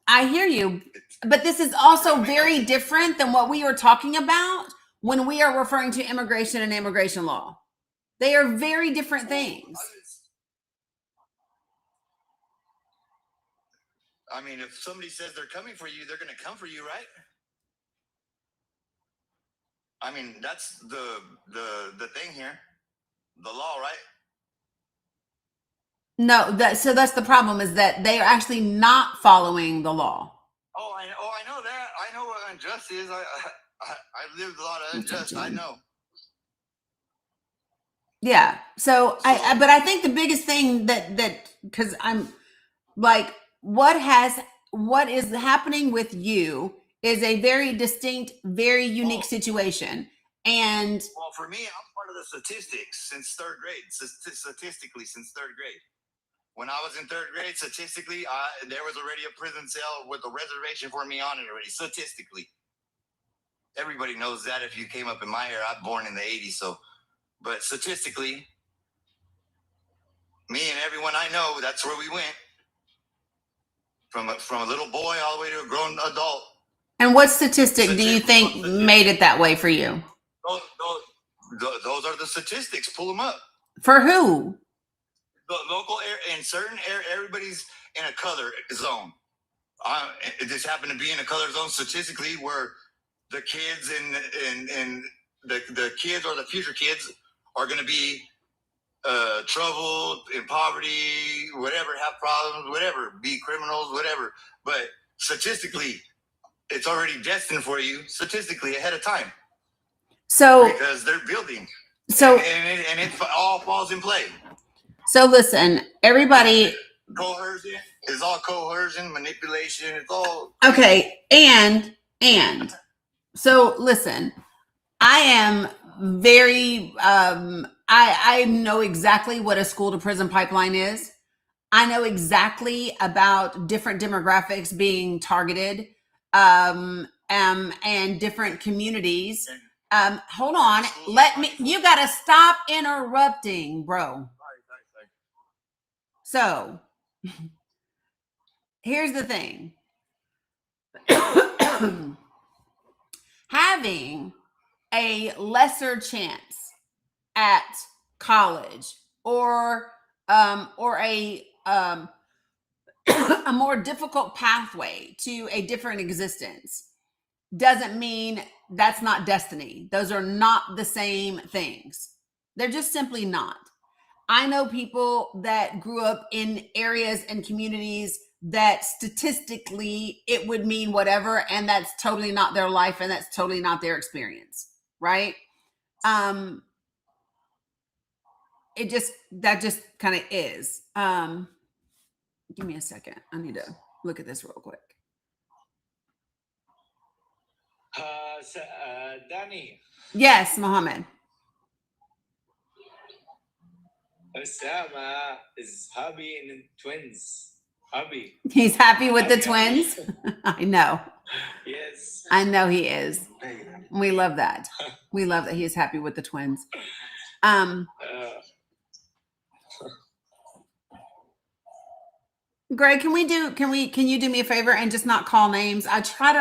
I hear you, but this is also very different than what we were talking about when we are referring to immigration and immigration law. They are very different things. I mean, if somebody says they're coming for you, they're going to come for you, right? I mean, that's the thing here, the law, right? No, so that's the problem, is that they are actually not following the law. Oh, I know that. I know what unjust is. I've lived a lot of unjust. I know. Yeah. So but I think the biggest thing that because I'm like, what is happening with you is a very distinct, very unique situation. And well, for me, I'm part of the statistics since third grade. Statistically, since third grade. When I was in third grade, statistically, there was already a prison cell with a reservation for me on it already. Statistically, everybody knows that. If you came up in my era, I'm born in the '80s, so. But statistically, me and everyone I know, that's where we went. From a little boy all the way to a grown adult. And what statistic do you think made it that way for you? Those are the statistics. Pull them up. For who? The local area, in certain area, everybody's in a color zone. It just happened to be in a color zone statistically, where the kids and the kids or the future kids are going to be troubled, in poverty, whatever, have problems, whatever, be criminals, whatever. But statistically, it's already destined for you statistically ahead of time. So because they're building. So and it all falls in play. So listen, everybody. Coercion is all coercion, manipulation. It's all okay. And so listen, I am very. I know exactly what a school to prison pipeline is. I know exactly about different demographics being targeted, and different communities. Hold on, you got to stop interrupting, bro. So here's the thing. Having a lesser chance at college or a a more difficult pathway to a different existence doesn't mean that's not destiny. Those are not the same things. They're just simply not. I know people that grew up in areas and communities that statistically it would mean whatever, and that's totally not their life and that's totally not their experience, right? That just kind of is. Give me a second. I need to look at this real quick. Dani. Yes, Mohammed. Osama is happy in twins. Happy. He's happy with the twins. I know. Yes. I know he is. We love that. We love that he is happy with the twins. Greg, can you do me a favor and just not call names? I try to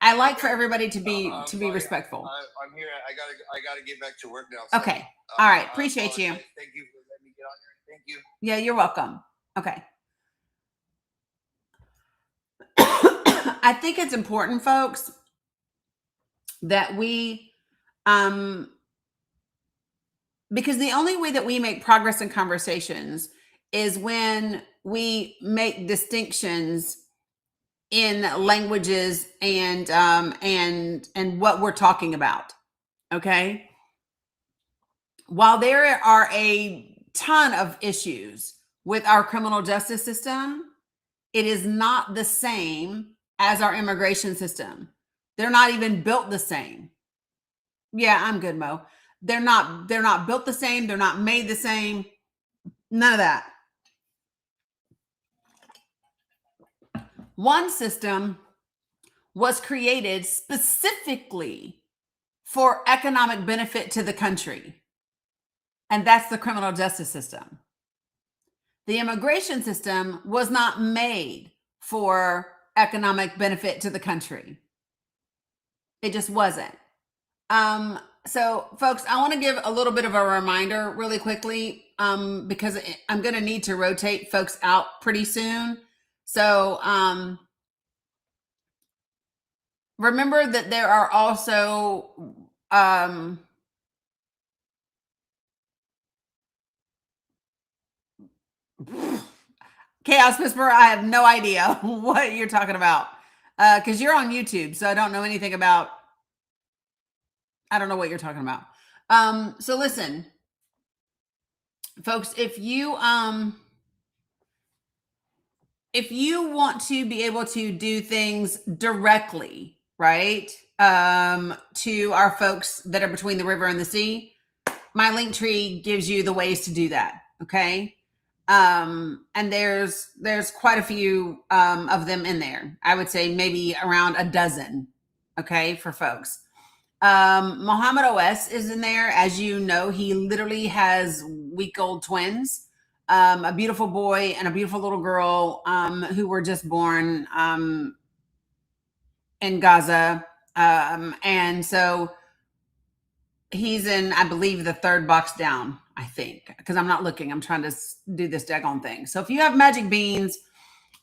I like for everybody to be respectful. I'm here. I gotta get back to work now. So, okay. All right. Appreciate you. Thank you for letting me get on here. Thank you. Yeah, you're welcome. Okay. I think it's important, folks, that we because the only way that we make progress in conversations is when we make distinctions in languages and what we're talking about. Okay. While there are a ton of issues with our criminal justice system, it is not the same as our immigration system. They're not even built the same. Yeah, I'm good, Mo. They're not built the same. They're not made the same. None of that. One system was created specifically for economic benefit to the country, and that's the criminal justice system. The immigration system was not made for economic benefit to the country. It just wasn't. So folks, I want to give a little bit of a reminder really quickly, because I'm going to need to rotate folks out pretty soon. So, remember that there are also, Chaos Whisperer, I have no idea what you're talking about. Because you're on YouTube, so I don't know anything about, I don't know what you're talking about. So listen, folks, if you want to be able to do things directly, right, to our folks that are between the river and the sea, my link tree gives you the ways to do that. Okay. And there's quite a few of them in there. I would say maybe around a dozen. Okay, for folks. Muhammad OS is in there. As you know, he literally has week-old twins, a beautiful boy and a beautiful little girl who were just born in Gaza. And so he's in, I believe, the third box down, I think, because I'm not looking. I'm trying to do this daggone thing. So if you have magic beans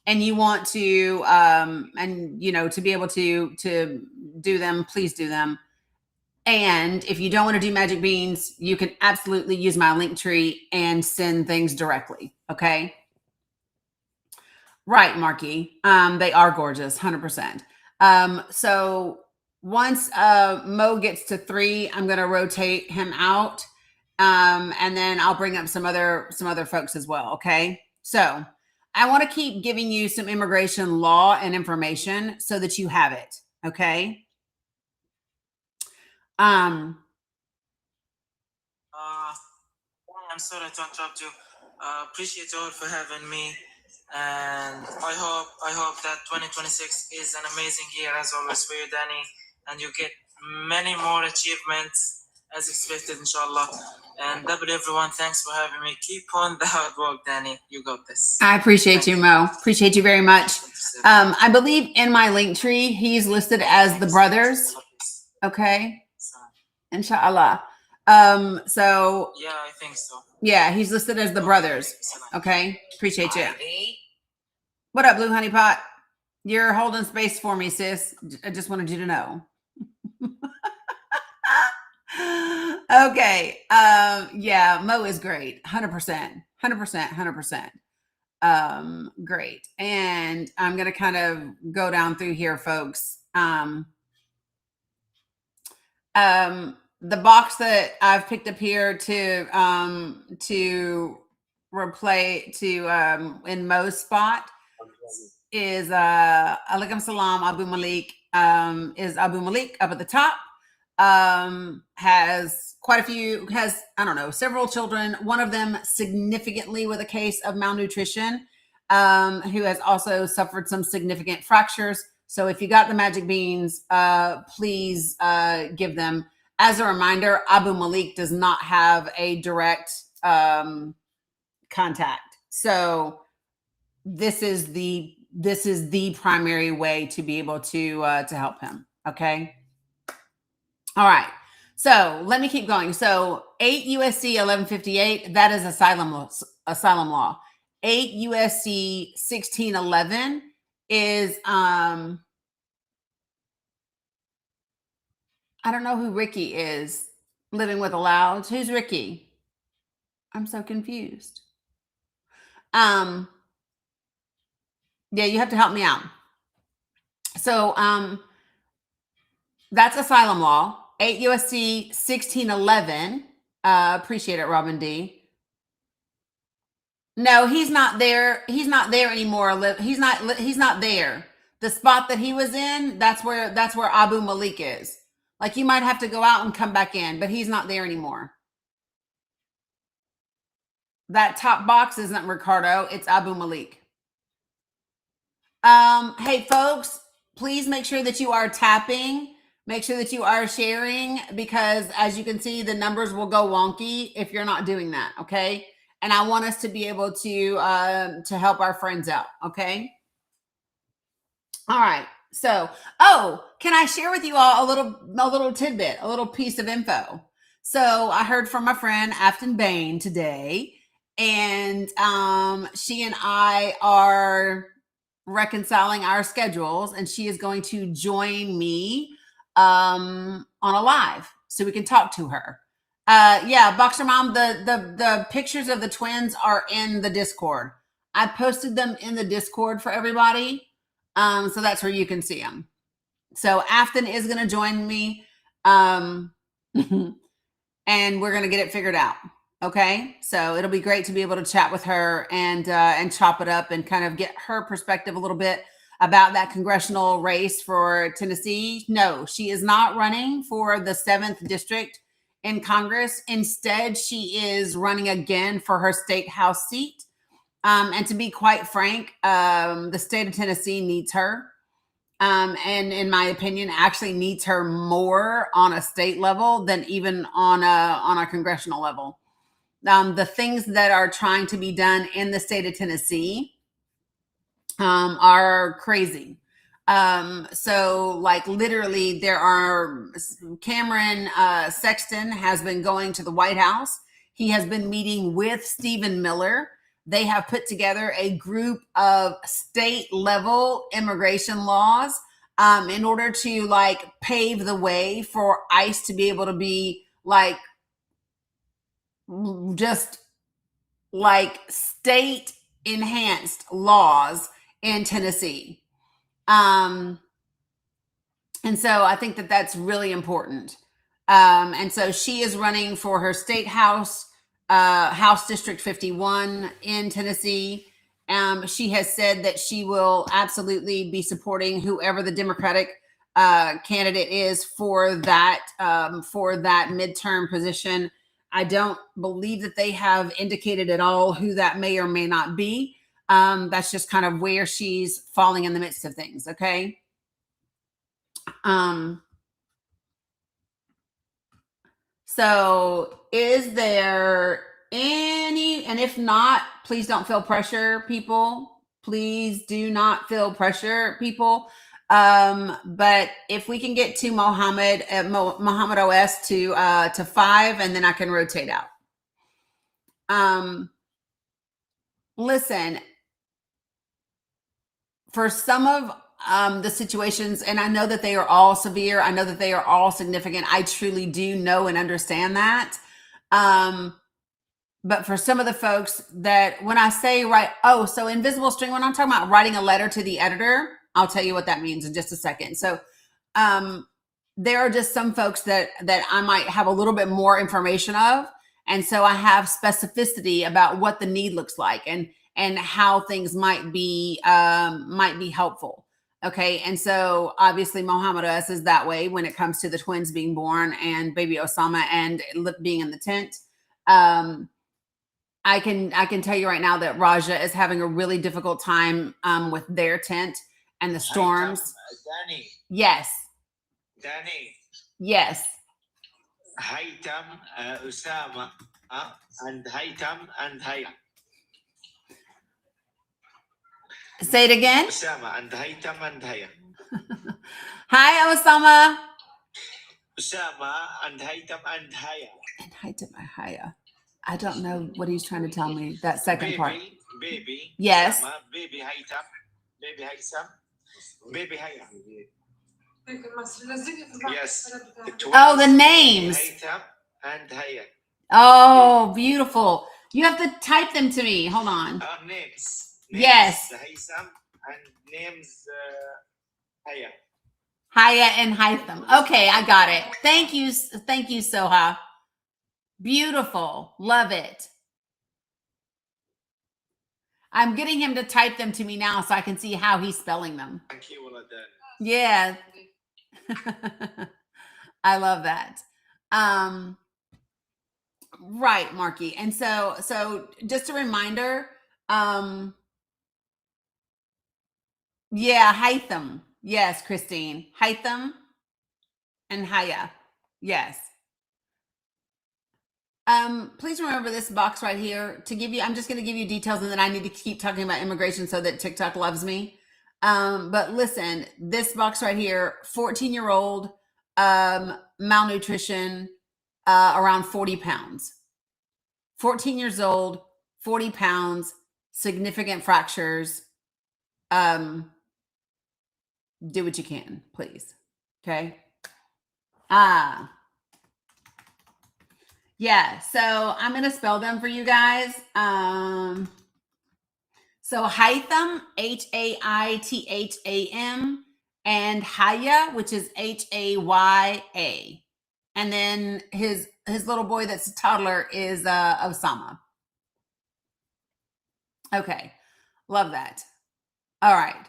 and you want to, and you know, to be able to do them, please do them. And if you don't want to do magic beans, you can absolutely use my link tree and send things directly. Okay. Right, Marky. They are gorgeous, 100%. So once Mo gets to 3, I'm going to rotate him out. And then I'll bring up some other folks as well. Okay. So I want to keep giving you some immigration law and information so that you have it. Okay. I'm sorry to interrupt you. Appreciate you all for having me, and I hope that 2026 is an amazing year as always for you, Dani, and you get many more achievements as expected, inshallah. And everyone, thanks for having me. Keep on the hard work, Dani. You got this. I appreciate you, Mo. Appreciate you very much. I believe in my link tree, he's listed as the brothers. Okay. Inshallah. So yeah, I think so. Yeah, he's listed as the brothers. Okay. Appreciate you. What up, Blue Honey Pot? You're holding space for me, sis. I just wanted you to know. Okay. Yeah, Mo is great. 100%. 100%. Great. And I'm gonna kind of go down through here, folks. The box that I've picked up here to replay in Mo's spot is Alaikum Salam Abu Malik. Is Abu Malik up at the top. Has quite a few, has, I don't know, several children, one of them significantly with a case of malnutrition, who has also suffered some significant fractures. So if you got the magic beans, please give them. As a reminder, Abu Malik does not have a direct contact. So this is the primary way to be able to help him. Okay. All right. So let me keep going. So 8 USC 1158, that is asylum law. 8 USC 1611 is I don't know who Ricky is. Living with Allowed. Who's Ricky? I'm so confused. Yeah, you have to help me out. So that's asylum law. 8 USC 1611. Appreciate it, Robin D. No, he's not there. He's not there anymore. He's not there. The spot that he was in, that's where Abu Malik is. Like, you might have to go out and come back in, but he's not there anymore. That top box isn't Ricardo, it's Abu Malik. Hey folks, please make sure that you are tapping. Make sure that you are sharing, because as you can see, the numbers will go wonky if you're not doing that. Okay. And I want us to be able to help our friends out. Okay. All right. So, can I share with you all a little tidbit, a little piece of info? So I heard from my friend Afton Bain today, and she and I are reconciling our schedules, and she is going to join me on a live so we can talk to her. Yeah, Boxer Mom, the pictures of the twins are in the Discord. I posted them in the Discord for everybody. So that's where you can see them. So Afton is going to join me. and we're going to get it figured out. Okay. So it'll be great to be able to chat with her and chop it up and kind of get her perspective a little bit about that congressional race for Tennessee. No, she is not running for the 7th district in Congress. Instead, she is running again for her state house seat. And to be quite frank, the state of Tennessee needs her. And in my opinion, actually needs her more on a state level than even on a congressional level. The things that are trying to be done in the state of Tennessee are crazy. So like literally there are Cameron Sexton has been going to the White House. He has been meeting with Stephen Miller. They have put together a group of state level immigration laws in order to like pave the way for ICE to be able to be like just like state enhanced laws in Tennessee. And so I think that that's really important. And so she is running for her state house, House District 51 in Tennessee. She has said that she will absolutely be supporting whoever the Democratic candidate is for that midterm position. I don't believe that they have indicated at all who that may or may not be. That's just kind of where she's falling in the midst of things. Okay. So is there any, and if not, please don't feel pressure, people. Please do not feel pressure, people. But if we can get to Mohammed OS to 5, and then I can rotate out. Listen, for some of the situations, and I know that they are all severe, I know that they are all significant. I truly do know and understand that. But for some of the folks that when I say so invisible string, when I'm talking about writing a letter to the editor, I'll tell you what that means in just a second. So there are just some folks that I might have a little bit more information of. And so I have specificity about what the need looks like and how things might be helpful. Okay. And so obviously Mohammed S is that way when it comes to the twins being born and baby Osama and being in the tent. I can tell you right now that Raja is having a really difficult time with their tent and the storms. Dani. Yes. Dani. Yes. Haytham, Usama, and Haytham and Haya. Say it again. Usama and Haytham and Haya. Hi, Osama. Usama and Haytham and Haya. And Haytham and Haya. I don't know what he's trying to tell me. That second part. Baby. Yes. Usama, baby Haytham, baby Haytham, baby Haya. Yes. The names. Haytham and Haya. Oh, beautiful. You have to type them to me. Hold on. Names. Yes. Haytham and names Haya. Haya and Haytham. Okay, I got it. Thank you. Thank you, Soha. Beautiful. Love it. I'm getting him to type them to me now so I can see how he's spelling them. Thank you, Waladan. Yeah. I love that. Right, Marky. And so just a reminder, Haytham. Yes, Christine. Haytham and Haya. Yes. Please remember this box right here to give you, I'm just going to give you details and then I need to keep talking about immigration so that TikTok loves me. But listen, this box right here, 14-year-old, malnutrition, around 40 pounds, 14 years old, 40 pounds, significant fractures. Do what you can, please. Okay. Yeah, so I'm going to spell them for you guys. So Haytham, Haytham, and Haya, which is Haya. And then his little boy that's a toddler is Osama. Okay. Love that. All right.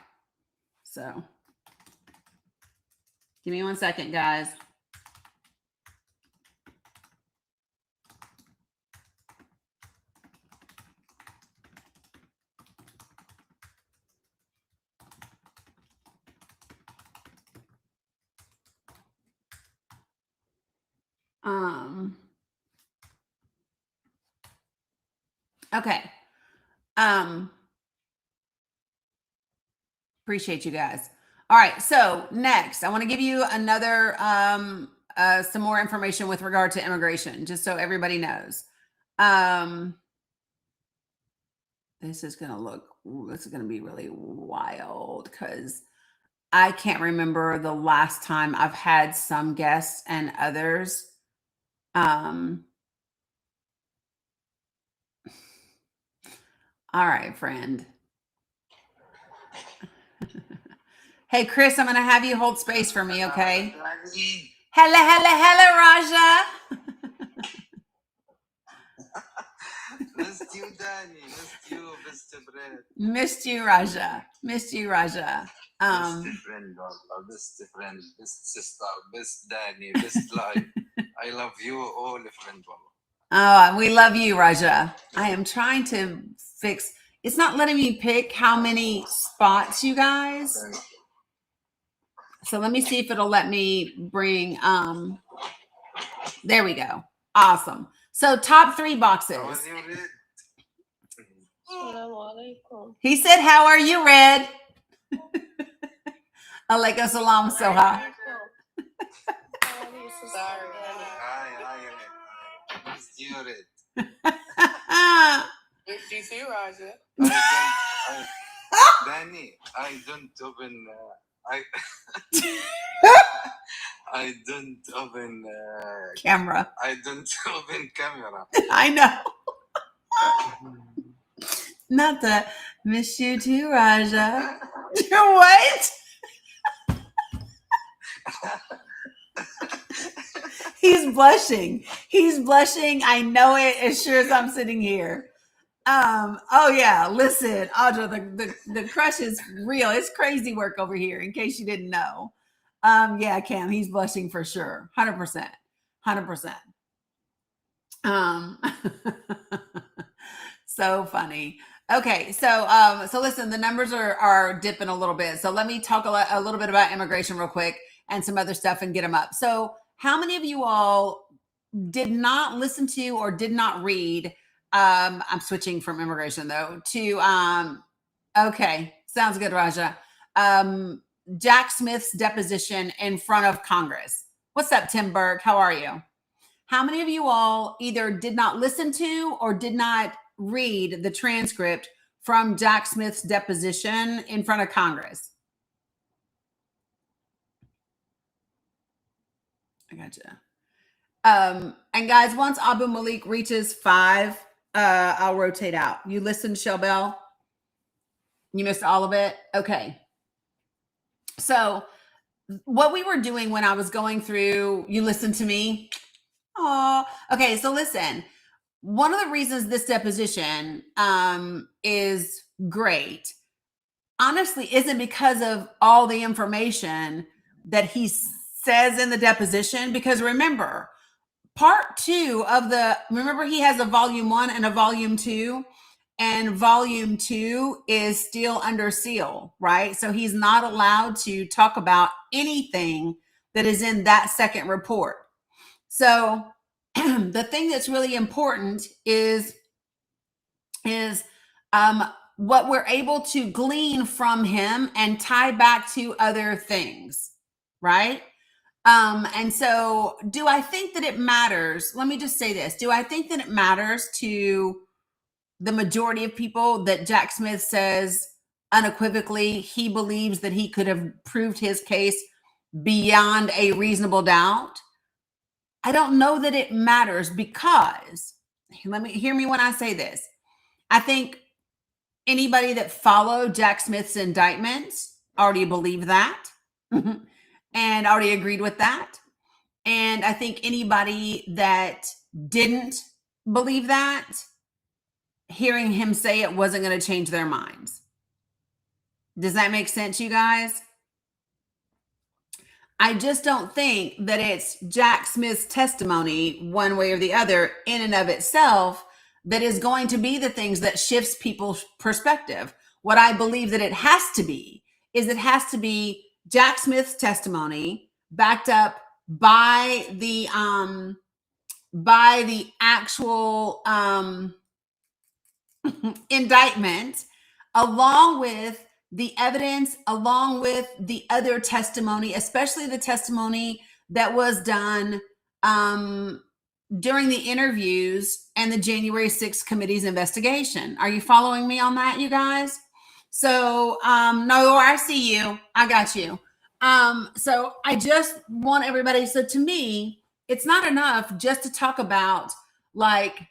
So give me 1 second, guys. Okay. Appreciate you guys. All right. So next, I want to give you another some more information with regard to immigration, just so everybody knows. This is gonna be really wild because I can't remember the last time I've had some guests and others. All right, friend. Hey, Chris, I'm going to have you hold space for me, okay? Hello, Raja. Missed you, Dani. Missed you, Mr. Brad. Missed you, Raja. Missed you, Raja. Best friend, Allah. Best friend, best sister, best Dani, best life. I love you all, friend. Oh, we love you, Raja. I am trying to fix. It's not letting me pick how many spots, you guys. So let me see if it'll let me bring. There we go. Awesome. So top 3 boxes. How are you, Red? He said, "How are you, Red?" Alaikum salam, Soha. Hi, missed you, Red. Missed you too, Raja. Dani, I don't open. I don't open Camera. I don't open camera. I know. Not the miss you too, Raja. What? He's blushing. He's blushing. I know it as sure as I'm sitting here. Oh yeah, listen, Audra, the crush is real. It's crazy work over here, in case you didn't know. Yeah, Cam, he's blushing for sure. 100%. 100%. So funny. Okay, so listen, the numbers are dipping a little bit. So let me talk a little bit about immigration real quick and some other stuff and get them up. So how many of you all did not listen to or did not read? I'm switching from immigration though to okay, sounds good, Raja. Jack Smith's deposition in front of Congress. What's up, Tim Burke? How are you? How many of you all either did not listen to or did not read the transcript from Jack Smith's deposition in front of Congress? I gotcha. And guys, once Abu Malik reaches 5, I'll rotate out. You listened, Shelbell? You missed all of it? Okay. So what we were doing when I was going through, you listened to me? Oh, okay. So listen, one of the reasons this deposition is great, honestly, isn't because of all the information that he says in the deposition. Because remember, part 2 of remember he has a volume 1 and a volume 2, and volume 2 is still under seal, right? So he's not allowed to talk about anything that is in that second report. So the thing that's really important is what we're able to glean from him and tie back to other things, right? And so do I think that it matters? Let me just say this. Do I think that it matters to the majority of people that Jack Smith says unequivocally he believes that he could have proved his case beyond a reasonable doubt? I don't know that it matters, because hear me when I say this. I think anybody that followed Jack Smith's indictments already believed that and already agreed with that. And I think anybody that didn't believe that, hearing him say it wasn't going to change their minds. Does that make sense, you guys? I just don't think that it's Jack Smith's testimony, one way or the other, in and of itself, that is going to be the things that shifts people's perspective. What I believe that it has to be is it has to be Jack Smith's testimony backed up by the actual indictment, along with the evidence, along with the other testimony, especially the testimony that was done during the interviews and the January 6th committee's investigation. Are you following me on that, you guys? So, no, I see you. I got you. So I just want everybody, so to me, it's not enough just to talk about like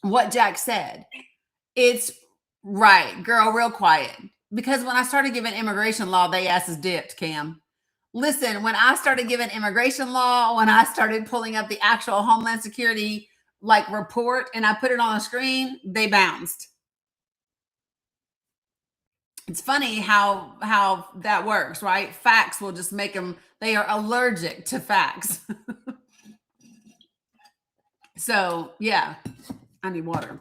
what Jack said. It's right, girl, real quiet. Because when I started giving immigration law, they asses dipped, Cam. Listen, when I started giving immigration law, when I started pulling up the actual Homeland Security like report and I put it on the screen, they bounced. It's funny how that works, right? Facts will just make them, they are allergic to facts. So yeah, I need water.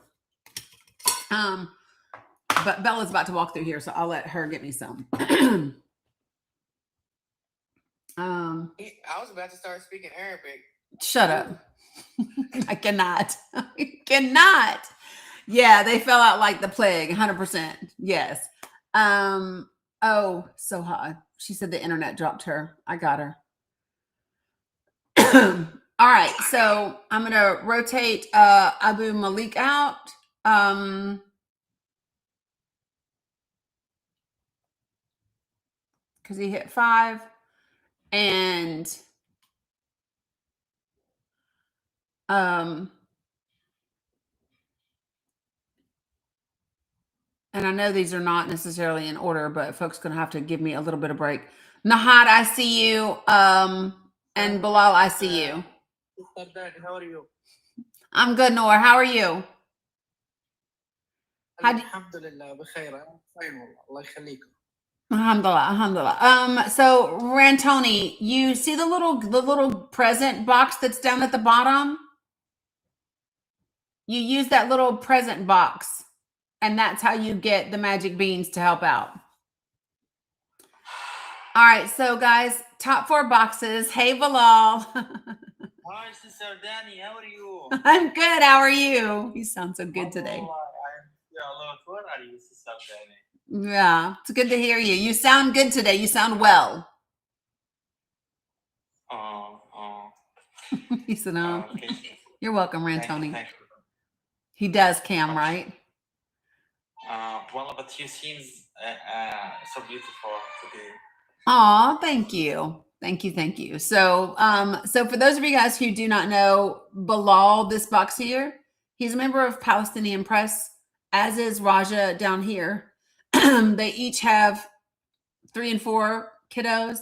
But Bella's about to walk through here, so I'll let her get me some. I was about to start speaking Arabic. Shut up. I cannot. I cannot. Yeah, they fell out like the plague, 100%. Yes. Oh, so hot. She said the internet dropped her. I got her. All right, so I'm gonna rotate Abu Malik out. Because he hit 5. And and I know these are not necessarily in order, but folks gonna have to give me a little bit of break. Nahad, I see you. And Bilal, I see you. Sister Dani, how are you? I'm good, Noor. How are you? Alhamdulillah, بخير. I'm fine. Allah يخليكم. Alhamdulillah, alhamdulillah. So Rantoni, you see the little present box that's down at the bottom? You use that little present box, and that's how you get the magic beans to help out. All right, so guys, top 4 boxes. Hey, Bilal. Hi, Sister Dani, how are you? I'm good. How are you? You sound so good today. Where are you, Sister Dani? Yeah, it's good to hear you. You sound good today. You sound well. He said, "No." Okay. You're welcome, Rantoni. Thank you. He does, Cam, right? Well, but you seem so beautiful today. Aw, thank you. Thank you. So, so for those of you guys who do not know, Bilal, this box here, he's a member of Palestinian Press, as is Raja down here. They each have 3 and 4 kiddos.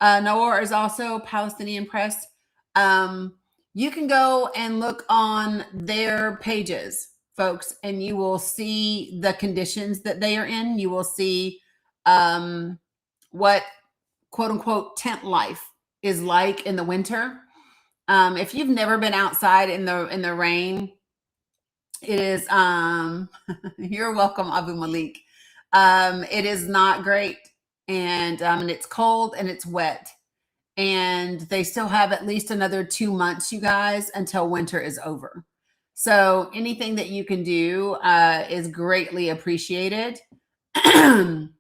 Noor is also Palestinian Press. You can go and look on their pages, folks, and you will see the conditions that they are in. You will see what quote unquote tent life is like in the winter. If you've never been outside in the rain, it is you're welcome, Abu Malik. It is not great, and it's cold and it's wet, and they still have at least another 2 months, you guys, until winter is over. So anything that you can do is greatly appreciated in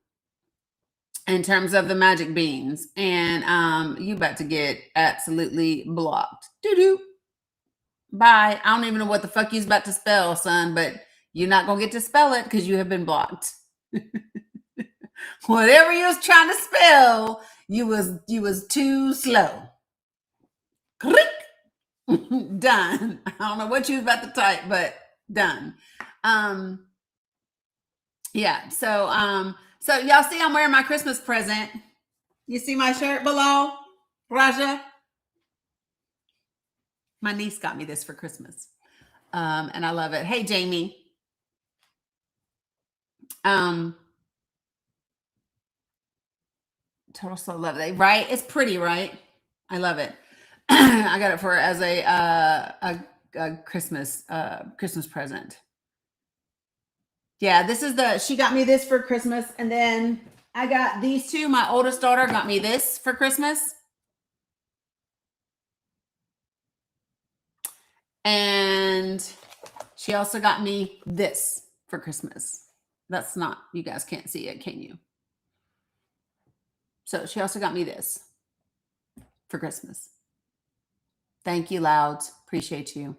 terms of the magic beans. And you about to get absolutely blocked. Doo-doo. Bye. I don't even know what the fuck you's about to spell, son, but you're not gonna get to spell it because you have been blocked. Whatever you was trying to spell, you was too slow. Click. Done. I don't know what you was about to type, but done. Yeah. So y'all see I'm wearing my Christmas present. You see my shirt below, Raja? My niece got me this for Christmas. And I love it. Hey, Jamie. Total Slow Love Day, right? It's pretty, right? I love it. I got it for as a Christmas present. Yeah, this is she got me this for Christmas, and then I got these two. My oldest daughter got me this for Christmas. And she also got me this for Christmas. That's not, you guys can't see it, can you? So she also got me this for Christmas. Thank you, Louds. Appreciate you.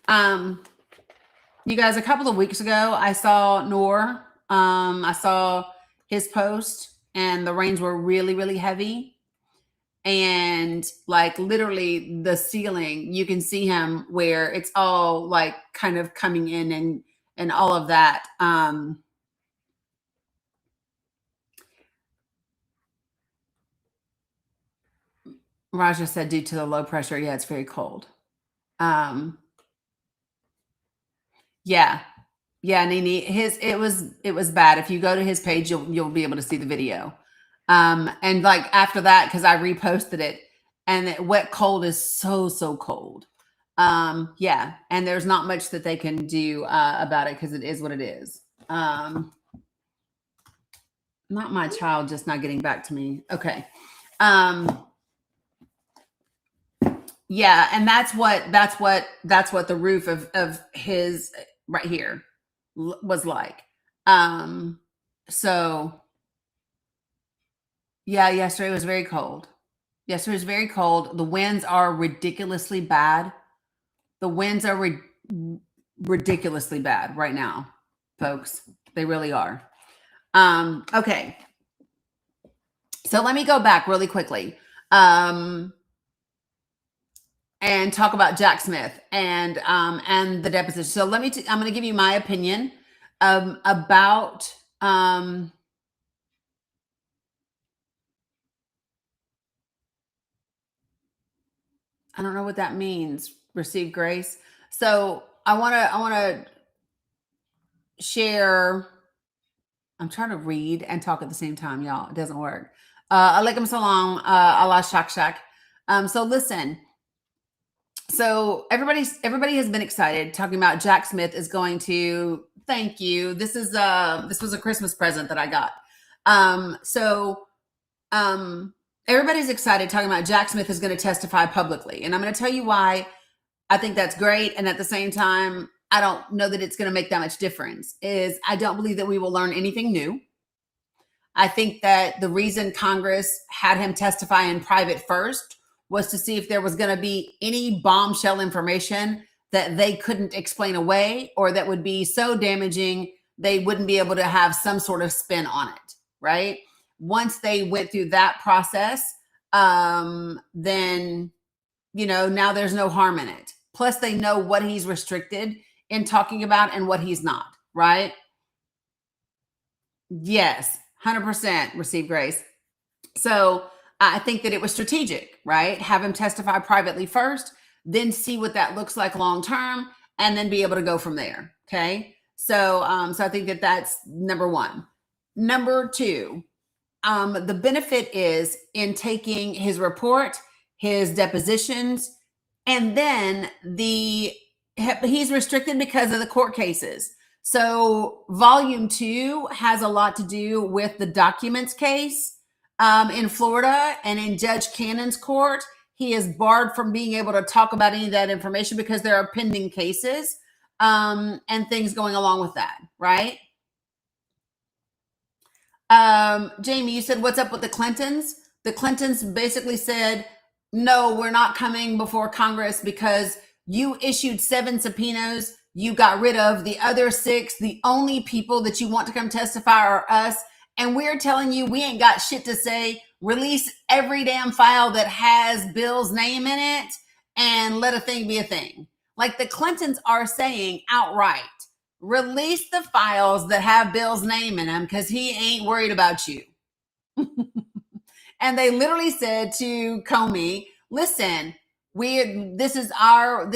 You guys, a couple of weeks ago, I saw Noor. I saw his post, and the rains were really, really heavy. And like literally the ceiling, you can see him where it's all like kind of coming in and all of that. Raja said due to the low pressure, yeah, it's very cold. Yeah, Nini, it was bad. If you go to his page, you'll be able to see the video. And like after that, because I reposted it, and wet cold is so cold. Yeah, and there's not much that they can do about it because it is what it is. Not my child just not getting back to me. Okay. Yeah, and that's what the roof of his right here was like. So yeah, yesterday was very cold. Yesterday was very cold. The winds are ridiculously bad. The winds are ridiculously bad right now, folks. They really are. Okay. So let me go back really quickly. And talk about Jack Smith and the deposition. So I'm going to give you my opinion about I don't know what that means. Receive grace. So I want to share. I'm trying to read and talk at the same time, y'all. It doesn't work. Alaikum salam, Allah shak shak. So listen. So everybody has been excited talking about Jack Smith is going to thank you. This was a Christmas present that I got. Everybody's excited talking about Jack Smith is going to testify publicly. And I'm going to tell you why I think that's great. And at the same time, I don't know that it's going to make that much difference. I don't believe that we will learn anything new. I think that the reason Congress had him testify in private first was to see if there was going to be any bombshell information that they couldn't explain away or that would be so damaging they wouldn't be able to have some sort of spin on it, right? Once they went through that process, then, now there's no harm in it. Plus, they know what he's restricted in talking about and what he's not, right? Yes, 100% receive grace. So I think that it was strategic, right? Have him testify privately first, then see what that looks like long term, and then be able to go from there. Okay. So I think that that's number one. Number two, the benefit is in taking his report, his depositions, and then he's restricted because of the court cases. So volume 2 has a lot to do with the documents case in Florida, and in Judge Cannon's court, he is barred from being able to talk about any of that information because there are pending cases and things going along with that, right? Jamie, you said, what's up with the Clintons? The Clintons basically said, no, we're not coming before Congress because you issued 7 subpoenas. You got rid of the other 6. The only people that you want to come testify are us. And we're telling you, we ain't got shit to say. Release every damn file that has Bill's name in it and let a thing be a thing. Like the Clintons are saying outright, release the files that have Bill's name in them because he ain't worried about you. And they literally said to Comey, listen, this is our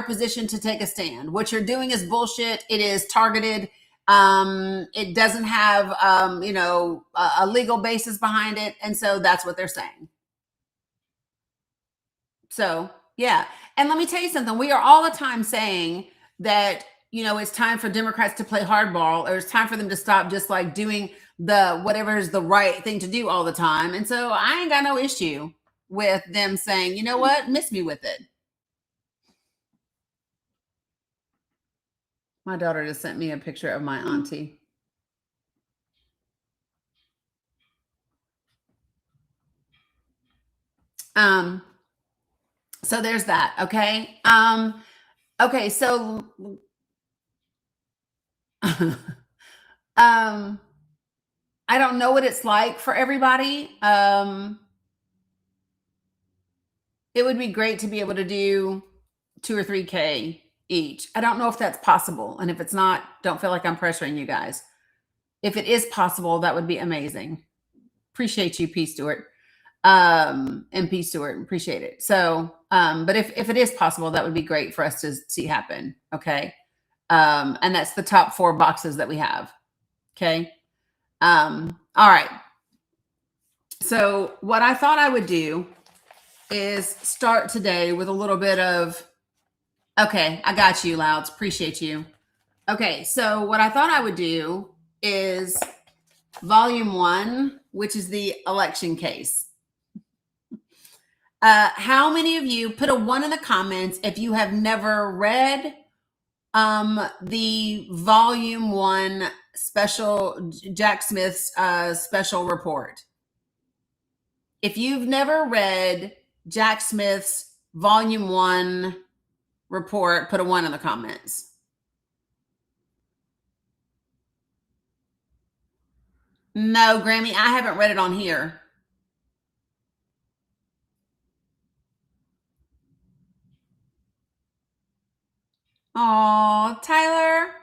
position to take a stand. What you're doing is bullshit. It is targeted. It doesn't have a legal basis behind it. And so that's what they're saying. So yeah. And let me tell you something. We are all the time saying that, it's time for Democrats to play hardball, or it's time for them to stop just like doing whatever is the right thing to do all the time. And so I ain't got no issue with them saying, you know what, miss me with it. My daughter just sent me a picture of my auntie. So there's that. Okay. Okay. So, I don't know what it's like for everybody. It would be great to be able to do 2 or 3K each. I don't know if that's possible. And if it's not, don't feel like I'm pressuring you guys. If it is possible, that would be amazing. Appreciate you, P. Stewart. MP Stewart, appreciate it. So, but if it is possible, that would be great for us to see happen. Okay. And that's the top 4 boxes that we have. Okay. All right. So what I thought I would do is start today with a little bit of, okay, I got you, Louds. Appreciate you. Okay. So what I thought I would do is volume 1, which is the election case. How many of you put a 1 in the comments if you have never read the volume 1 special Jack Smith's special report? If you've never read Jack Smith's volume 1 report, put a 1 in the comments. No, Grammy, I haven't read it on here. Oh, Tyler,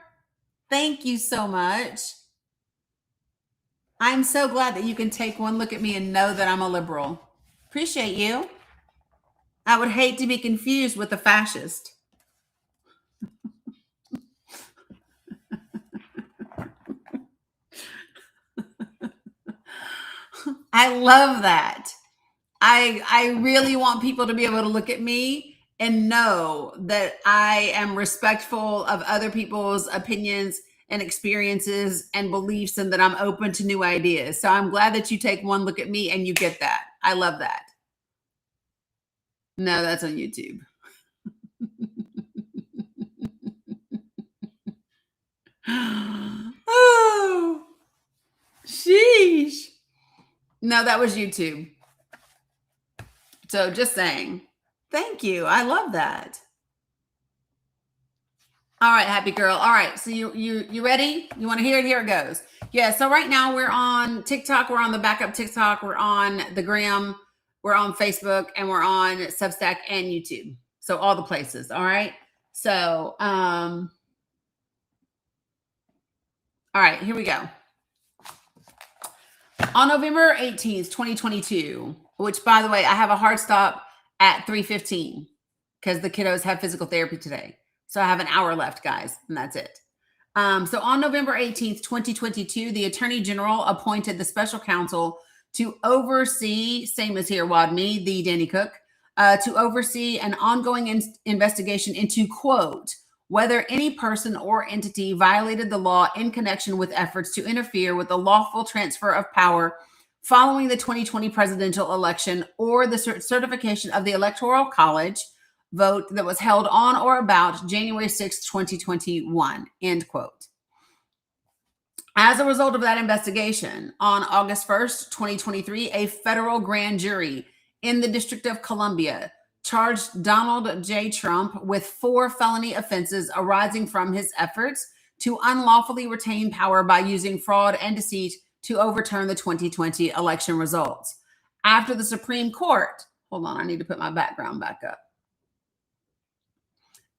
thank you so much. I'm so glad that you can take one look at me and know that I'm a liberal. Appreciate you. I would hate to be confused with a fascist. I love that. I really want people to be able to look at me and know that I am respectful of other people's opinions and experiences and beliefs, and that I'm open to new ideas. So I'm glad that you take one look at me and you get that. I love that. No, that's on YouTube. Oh, sheesh. No, that was YouTube. So just saying. Thank you. I love that. All right, happy girl. All right, so you ready? You want to hear it? Here it goes. Yeah, so right now we're on TikTok. We're on the backup TikTok. We're on the Gram. We're on Facebook, and we're on Substack and YouTube. So all the places. All right. So, all right, here we go. On November 18th, 2022, which, by the way, I have a hard stop at 3:15 because the kiddos have physical therapy today. So I have an hour left, guys, and that's it. So on November 18th, 2022, the Attorney General appointed the special counsel to oversee, same as here, Wadney, the Dani Cook, to oversee an ongoing investigation into, quote, whether any person or entity violated the law in connection with efforts to interfere with the lawful transfer of power following the 2020 presidential election or the certification of the Electoral College vote that was held on or about January 6, 2021, end quote. As a result of that investigation, on August 1st, 2023, a federal grand jury in the District of Columbia charged Donald J. Trump with 4 felony offenses arising from his efforts to unlawfully retain power by using fraud and deceit to overturn the 2020 election results. After the Supreme Court, hold on, I need to put my background back up.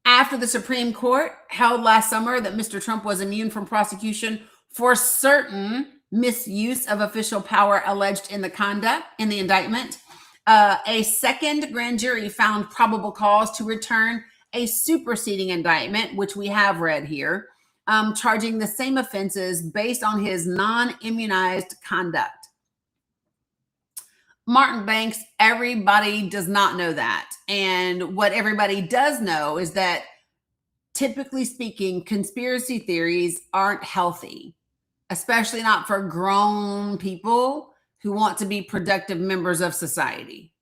After the Supreme Court held last summer that Mr. Trump was immune from prosecution for certain misuse of official power alleged in the indictment. A second grand jury found probable cause to return a superseding indictment, which we have read here, charging the same offenses based on his non-immunized conduct. Martin Banks, everybody does not know that. And what everybody does know is that, typically speaking, conspiracy theories aren't healthy, especially not for grown people who want to be productive members of society.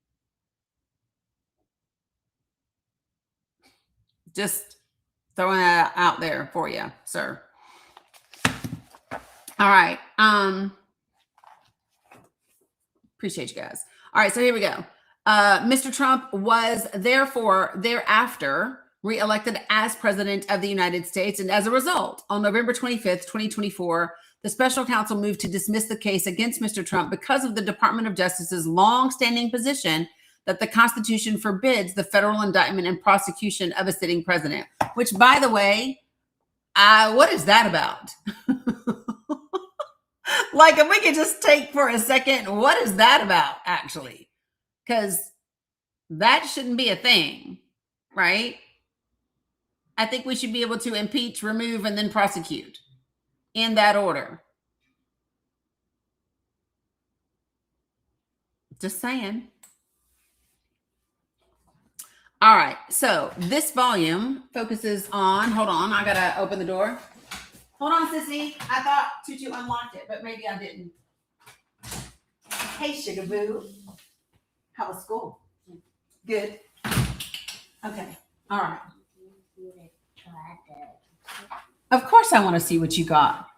Just throwing that out there for you, sir. All right. Appreciate you guys. All right, so here we go. Mr. Trump was thereafter reelected as president of the United States. And as a result, on November 25th, 2024, the special counsel moved to dismiss the case against Mr. Trump because of the Department of Justice's long-standing position that the Constitution forbids the federal indictment and prosecution of a sitting president, which, by the way, what is that about? Like, if we could just take for a second, what is that about, actually? Because that shouldn't be a thing, right? I think we should be able to impeach, remove, and then prosecute in that order. Just saying. All right, so this volume focuses on, hold on, I gotta open the door. Hold on, sissy. I thought Tutu unlocked it, but maybe I didn't. Hey, sugar boo. How was school? Good. Okay. All right. Of course I want to see what you got.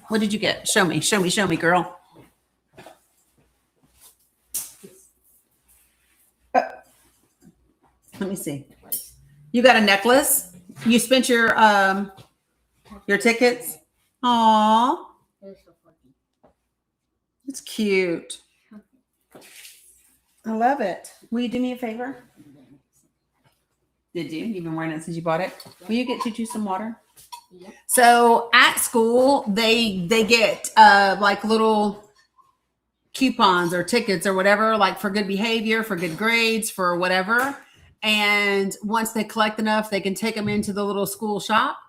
What did you get? Show me, girl. Let me see. You got a necklace? You spent your tickets? Aw. It's cute. I love it. Will you do me a favor? Did you? You've been wearing it since you bought it? Will you get Tutu some water? Yeah. So at school, they get like little coupons or tickets or whatever, like for good behavior, for good grades, for whatever. And once they collect enough, they can take them into the little school shop.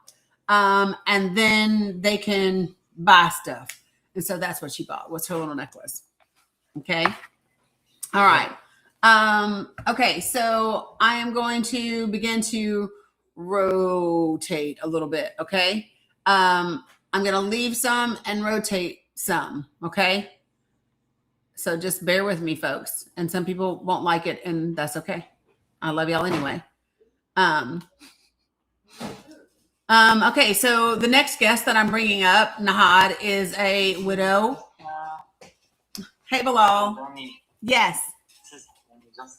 And then they can buy stuff. And so that's what she bought. What's her little necklace? Okay. All right. Okay. So I am going to begin to rotate a little bit. Okay. I'm going to leave some and rotate some. Okay. So just bear with me, folks. And some people won't like it, and that's okay. I love y'all anyway. Okay, so the next guest that I'm bringing up, Nahad, is a widow. Hey, Bilal. Dani, Yes.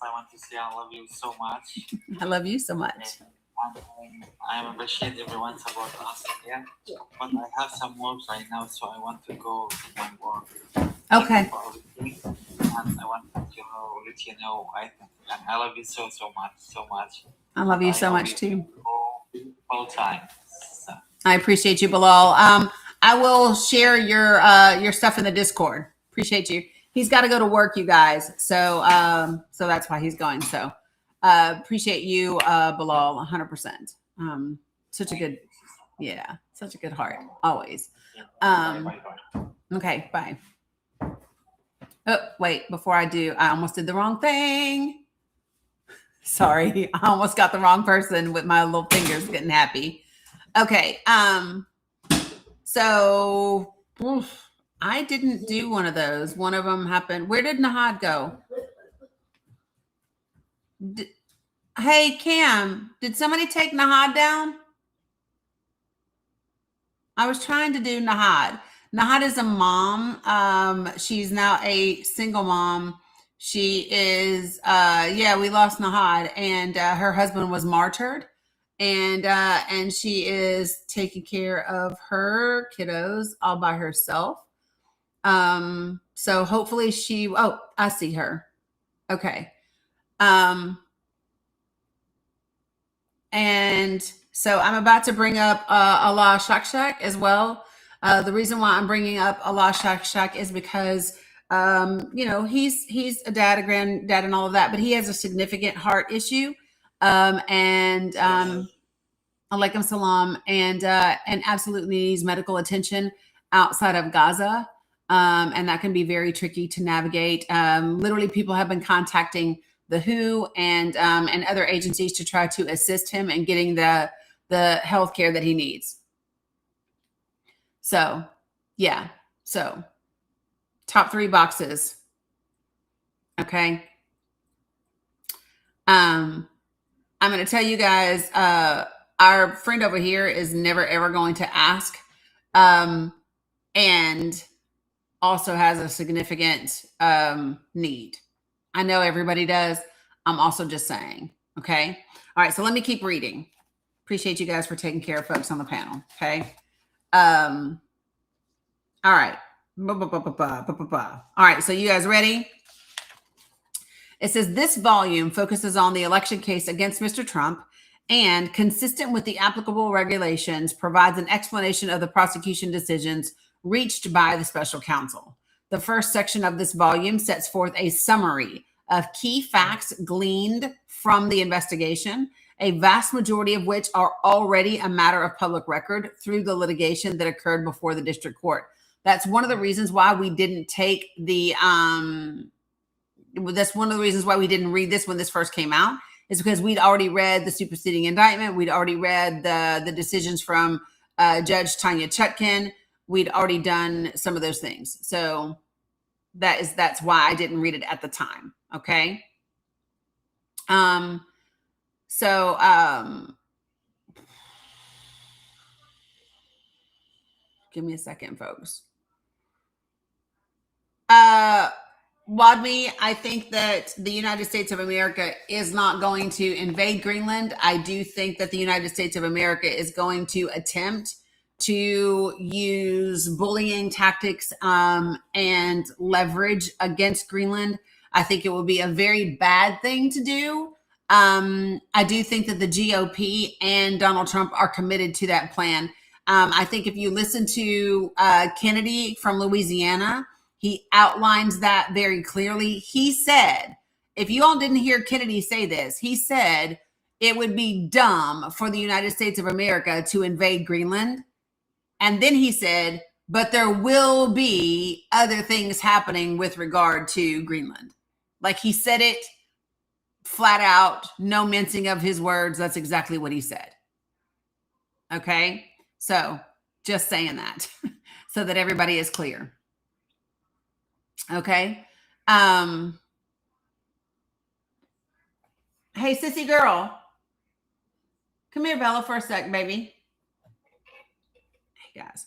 I want to say I love you so much. I love you so much. I appreciate everyone's support us. Yeah, but I have some work right now, so I want to go to my work. Okay. And I want to let you know I love you so much. I love you so much too. All time. So. I appreciate you, Bilal. I will share your stuff in the Discord. Appreciate you. He's got to go to work, you guys. So that's why he's going. So appreciate you, Bilal, 100%. Such a good heart, always. Okay, bye. Oh, wait, before I do, I almost did the wrong thing. Sorry, I almost got the wrong person with my little fingers getting happy. Okay, so I didn't do one of those. One of them happened. Where did Nahad go? Hey, Cam, did somebody take Nahad down? I was trying to do Nahad. Nahad is a mom. She's now a single mom. She is, we lost Nahad, and her husband was martyred, and she is taking care of her kiddos all by herself. So hopefully I see her. Okay. And so I'm about to bring up Allah Shakshak as well. The reason why I'm bringing up Allah Shak is because, he's a dad, a granddad, and all of that, but he has a significant heart issue, and alaikum salam, and absolutely needs medical attention outside of Gaza, and that can be very tricky to navigate. Literally, people have been contacting the WHO and other agencies to try to assist him in getting the health care that he needs. So, yeah. So, top 3 boxes. Okay. I'm going to tell you guys, our friend over here is never ever going to ask, and also has a significant need. I know everybody does. I'm also just saying. Okay. All right. So let me keep reading. Appreciate you guys for taking care of folks on the panel. Okay. All right. All right. So you guys ready? It says this volume focuses on the election case against Mr. Trump and, consistent with the applicable regulations, provides an explanation of the prosecution decisions reached by the special counsel. The first section of this volume sets forth a summary of key facts gleaned from the investigation, a vast majority of which are already a matter of public record through the litigation that occurred before the district court. That's one of the reasons why we didn't take the that's one of the reasons why we didn't read this when this first came out, is because we'd already read the superseding indictment. We'd already read the decisions from Judge Tanya Chutkin. We'd already done some of those things. So that's why I didn't read it at the time. Okay. Give me a second, folks. Wadmi, I think that the United States of America is not going to invade Greenland. I do think that the United States of America is going to attempt to use bullying tactics and leverage against Greenland. I think it will be a very bad thing to do. I do think that the GOP and Donald Trump are committed to that plan. I think if you listen to Kennedy from Louisiana, he outlines that very clearly. He said, if you all didn't hear Kennedy say this, he said it would be dumb for the United States of America to invade Greenland. And then he said, but there will be other things happening with regard to Greenland. Like, he said it flat out, no mincing of his words. That's exactly what he said. Okay. So just saying that so that everybody is clear. Okay. Hey, sissy girl. Come here, Bella, for a sec, baby. Hey, guys.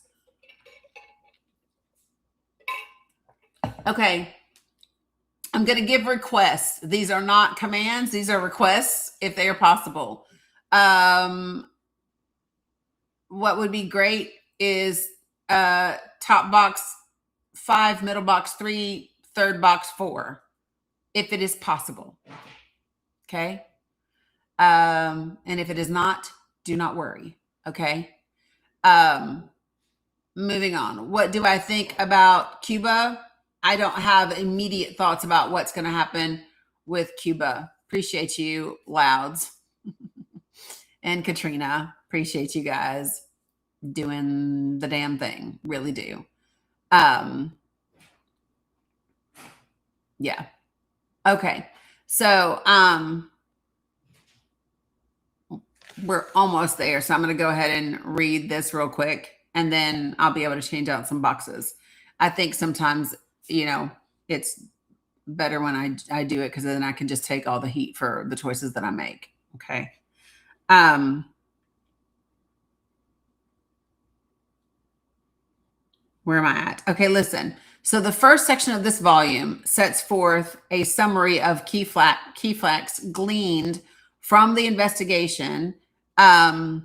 Okay. I'm going to give requests. These are not commands. These are requests if they are possible. What would be great is top box 5, middle box 3, third box 4, if it is possible. Okay. And if it is not, do not worry. Okay. Moving on. What do I think about Cuba? I don't have immediate thoughts about what's going to happen with Cuba. Appreciate you, Louds. And Katrina. Appreciate you guys doing the damn thing. Really do. Yeah. Okay. So, we're almost there. So I'm going to go ahead and read this real quick, and then I'll be able to change out some boxes. I think sometimes, it's better when I do it, because then I can just take all the heat for the choices that I make. Okay. Where am I at? Okay, listen. So the first section of this volume sets forth a summary of key facts gleaned from the investigation, a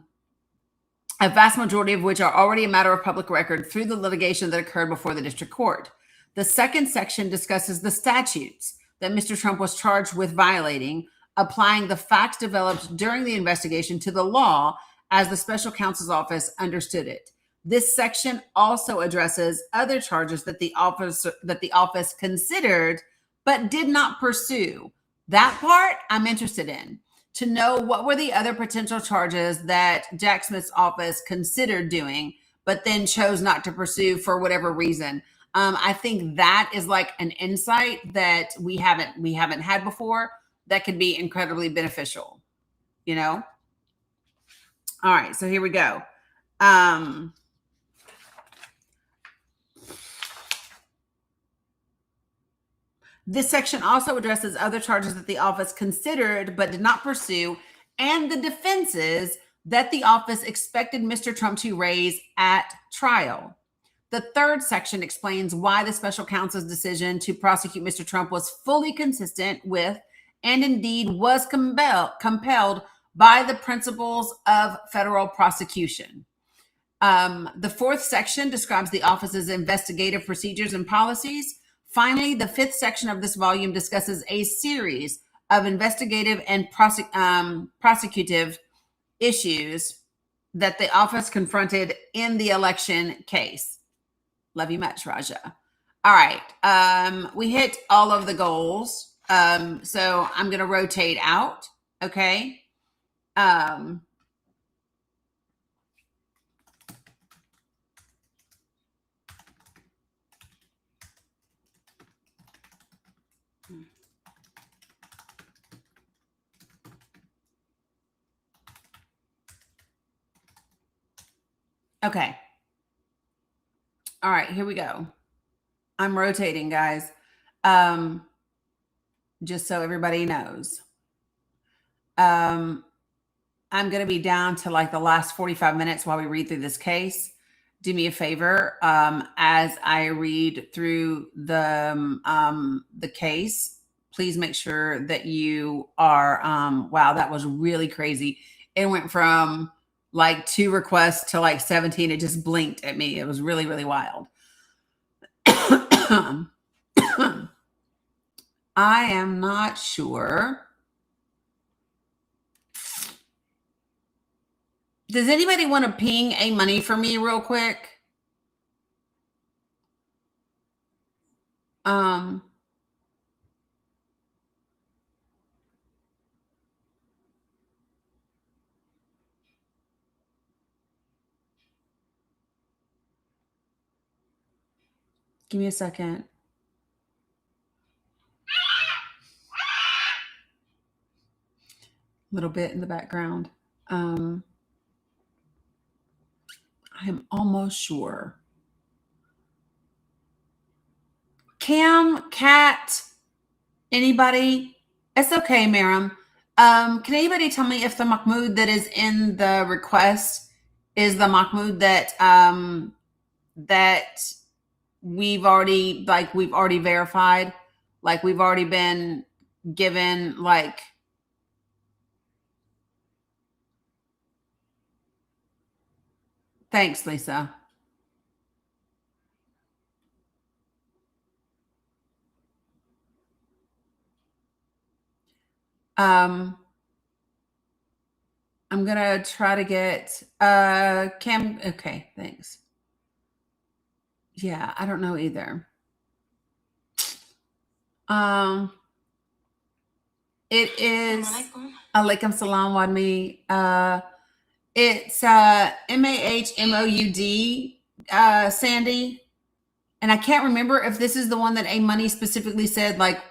vast majority of which are already a matter of public record through the litigation that occurred before the district court. The second section discusses the statutes that Mr. Trump was charged with violating, applying the facts developed during the investigation to the law as the special counsel's office understood it. This section also addresses other charges that the office considered but did not pursue. That part I'm interested in, to know what were the other potential charges that Jack Smith's office considered doing but then chose not to pursue for whatever reason. I think that is like an insight that we haven't had before that could be incredibly beneficial, you know? All right, so here we go. This section also addresses other charges that the office considered but did not pursue, and the defenses that the office expected Mr. Trump to raise at trial. The third section explains why the special counsel's decision to prosecute Mr. Trump was fully consistent with, and indeed was compelled by, the principles of federal prosecution. The fourth section describes the office's investigative procedures and policies. Finally, the fifth section of this volume discusses a series of investigative and prosecutive issues that the office confronted in the election case. Love you much, Raja. All right. We hit all of the goals. So I'm going to rotate out. Okay. Okay. All right, here we go. I'm rotating, guys. Just so everybody knows. I'm going to be down to like the last 45 minutes while we read through this case. Do me a favor, as I read through the case, please make sure that you are, wow, that was really crazy. It went from like 2 requests to like 17. It just blinked at me. It was really, really wild. I am not sure. Does anybody want to ping a money for me real quick? Give me a second. A little bit in the background. I am almost sure. Cam, Kat, anybody? It's okay, Miriam. Can anybody tell me if the Mahmoud that is in the request is the Mahmoud that that we've already verified, like we've already been given, like, thanks, Lisa. I'm gonna try to get Cam. Okay, thanks. Yeah, I don't know either. It is alaikum salam wadmi. It's MAHMOUD, Sandy. And I can't remember if this is the one that A Money specifically said like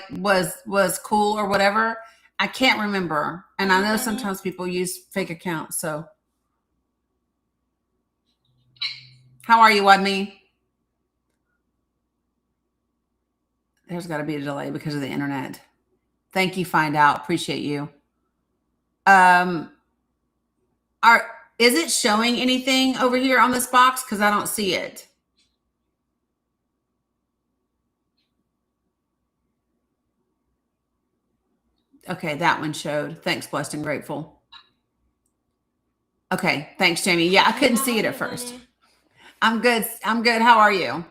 was cool or whatever. I can't remember. And I know sometimes people use fake accounts. So how are you, Wadmi? There's got to be a delay because of the internet. Thank you, Find Out. Appreciate you. Is it showing anything over here on this box? Because I don't see it. Okay, that one showed. Thanks, Blessed and Grateful. Okay, thanks, Jamie. Yeah, I couldn't see it at first. I'm good. I'm good. How are you?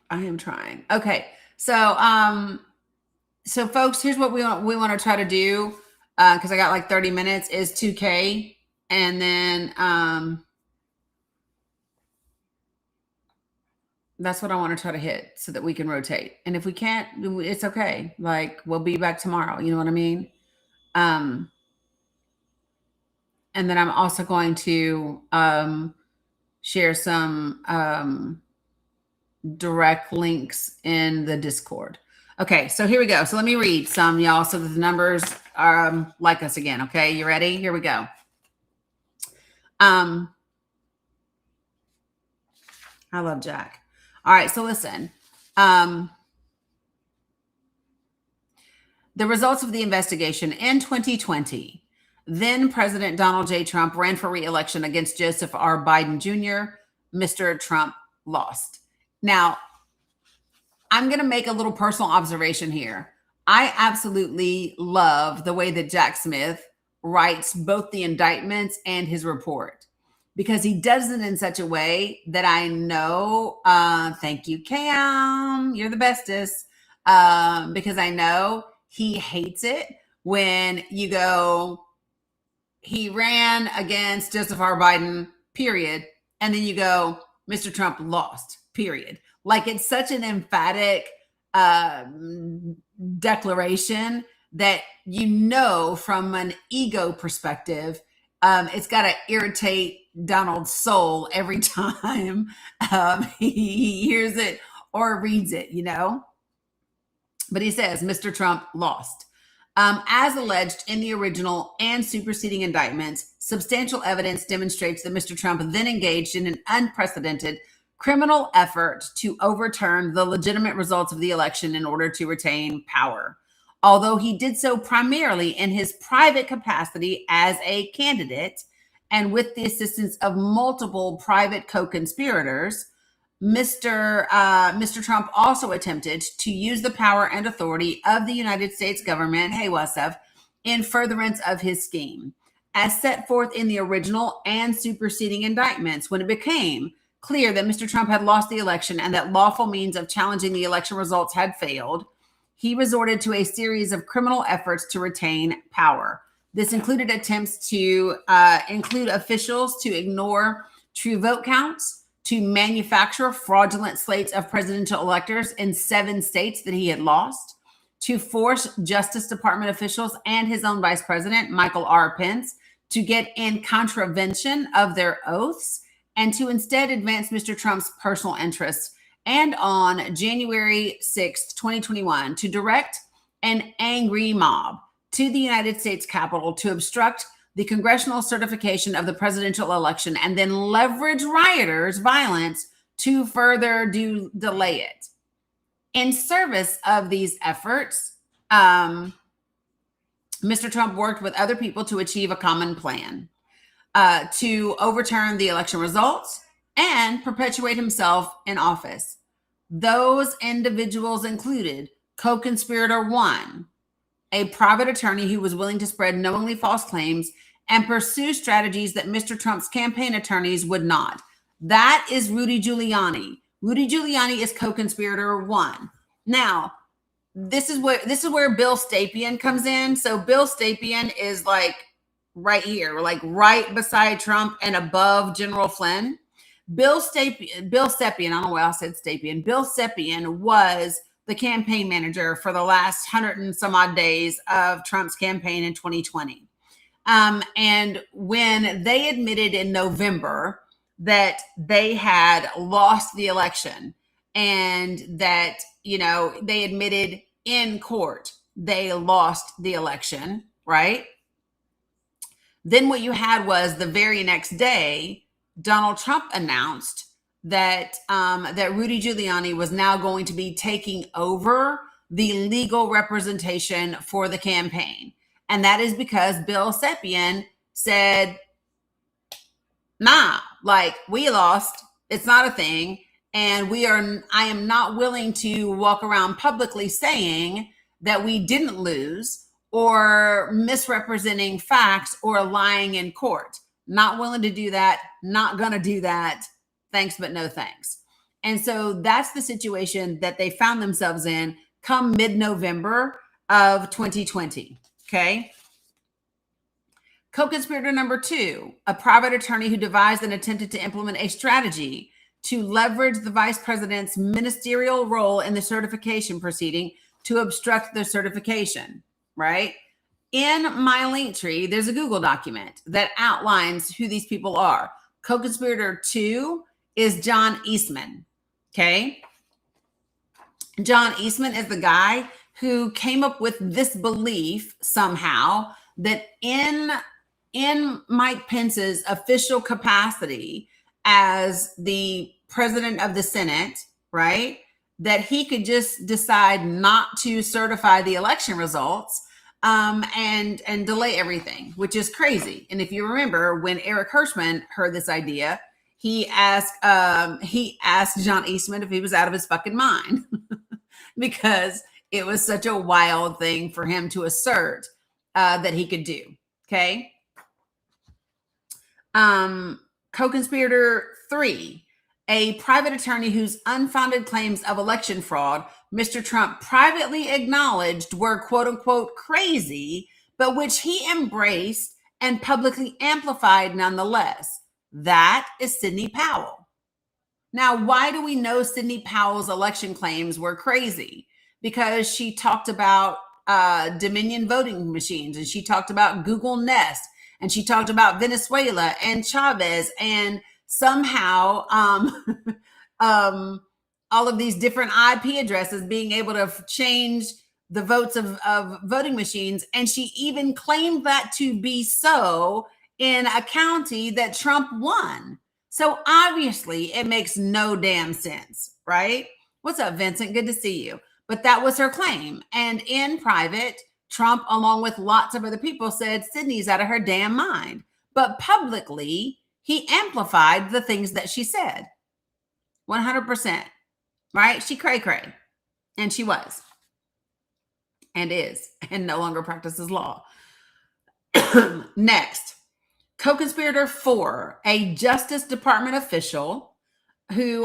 I am trying. Okay, So folks, here's what we want to try to do, because I got like 30 minutes, is 2K, and then that's what I want to try to hit so that we can rotate. And if we can't, it's okay. Like, we'll be back tomorrow. You know what I mean? And then I'm also going to share some direct links in the Discord. Okay, so here we go. So let me read some, y'all, so that the numbers are like us again. Okay, you ready? Here we go. I love Jack. All right, so listen. The results of the investigation in 2020, then President Donald J. Trump ran for re-election against Joseph R. Biden Jr. Mr. Trump lost. Now, I'm going to make a little personal observation here. I absolutely love the way that Jack Smith writes both the indictments and his report, because he does it in such a way that I know, thank you, Cam, you're the bestest, because I know he hates it when you go, he ran against Joseph R. Biden, period, and then you go, Mr. Trump lost, period. Like, it's such an emphatic declaration that, you know, from an ego perspective, it's got to irritate Donald's soul every time he hears it or reads it, you know? But he says, Mr. Trump lost. As alleged in the original and superseding indictments, substantial evidence demonstrates that Mr. Trump then engaged in an unprecedented criminal effort to overturn the legitimate results of the election in order to retain power. Although he did so primarily in his private capacity as a candidate and with the assistance of multiple private co-conspirators, Mr. Trump also attempted to use the power and authority of the United States government, hey, Wasef, in furtherance of his scheme, as set forth in the original and superseding indictments. When it became clear that Mr. Trump had lost the election and that lawful means of challenging the election results had failed, he resorted to a series of criminal efforts to retain power. This included attempts to include officials to ignore true vote counts, to manufacture fraudulent slates of presidential electors in 7 states that he had lost, to force Justice Department officials and his own Vice President, Michael R. Pence, to get in contravention of their oaths, and to instead advance Mr. Trump's personal interests. And on January 6th, 2021, to direct an angry mob to the United States Capitol to obstruct the congressional certification of the presidential election and then leverage rioters' violence to further delay it. In service of these efforts, Mr. Trump worked with other people to achieve a common plan. To overturn the election results and perpetuate himself in office. Those individuals included co-conspirator 1, a private attorney who was willing to spread knowingly false claims and pursue strategies that Mr. Trump's campaign attorneys would not. That is Rudy Giuliani. Rudy Giuliani is co-conspirator 1. Now, this is where Bill Stapien comes in. So Bill Stapien is like right here, like right beside Trump and above General Flynn. Bill Stapien, I don't know why I said Stapien. Bill Stapien was the campaign manager for the last 100 and some odd days of Trump's campaign in 2020. And when they admitted in November that they had lost the election and that, you know, they admitted in court they lost the election, right? Then what you had was the very next day, Donald Trump announced that that Rudy Giuliani was now going to be taking over the legal representation for the campaign. And that is because Bill Stapien said, nah, like, we lost. It's not a thing. And I am not willing to walk around publicly saying that we didn't lose, or misrepresenting facts or lying in court. Not willing to do that. Not going to do that. Thanks, but no thanks. And so that's the situation that they found themselves in come mid-November of 2020. Okay. Co-conspirator number 2, a private attorney who devised and attempted to implement a strategy to leverage the vice president's ministerial role in the certification proceeding to obstruct the certification, right? In my link tree, there's a Google document that outlines who these people are. Co-conspirator 2 is John Eastman, okay? John Eastman is the guy who came up with this belief somehow that in Mike Pence's official capacity as the president of the Senate, right, that he could just decide not to certify the election results and delay everything, which is crazy. And if you remember, when Eric Hirschman heard this idea, he asked John Eastman if he was out of his fucking mind because it was such a wild thing for him to assert that he could do. Okay. Co-conspirator 3, a private attorney whose unfounded claims of election fraud Mr. Trump privately acknowledged were quote unquote crazy, but which he embraced and publicly amplified nonetheless. That is Sidney Powell. Now, why do we know Sidney Powell's election claims were crazy? Because she talked about Dominion voting machines, and she talked about Google Nest, and she talked about Venezuela and Chavez, and somehow all of these different IP addresses being able to change the votes of voting machines. And she even claimed that to be so in a county that Trump won. So obviously it makes no damn sense, right? What's up, Vincent? Good to see you. But that was her claim. And in private, Trump, along with lots of other people, said Sydney's out of her damn mind. But publicly, he amplified the things that she said. 100%. Right? She cray-cray. And she was. And is. And no longer practices law. Next. Co-conspirator 4, a Justice Department official who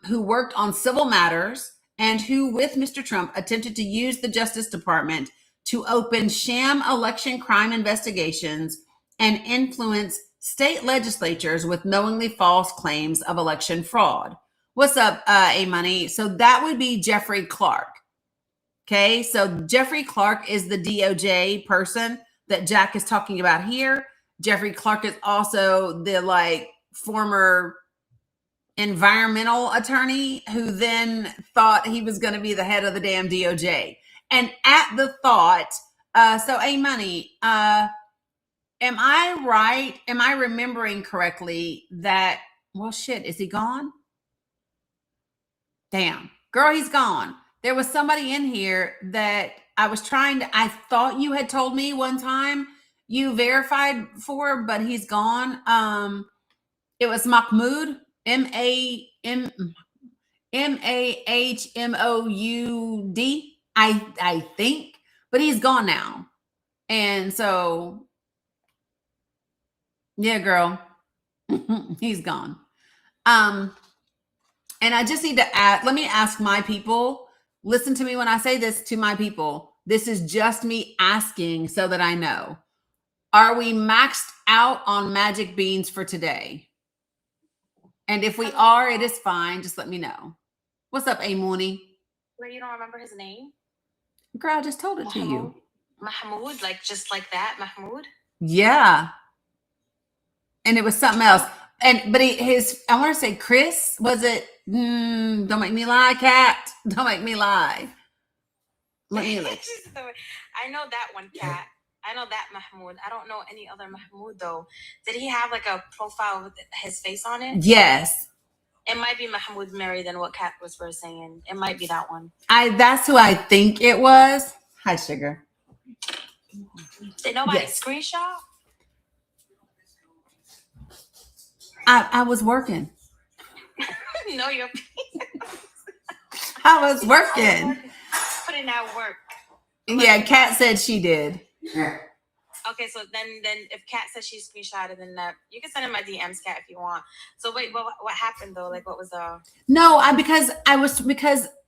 worked on civil matters and who, with Mr. Trump, attempted to use the Justice Department to open sham election crime investigations and influence state legislatures with knowingly false claims of election fraud. What's up, A-Money? So that would be Jeffrey Clark. Okay, so Jeffrey Clark is the DOJ person that Jack is talking about here. Jeffrey Clark is also the former environmental attorney who then thought he was going to be the head of the damn DOJ. And at the thought, so A-Money, am I right? Am I remembering correctly that, well, shit, is he gone? Damn, girl, he's gone. There was somebody in here that I thought you had told me one time you verified for, but he's gone. It was Mahmoud, Mahmoud, I think, but he's gone now. And so, yeah, girl, he's gone. And I just need to add, let me ask my people, listen to me when I say this to my people. This is just me asking so that I know. Are we maxed out on magic beans for today? And if we are, it is fine. Just let me know. What's up, A-Mooney? Where you don't remember his name? Girl, I just told it to you. Mahmoud, just like that, Mahmoud? Yeah. And it was something else. I want to say Chris, was it? Don't make me lie, Cat. Don't make me lie. Let me look. I know that one, Cat. I know that Mahmoud. I don't know any other Mahmoud, though. Did he have a profile with his face on it? Yes. It might be Mahmoud Mary than what Cat was first saying. It might be that one. That's who I think it was. Hi, sugar. Did nobody screenshot? I was working. No, you're. I was working. Putting out work. Yeah, Kat said she did. Okay, Okay, so then if Kat says she screenshotted, then you can send in my DMs, Kat, if you want. So wait, what happened though? Like, what was the? No, because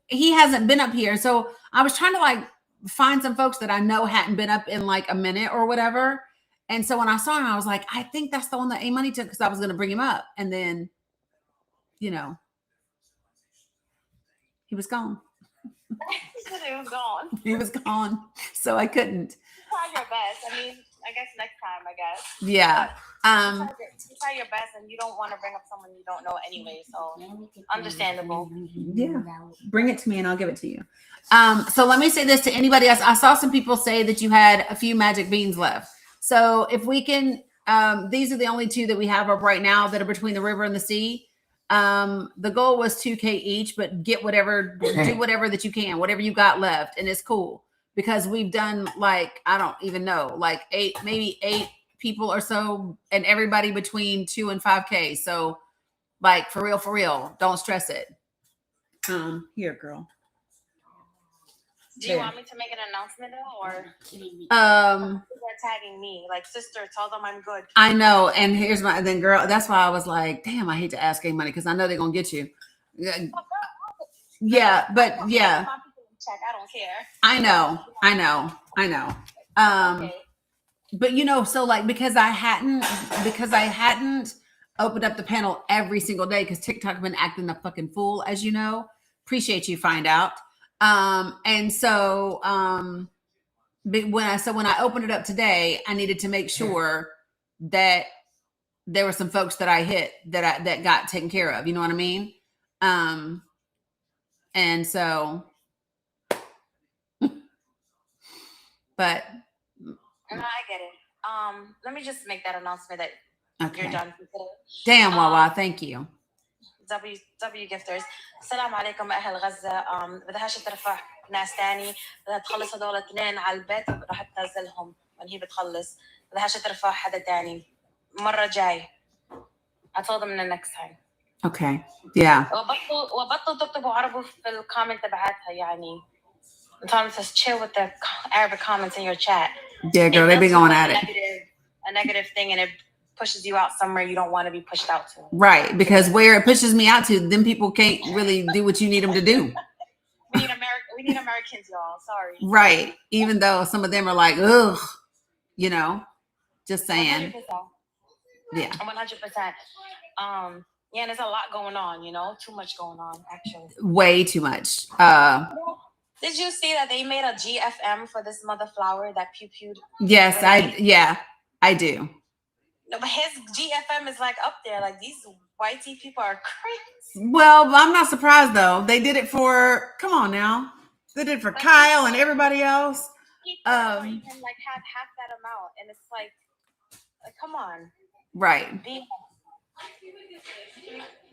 he hasn't been up here, so I was trying to like find some folks that I know hadn't been up in like a minute or whatever. And so when I saw him, I was like, I think that's the one that A Money took because I was going to bring him up, and then, you know, he was gone. He was gone. He was gone, so I couldn't. Try your best. I mean, I guess next time. I guess. Yeah. You try your best, and you don't want to bring up someone you don't know anyway. So understandable. Yeah. Bring it to me, and I'll give it to you. So let me say this to anybody else. I saw some people say that you had a few magic beans left. So if we can, these are the only 2 that we have up right now that are between the river and the sea. The goal was 2K each, but get whatever, do whatever that you can, whatever you got left. And it's cool because we've done like, I don't even know, like maybe 8 people or so, and everybody between 2 and 5K. So like, for real, don't stress it. Here, girl. Do you want me to make an announcement though, or they're tagging me? Like, sister, tell them I'm good. I know, and here's my then, girl. That's why I was like, damn, I hate to ask A Money because I know they're gonna get you. Yeah, but yeah, I don't care. I know. Okay. But you know, so like because I hadn't opened up the panel every single day because TikTok been acting a fucking fool, as you know. Appreciate you find out. And so when I opened it up today, I needed to make sure that there were some folks that I hit that got taken care of. You know what I mean? And so, but no, I get it. Let me just make that announcement that you're done for today. Damn, Wawa, thank you. W gifters. السلام عليكم أهل غزة. بدهاش ترفع ناس تاني، بدها تخلص هدول 2 على البيت راح تنزلهم when هي بتخلص. بدهاش ترفع حدا تاني مرة جاي. I told them the next time. Okay. Yeah. وبطلوا تكتبوا عربي في الكومنت تبعتها يعني. I'm telling them to chill with the Arabic comments in your chat. Yeah, girl, they've been going at it. A negative thing, and it pushes you out somewhere you don't want to be pushed out to. Right, because where it pushes me out to, then people can't really do what you need them to do. We need Americans, y'all. Sorry. Right, even though some of them are like, ugh, you know, just saying. 100%. Yeah. 100%. Yeah, and there's a lot going on, you know, too much going on, actually. Way too much. Did you see that they made a GFM for this mother flower that pew-pewed? Yes, I do. No, but his GFM is like up there. Like, these white people are crazy. Well, I'm not surprised though. They did it for, come on now. They did it for Kyle and everybody else. People even like have half that amount, and it's like come on. Right.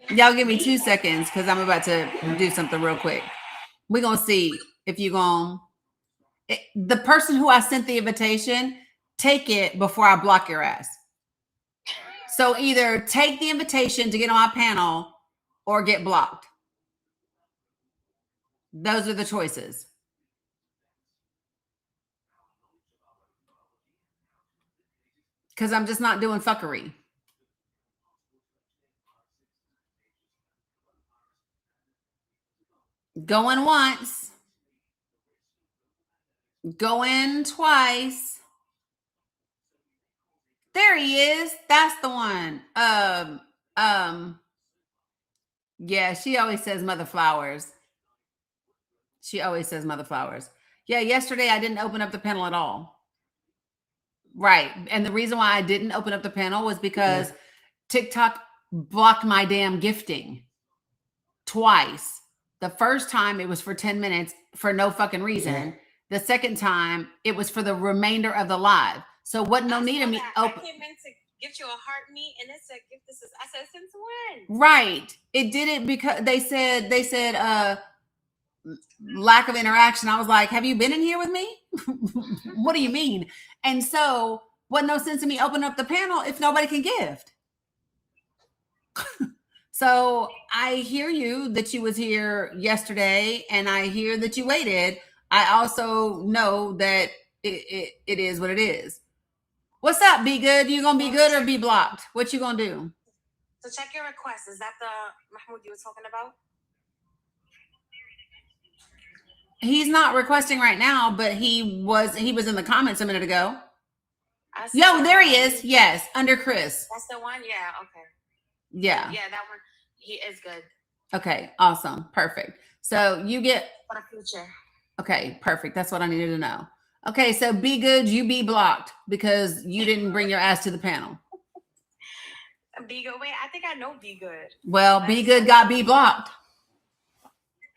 Y'all give me 2 seconds because I'm about to do something real quick. We're going to see if you're going to, the person who I sent the invitation, take it before I block your ass. So either take the invitation to get on my panel or get blocked. Those are the choices. Because I'm just not doing fuckery. Going once. Going twice. There he is. That's the one. Yeah, she always says Mother Flowers. She always says Mother Flowers. Yeah, yesterday I didn't open up the panel at all. Right. And the reason why I didn't open up the panel was because TikTok blocked my damn gifting twice. The first time it was for 10 minutes for no fucking reason. The second time it was for the remainder of the live. So what no need of me open. I came in to gift you a heart meat, and it said gift this is. I said since when? Right. It did it because they said lack of interaction. I was like, have you been in here with me? What do you mean? And so what no sense in me opening up the panel if nobody can gift. So I hear you that you was here yesterday, and I hear that you waited. I also know that it is what it is. What's up, Be Good? You gonna be good or be blocked? What you gonna do? So check your request. Is that the Mahmoud you were talking about? He's not requesting right now, but he was in the comments a minute ago. I see Yo, that there he one. is. Yes, under Chris. That's the one? Yeah, okay. Yeah. Yeah, that one. He is good Okay, awesome. Perfect. So you get for the future. okay, perfect. That's what I needed to know. Okay, so Be Good, you be blocked because you didn't bring your ass to the panel. Be Good. Wait, I think I know Be Good. Well, Be Good got Be blocked.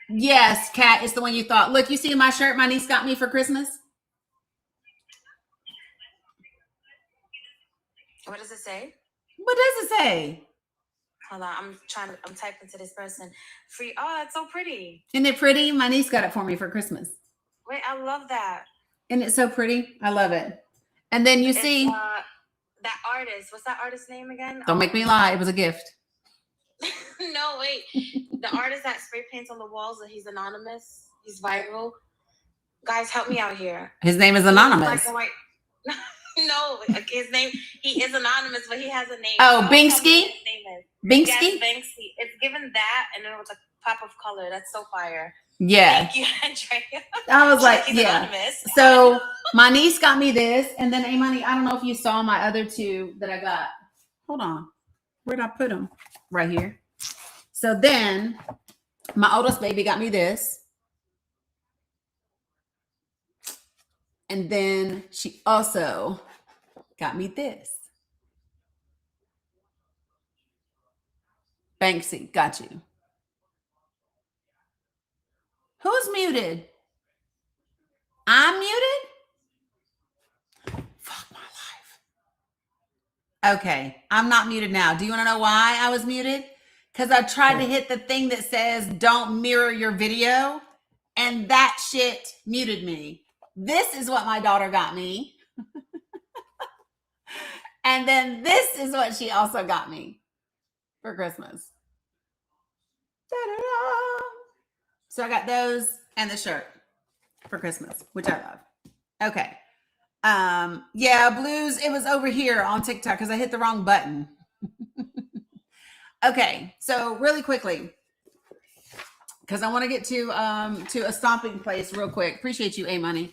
Yes, Kat, it's the one you thought. Look, you see my shirt my niece got me for Christmas? What does it say? What does it say? Hold on, I'm typing to this person. Free. Oh, it's so pretty. Isn't it pretty? My niece got it for me for Christmas. Wait, I love that. Isn't it so pretty? I love it. And then you see that artist. What's that artist's name again? Don't make me lie. It was a gift. No, wait. The artist that spray paints on the walls, he's anonymous. He's viral. Guys, help me out here. His name is Anonymous. Black and white. No, his name, he is anonymous, but he has a name. Oh, So Binksky? his name is. Binksky? Yes, Banksy. It's given that, and then with a pop of color. That's so fire. Yeah. Thank you, Andrea. I was like, He's yeah. anonymous. So my niece got me this, and then Amani, I don't know if you saw my other two that I got. Hold on. Where'd I put them? Right here. So then my oldest baby got me this. And then she also got me this. Banksy, got you. Who's muted? I'm muted? Fuck my life. Okay, I'm not muted now. Do you want to know why I was muted? Because I tried to hit the thing that says don't mirror your video, and that shit muted me. This is what my daughter got me. And then this is what she also got me for Christmas. Ta-da-da. So I got those and the shirt for Christmas, which I love. Okay. Yeah, Blues, it was over here on TikTok because I hit the wrong button. Okay, so really quickly, because I want to get to a stomping place real quick. Appreciate you, A-Money.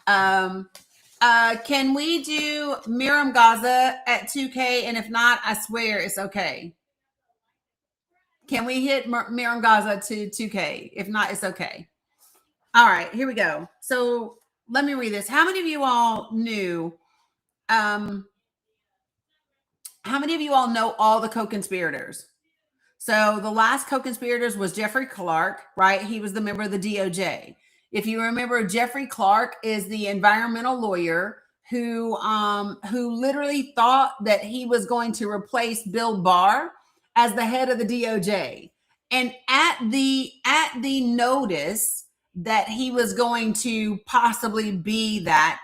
Can we do Miriam Gaza at 2K? And if not, I swear it's okay. Can we hit Miriam Gaza to 2K? If not, it's okay. All right, here we go. So let me read this. How many of you all knew? How many of you all know all the co-conspirators? So the last co-conspirators was Jeffrey Clark, right? He was the member of the DOJ. If you remember, Jeffrey Clark is the environmental lawyer who literally thought that he was going to replace Bill Barr as the head of the DOJ. And at the notice that he was going to possibly be that,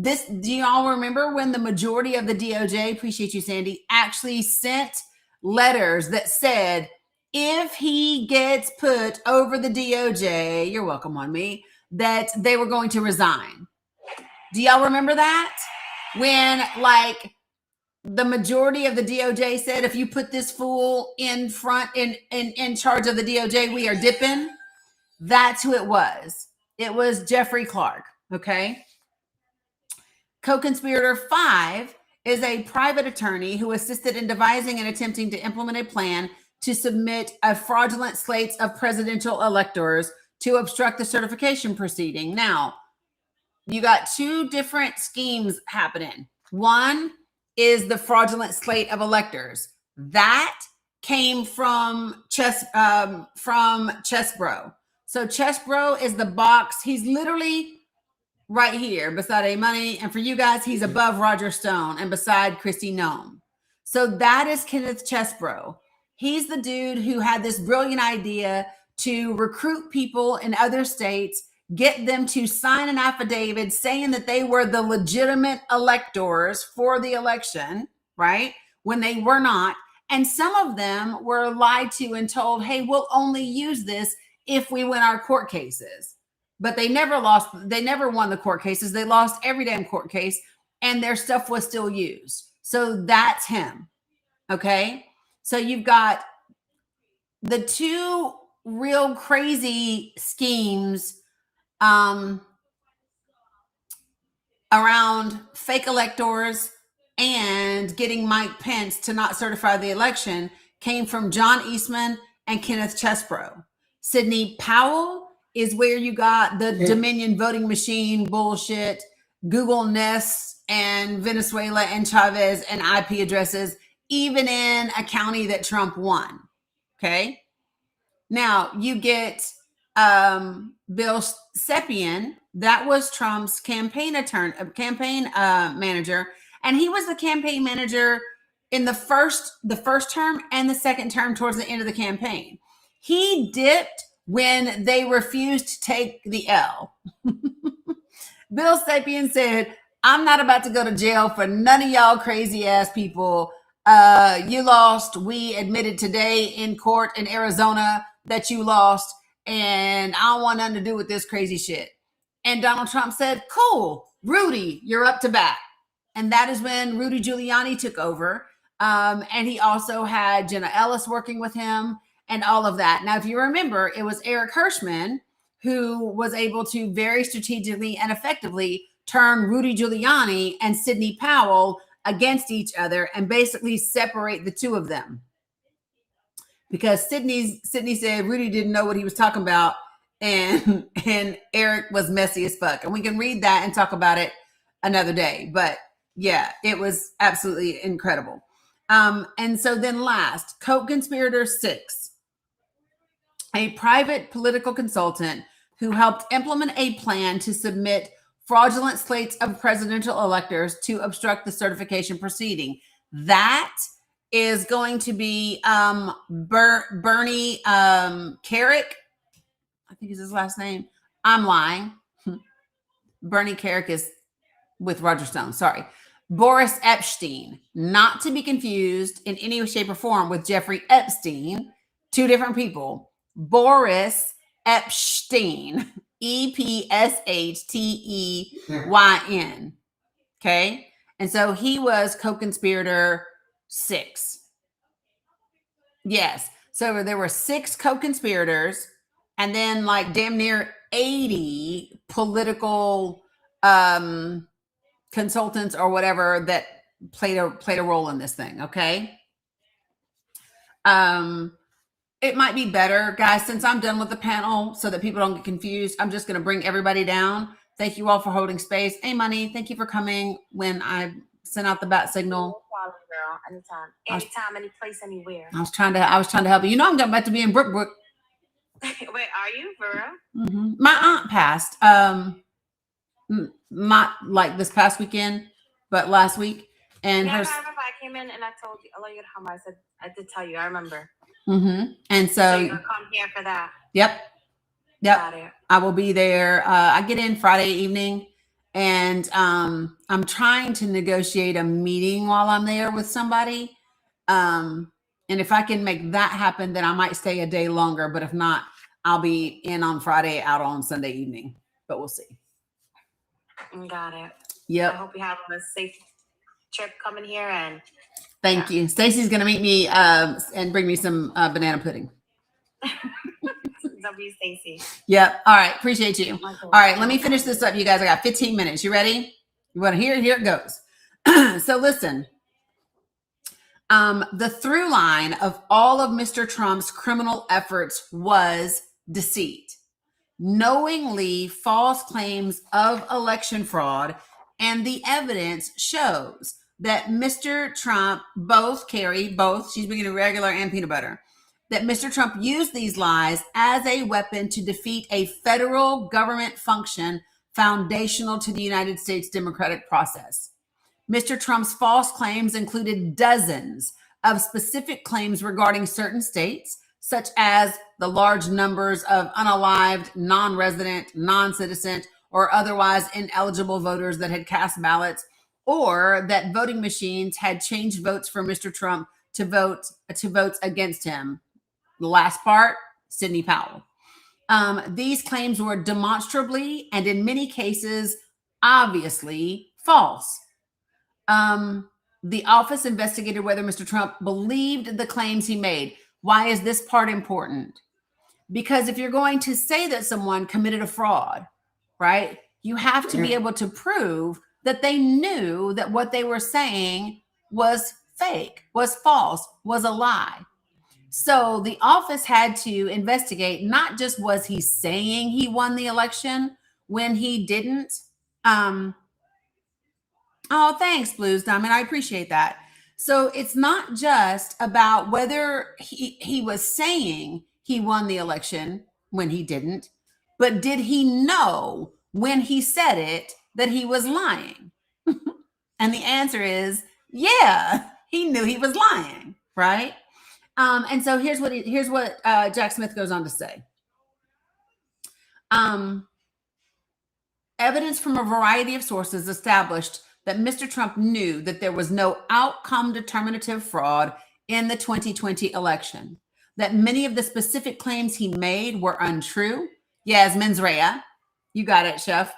do y'all remember when the majority of the DOJ, appreciate you, Sandy, actually sent letters that said, if he gets put over the DOJ, you're welcome on me, that they were going to resign. Do y'all remember that? When like the majority of the DOJ said, if you put this fool in front, in charge of the DOJ, we are dipping. That's who it was. It was Jeffrey Clark. Okay. Co-conspirator 5 is a private attorney who assisted in devising and attempting to implement a plan to submit a fraudulent slates of presidential electors to obstruct the certification proceeding. Now, you got two different schemes happening. One is the fraudulent slate of electors. That came from Chessbro. So Chessbro is the box. He's literally right here beside A-Money. And for you guys, he's above Roger Stone and beside Kristi Noem. So that is Kenneth Chessbro. He's the dude who had this brilliant idea to recruit people in other states, get them to sign an affidavit saying that they were the legitimate electors for the election, right? When they were not. And some of them were lied to and told, hey, we'll only use this if we win our court cases. But they never won the court cases. They lost every damn court case. and their stuff was still used. So that's him. Okay. So you've got the two real crazy schemes around fake electors and getting Mike Pence to not certify the election came from John Eastman and Kenneth Chesbrough. Sidney Powell is where you got the Dominion voting machine bullshit, Google Nest and Venezuela and Chavez and IP addresses, even in a county that Trump won. Okay. Now you get Bill Sepien. That was Trump's campaign manager, and he was the campaign manager in the first term and the second term towards the end of the campaign. He dipped when they refused to take the L. Bill Sapien said, I'm not about to go to jail for none of y'all crazy ass people. You lost. We admitted today in court in Arizona that you lost, and I don't want nothing to do with this crazy shit. And Donald Trump said, cool, Rudy, you're up to bat. And that is when Rudy Giuliani took over. And he also had Jenna Ellis working with him and all of that. Now, if you remember, it was Eric Hirschman who was able to very strategically and effectively turn Rudy Giuliani and Sidney Powell against each other and basically separate the two of them. Because Sidney said Rudy didn't know what he was talking about, and Eric was messy as fuck. And we can read that and talk about it another day. But yeah, it was absolutely incredible. And so then last, co-conspirator 6, a private political consultant who helped implement a plan to submit fraudulent slates of presidential electors to obstruct the certification proceeding. That is going to be Bernie Carrick. I think is his last name. I'm lying. Bernie Carrick is with Roger Stone. Sorry. Boris Epstein, not to be confused in any way, shape, or form with Jeffrey Epstein. Two different people. Boris Epstein, Epshteyn. Okay. And so he was co-conspirator 6. Yes. So there were 6 co-conspirators and then like damn near 80 political consultants or whatever that played a role in this thing. Okay. It might be better, guys, since I'm done with the panel so that people don't get confused. I'm just going to bring everybody down. Thank you all for holding space. Hey, Money, thank you for coming when I sent out the bat signal. No problem, girl. Anytime, any place, anywhere. I was trying to help you. You know, I'm about to be in Brookbrook. Wait, are you for real? Mm-hmm. My aunt passed. Not like this past weekend, but last week. And yeah, her. I remember I came in and I told you, Allah Yerhamah, I said I did tell you. I remember. Mm-hmm. And so you're gonna come here for that. Yep. I will be there. I get in Friday evening, and I'm trying to negotiate a meeting while I'm there with somebody. And if I can make that happen, then I might stay a day longer. But if not, I'll be in on Friday, out on Sunday evening. But we'll see. Got it. Yep. I hope you have a safe trip coming here, and thank you. Stacy's gonna meet me and bring me some banana pudding. W Stacy. Yep. All right. Appreciate you. All right. Let me finish this up, you guys. I got 15 minutes. You ready? You want to hear it? Here it goes. So listen. The through line of all of Mr. Trump's criminal efforts was deceit, knowingly false claims of election fraud, and the evidence shows that Mr. Trump, she's beginning regular and peanut butter, that Mr. Trump used these lies as a weapon to defeat a federal government function foundational to the United States democratic process. Mr. Trump's false claims included dozens of specific claims regarding certain states, such as the large numbers of unalived, non-resident, non-citizen, or otherwise ineligible voters that had cast ballots, or that voting machines had changed votes for Mr. Trump to votes against him. The last part, Sidney Powell. These claims were demonstrably and in many cases obviously false. The office investigated whether Mr. Trump believed the claims he made. Why is this part important? Because if you're going to say that someone committed a fraud, right, you have to be able to prove that they knew that what they were saying was fake, was false, was a lie. So the office had to investigate not just was he saying he won the election when he didn't. Oh, thanks, Blues Diamond. I appreciate that. So it's not just about whether he was saying he won the election when he didn't, but did he know when he said it that he was lying? And the answer is, yeah, he knew he was lying, right? And so here's what Jack Smith goes on to say. Evidence from a variety of sources established that Mr. Trump knew that there was no outcome determinative fraud in the 2020 election, that many of the specific claims he made were untrue. Yes, mens rea. You got it, Chef.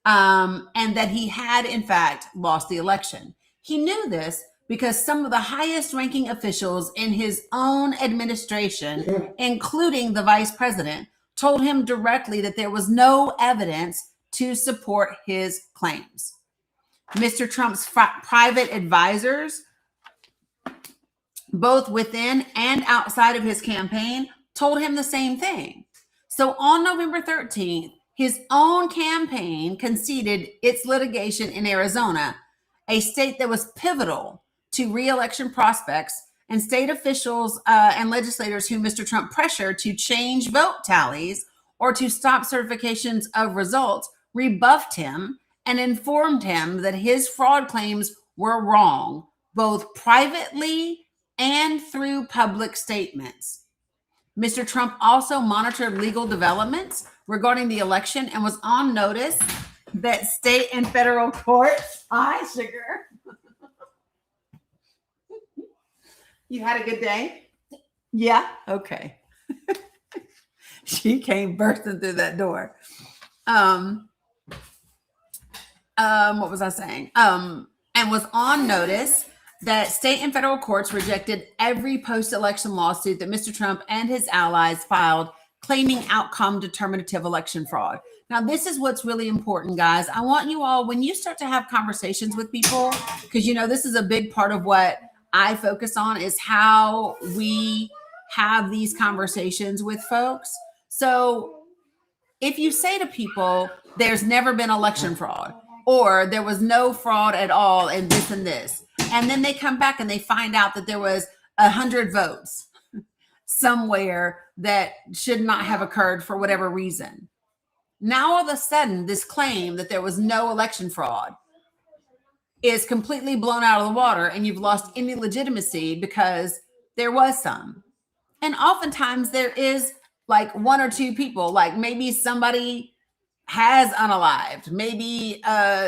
And that he had, in fact, lost the election. He knew this because some of the highest ranking officials in his own administration, including the vice president, told him directly that there was no evidence to support his claims. Mr. Trump's private advisors, both within and outside of his campaign, told him the same thing. So on November 13th, his own campaign conceded its litigation in Arizona, a state that was pivotal to re-election prospects, and state officials and legislators who Mr. Trump pressured to change vote tallies or to stop certifications of results rebuffed him and informed him that his fraud claims were wrong, both privately and through public statements. Mr. Trump also monitored legal developments regarding the election and was on notice that state and federal courts. Hi, sugar. You had a good day? Yeah? Okay. She came bursting through that door. What was I saying? And was on notice that state and federal courts rejected every post-election lawsuit that Mr. Trump and his allies filed claiming outcome determinative election fraud. Now, this is what's really important, guys. I want you all, when you start to have conversations with people, because, you know, this is a big part of what I focus on is how we have these conversations with folks. So if you say to people, there's never been election fraud, or there was no fraud at all in this and this, and then they come back and they find out that there was 100 votes somewhere that should not have occurred for whatever reason. Now, all of a sudden, this claim that there was no election fraud is completely blown out of the water, and you've lost any legitimacy because there was some. And oftentimes there is like one or two people, like maybe somebody has unalived, maybe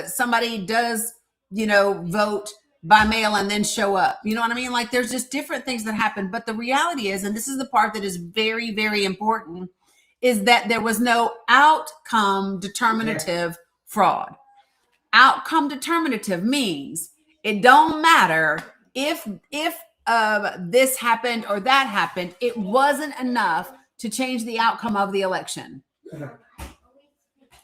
somebody does, you know, vote by mail and then show up. You know what I mean? Like there's just different things that happen. But the reality is, and this is the part that is very, very important, is that there was no outcome determinative fraud. Outcome determinative means it don't matter if this happened or that happened. It wasn't enough to change the outcome of the election.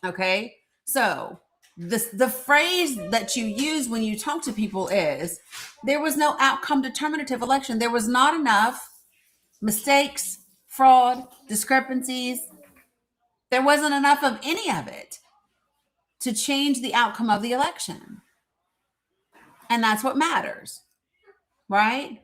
Okay, so the phrase that you use when you talk to people is there was no outcome determinative election. There was not enough mistakes, fraud, discrepancies. There wasn't enough of any of it to change the outcome of the election. And that's what matters, right?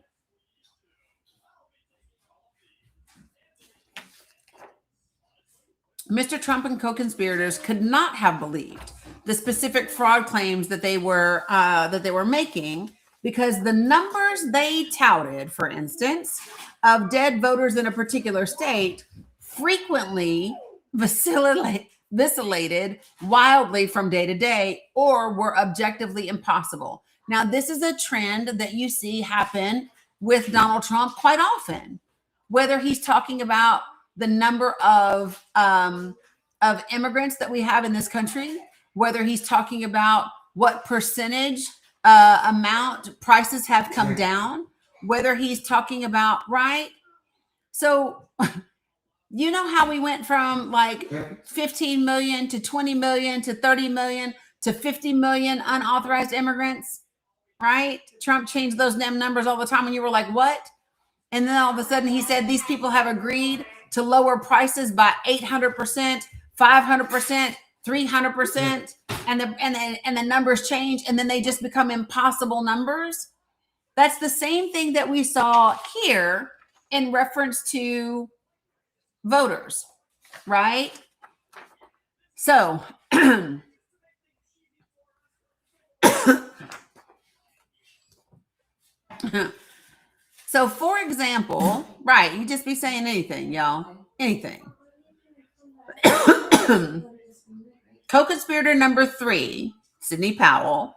Mr. Trump and co-conspirators could not have believed the specific fraud claims that they were making because the numbers they touted, for instance, of dead voters in a particular state frequently vacillated wildly from day to day or were objectively impossible. Now, this is a trend that you see happen with Donald Trump quite often, whether he's talking about the number of immigrants that we have in this country, whether he's talking about what percentage amount, prices have come down, whether he's talking about, right? So, you know how we went from like 15 million to 20 million to 30 million to 50 million unauthorized immigrants, right? Trump changed those damn numbers all the time and you were like, what? And then all of a sudden he said these people have agreed to lower prices by 800%, 500%, 300%, and the numbers change, and then they just become impossible numbers. That's the same thing that we saw here in reference to voters, right? So so for example, right, you just be saying anything, y'all. Anything. Co-conspirator number 3, Sidney Powell,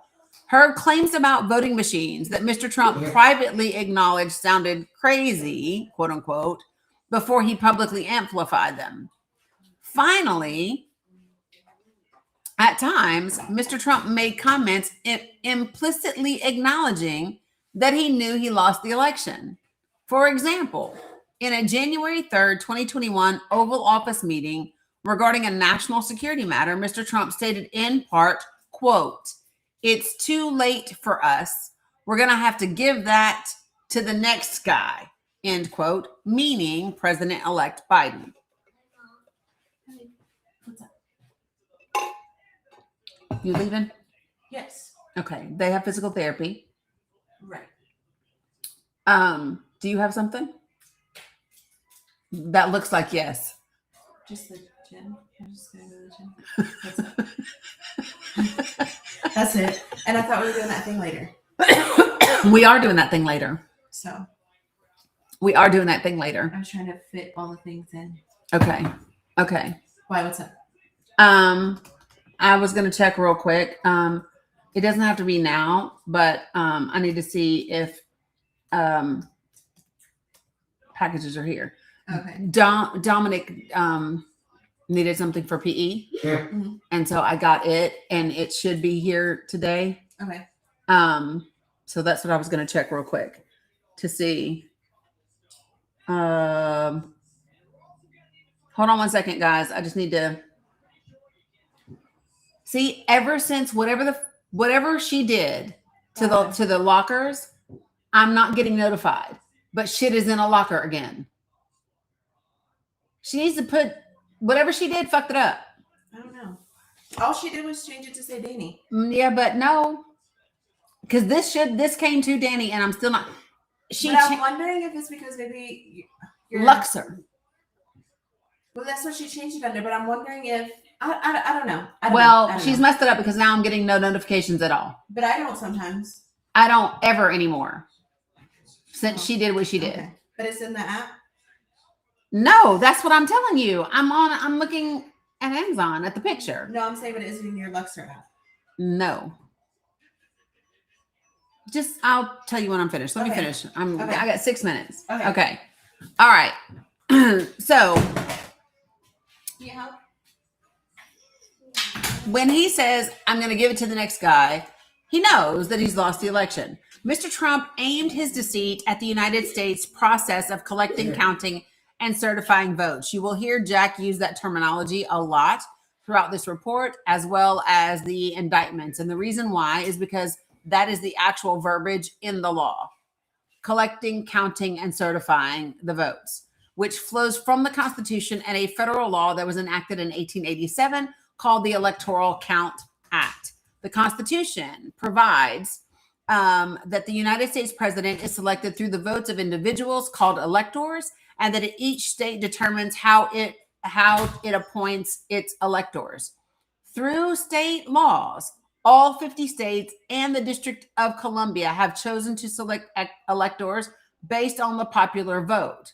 her claims about voting machines that Mr. Trump privately acknowledged sounded crazy, quote unquote, before he publicly amplified them. Finally, at times, Mr. Trump made comments implicitly acknowledging that he knew he lost the election. For example, in a January 3rd, 2021 Oval Office meeting regarding a national security matter, Mr. Trump stated in part, quote, "It's too late for us. We're going to have to give that to the next guy," end quote, meaning President-elect Biden. You leaving? Yes. Okay. They have physical therapy. Right. Do you have something? That looks like yes. Just the gym. I'm just gonna go to the gym. That's it. And I thought we were doing that thing later. We are doing that thing later. So we are doing that thing later. I was trying to fit all the things in. Okay. Okay. Why? What's up? I was going to check real quick. It doesn't have to be now, but I need to see if packages are here. Okay. Dominic needed something for PE, Mm-hmm. and so I got it, and it should be here today. Okay. So that's what I was going to check real quick to see. Hold on one second, guys. I just need to see. Ever since whatever she did to the lockers, I'm not getting notified. But shit is in a locker again. She needs to put whatever she did, fucked it up. I don't know. All she did was change it to say Dani. Yeah, but no, because this came to Dani, and I'm still not. But I'm wondering if it's because maybe you're Luxor. Well, that's what she changed it under. But I'm wondering if I don't know. She's messed it up because now I'm getting no notifications at all. But I don't sometimes. I don't ever anymore. Since she did what she did. Okay. But it's in the app? No, that's what I'm telling you. I'm looking at Amazon at the picture. No, I'm saying, but it's in your Luxor app. No. I'll tell you when I'm finished. Let me finish. I got 6 minutes. Okay. All right. So Yeah. when he says, I'm going to give it to the next guy, he knows that he's lost the election. Mr. Trump aimed his deceit at the United States process of collecting, counting, and certifying votes. You will hear Jack use that terminology a lot throughout this report, as well as the indictments. And the reason why is because that is the actual verbiage in the law. Collecting, counting, and certifying the votes, which flows from the Constitution and a federal law that was enacted in 1887 called the Electoral Count Act. The Constitution provides that the United States president is selected through the votes of individuals called electors, and that each state determines how it appoints its electors. Through state laws, all 50 states and the District of Columbia have chosen to select electors based on the popular vote.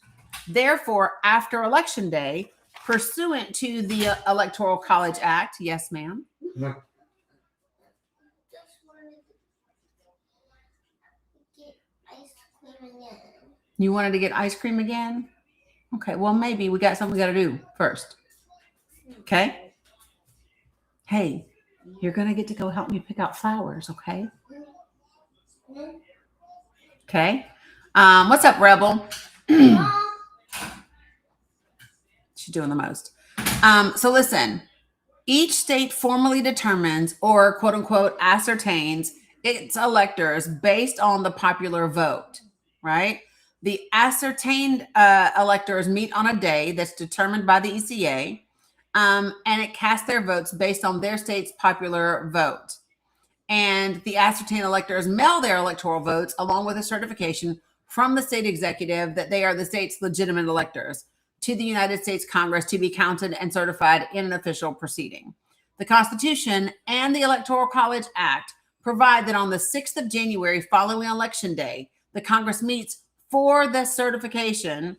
Therefore, after Election Day, pursuant to the Electoral College Act, yes, ma'am. Yeah. You wanted to get ice cream again? Okay, well, maybe we got something we got to do first. Okay? Hey, you're going to get to go help me pick out flowers, okay? Okay. What's up, Rebel? She's doing the most. So listen, each state formally determines or quote unquote ascertains its electors based on the popular vote, right? The ascertained electors meet on a day that's determined by the ECA, and it casts their votes based on their state's popular vote. And the ascertained electors mail their electoral votes along with a certification from the state executive that they are the state's legitimate electors to the United States Congress to be counted and certified in an official proceeding. The Constitution and the Electoral College Act provide that on the 6th of January following Election Day, the Congress meets for the certification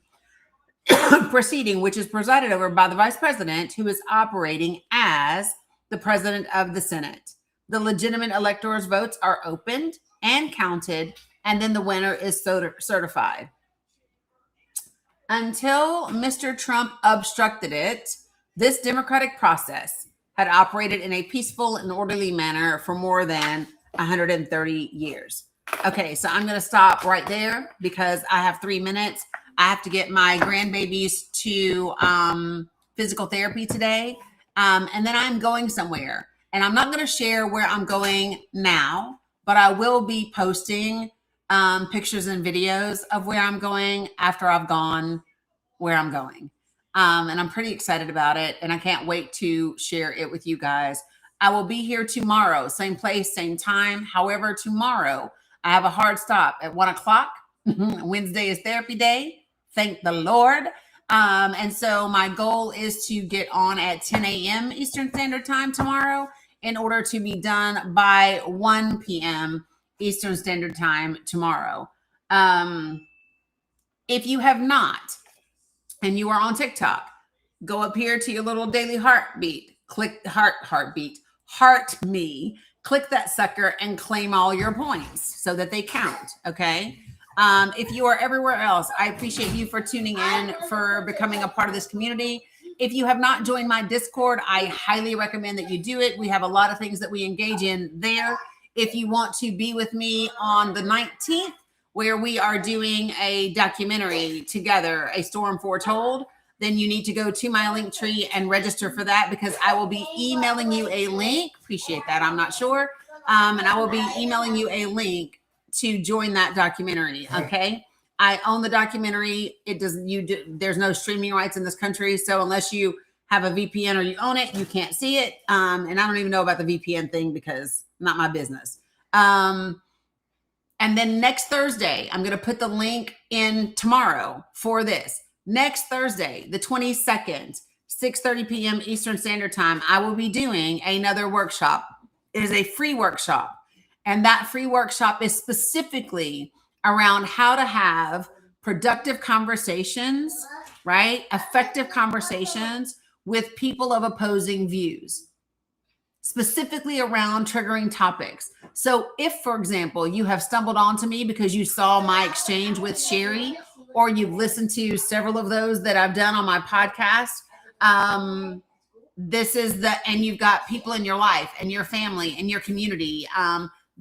proceeding, which is presided over by the Vice President, who is operating as the President of the Senate. The legitimate electors' votes are opened and counted, and then the winner is certified. Until Mr. Trump obstructed it, this democratic process had operated in a peaceful and orderly manner for more than 130 years. Okay, so I'm going to stop right there because I have 3 minutes. I have to get my grandbabies to physical therapy today, and then I'm going somewhere. And I'm not going to share where I'm going now, but I will be posting pictures and videos of where I'm going after I've gone where I'm going. And I'm pretty excited about it. And I can't wait to share it with you guys. I will be here tomorrow, same place, same time. However, tomorrow I have a hard stop at 1 o'clock. Wednesday is therapy day. Thank the Lord. And so my goal is to get on at 10 a.m. Eastern Standard Time tomorrow in order to be done by 1 p.m. Eastern Standard Time tomorrow. If you have not, and you are on TikTok, go up here to your little daily heartbeat, click heart me, click that sucker and claim all your points so that they count. Okay. If you are everywhere else, I appreciate you for tuning in, for becoming a part of this community. If you have not joined my Discord, I highly recommend that you do it. We have a lot of things that we engage in there. If you want to be with me on the 19th, where we are doing a documentary together, A Storm Foretold, then you need to go to my link tree and register for that because I will be emailing you a link. Appreciate that. I'm not sure. And I will be emailing you a link to join that documentary. Okay. I own the documentary. There's no streaming rights in this country. So unless you have a VPN or you own it, you can't see it. And I don't even know about the VPN thing because not my business. And then next Thursday, I'm going to put the link in tomorrow for this. Next Thursday, the 22nd, 6:30 p.m. Eastern Standard Time, I will be doing another workshop. It is a free workshop. And that free workshop is specifically around how to have productive conversations, right? Effective conversations with people of opposing views, specifically around triggering topics. So if, for example, you have stumbled onto me because you saw my exchange with Sherry, or you've listened to several of those that I've done on my podcast, and you've got people in your life and your family and your community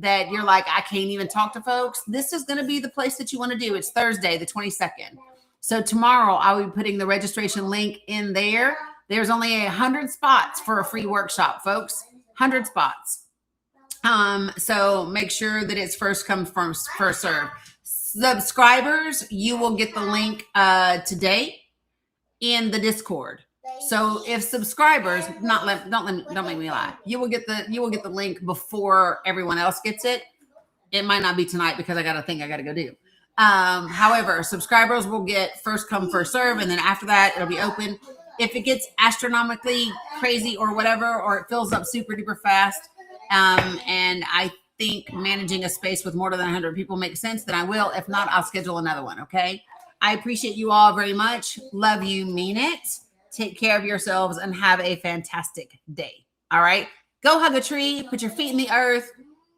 that you're like, I can't even talk to folks. This is going to be the place that you want to do. It's Thursday, the 22nd. So tomorrow I will be putting the registration link in there. There's only 100 spots for a free workshop, folks. 100 spots. So make sure that it's first come, first serve. Subscribers, you will get the link today in the Discord. So if subscribers, don't make me lie. You will get the link before everyone else gets it. It might not be tonight because I got a thing I got to go do. However, subscribers will get first come, first serve, and then after that it'll be open. If it gets astronomically crazy or whatever, or it fills up super duper fast, and I think managing a space with more than 100 people makes sense, then I will. If not, I'll schedule another one. Okay. I appreciate you all very much. Love you, mean it. Take care of yourselves and have a fantastic day. All right. Go hug a tree, put your feet in the earth,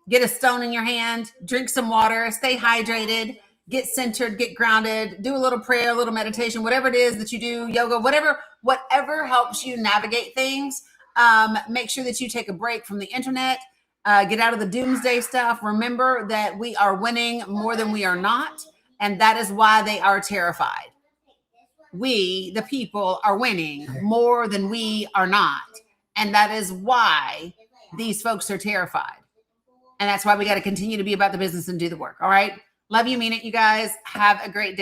get a stone in your hand, drink some water, stay hydrated, get centered, get grounded, do a little prayer, a little meditation, whatever it is that you do, yoga, whatever helps you navigate things. Make sure that you take a break from the internet. Get out of the doomsday stuff. Remember that we are winning more than we are not. And that is why they are terrified. We, the people, are winning more than we are not. And that is why these folks are terrified. And that's why we got to continue to be about the business and do the work. All right. Love you, mean it, you guys. Have a great day.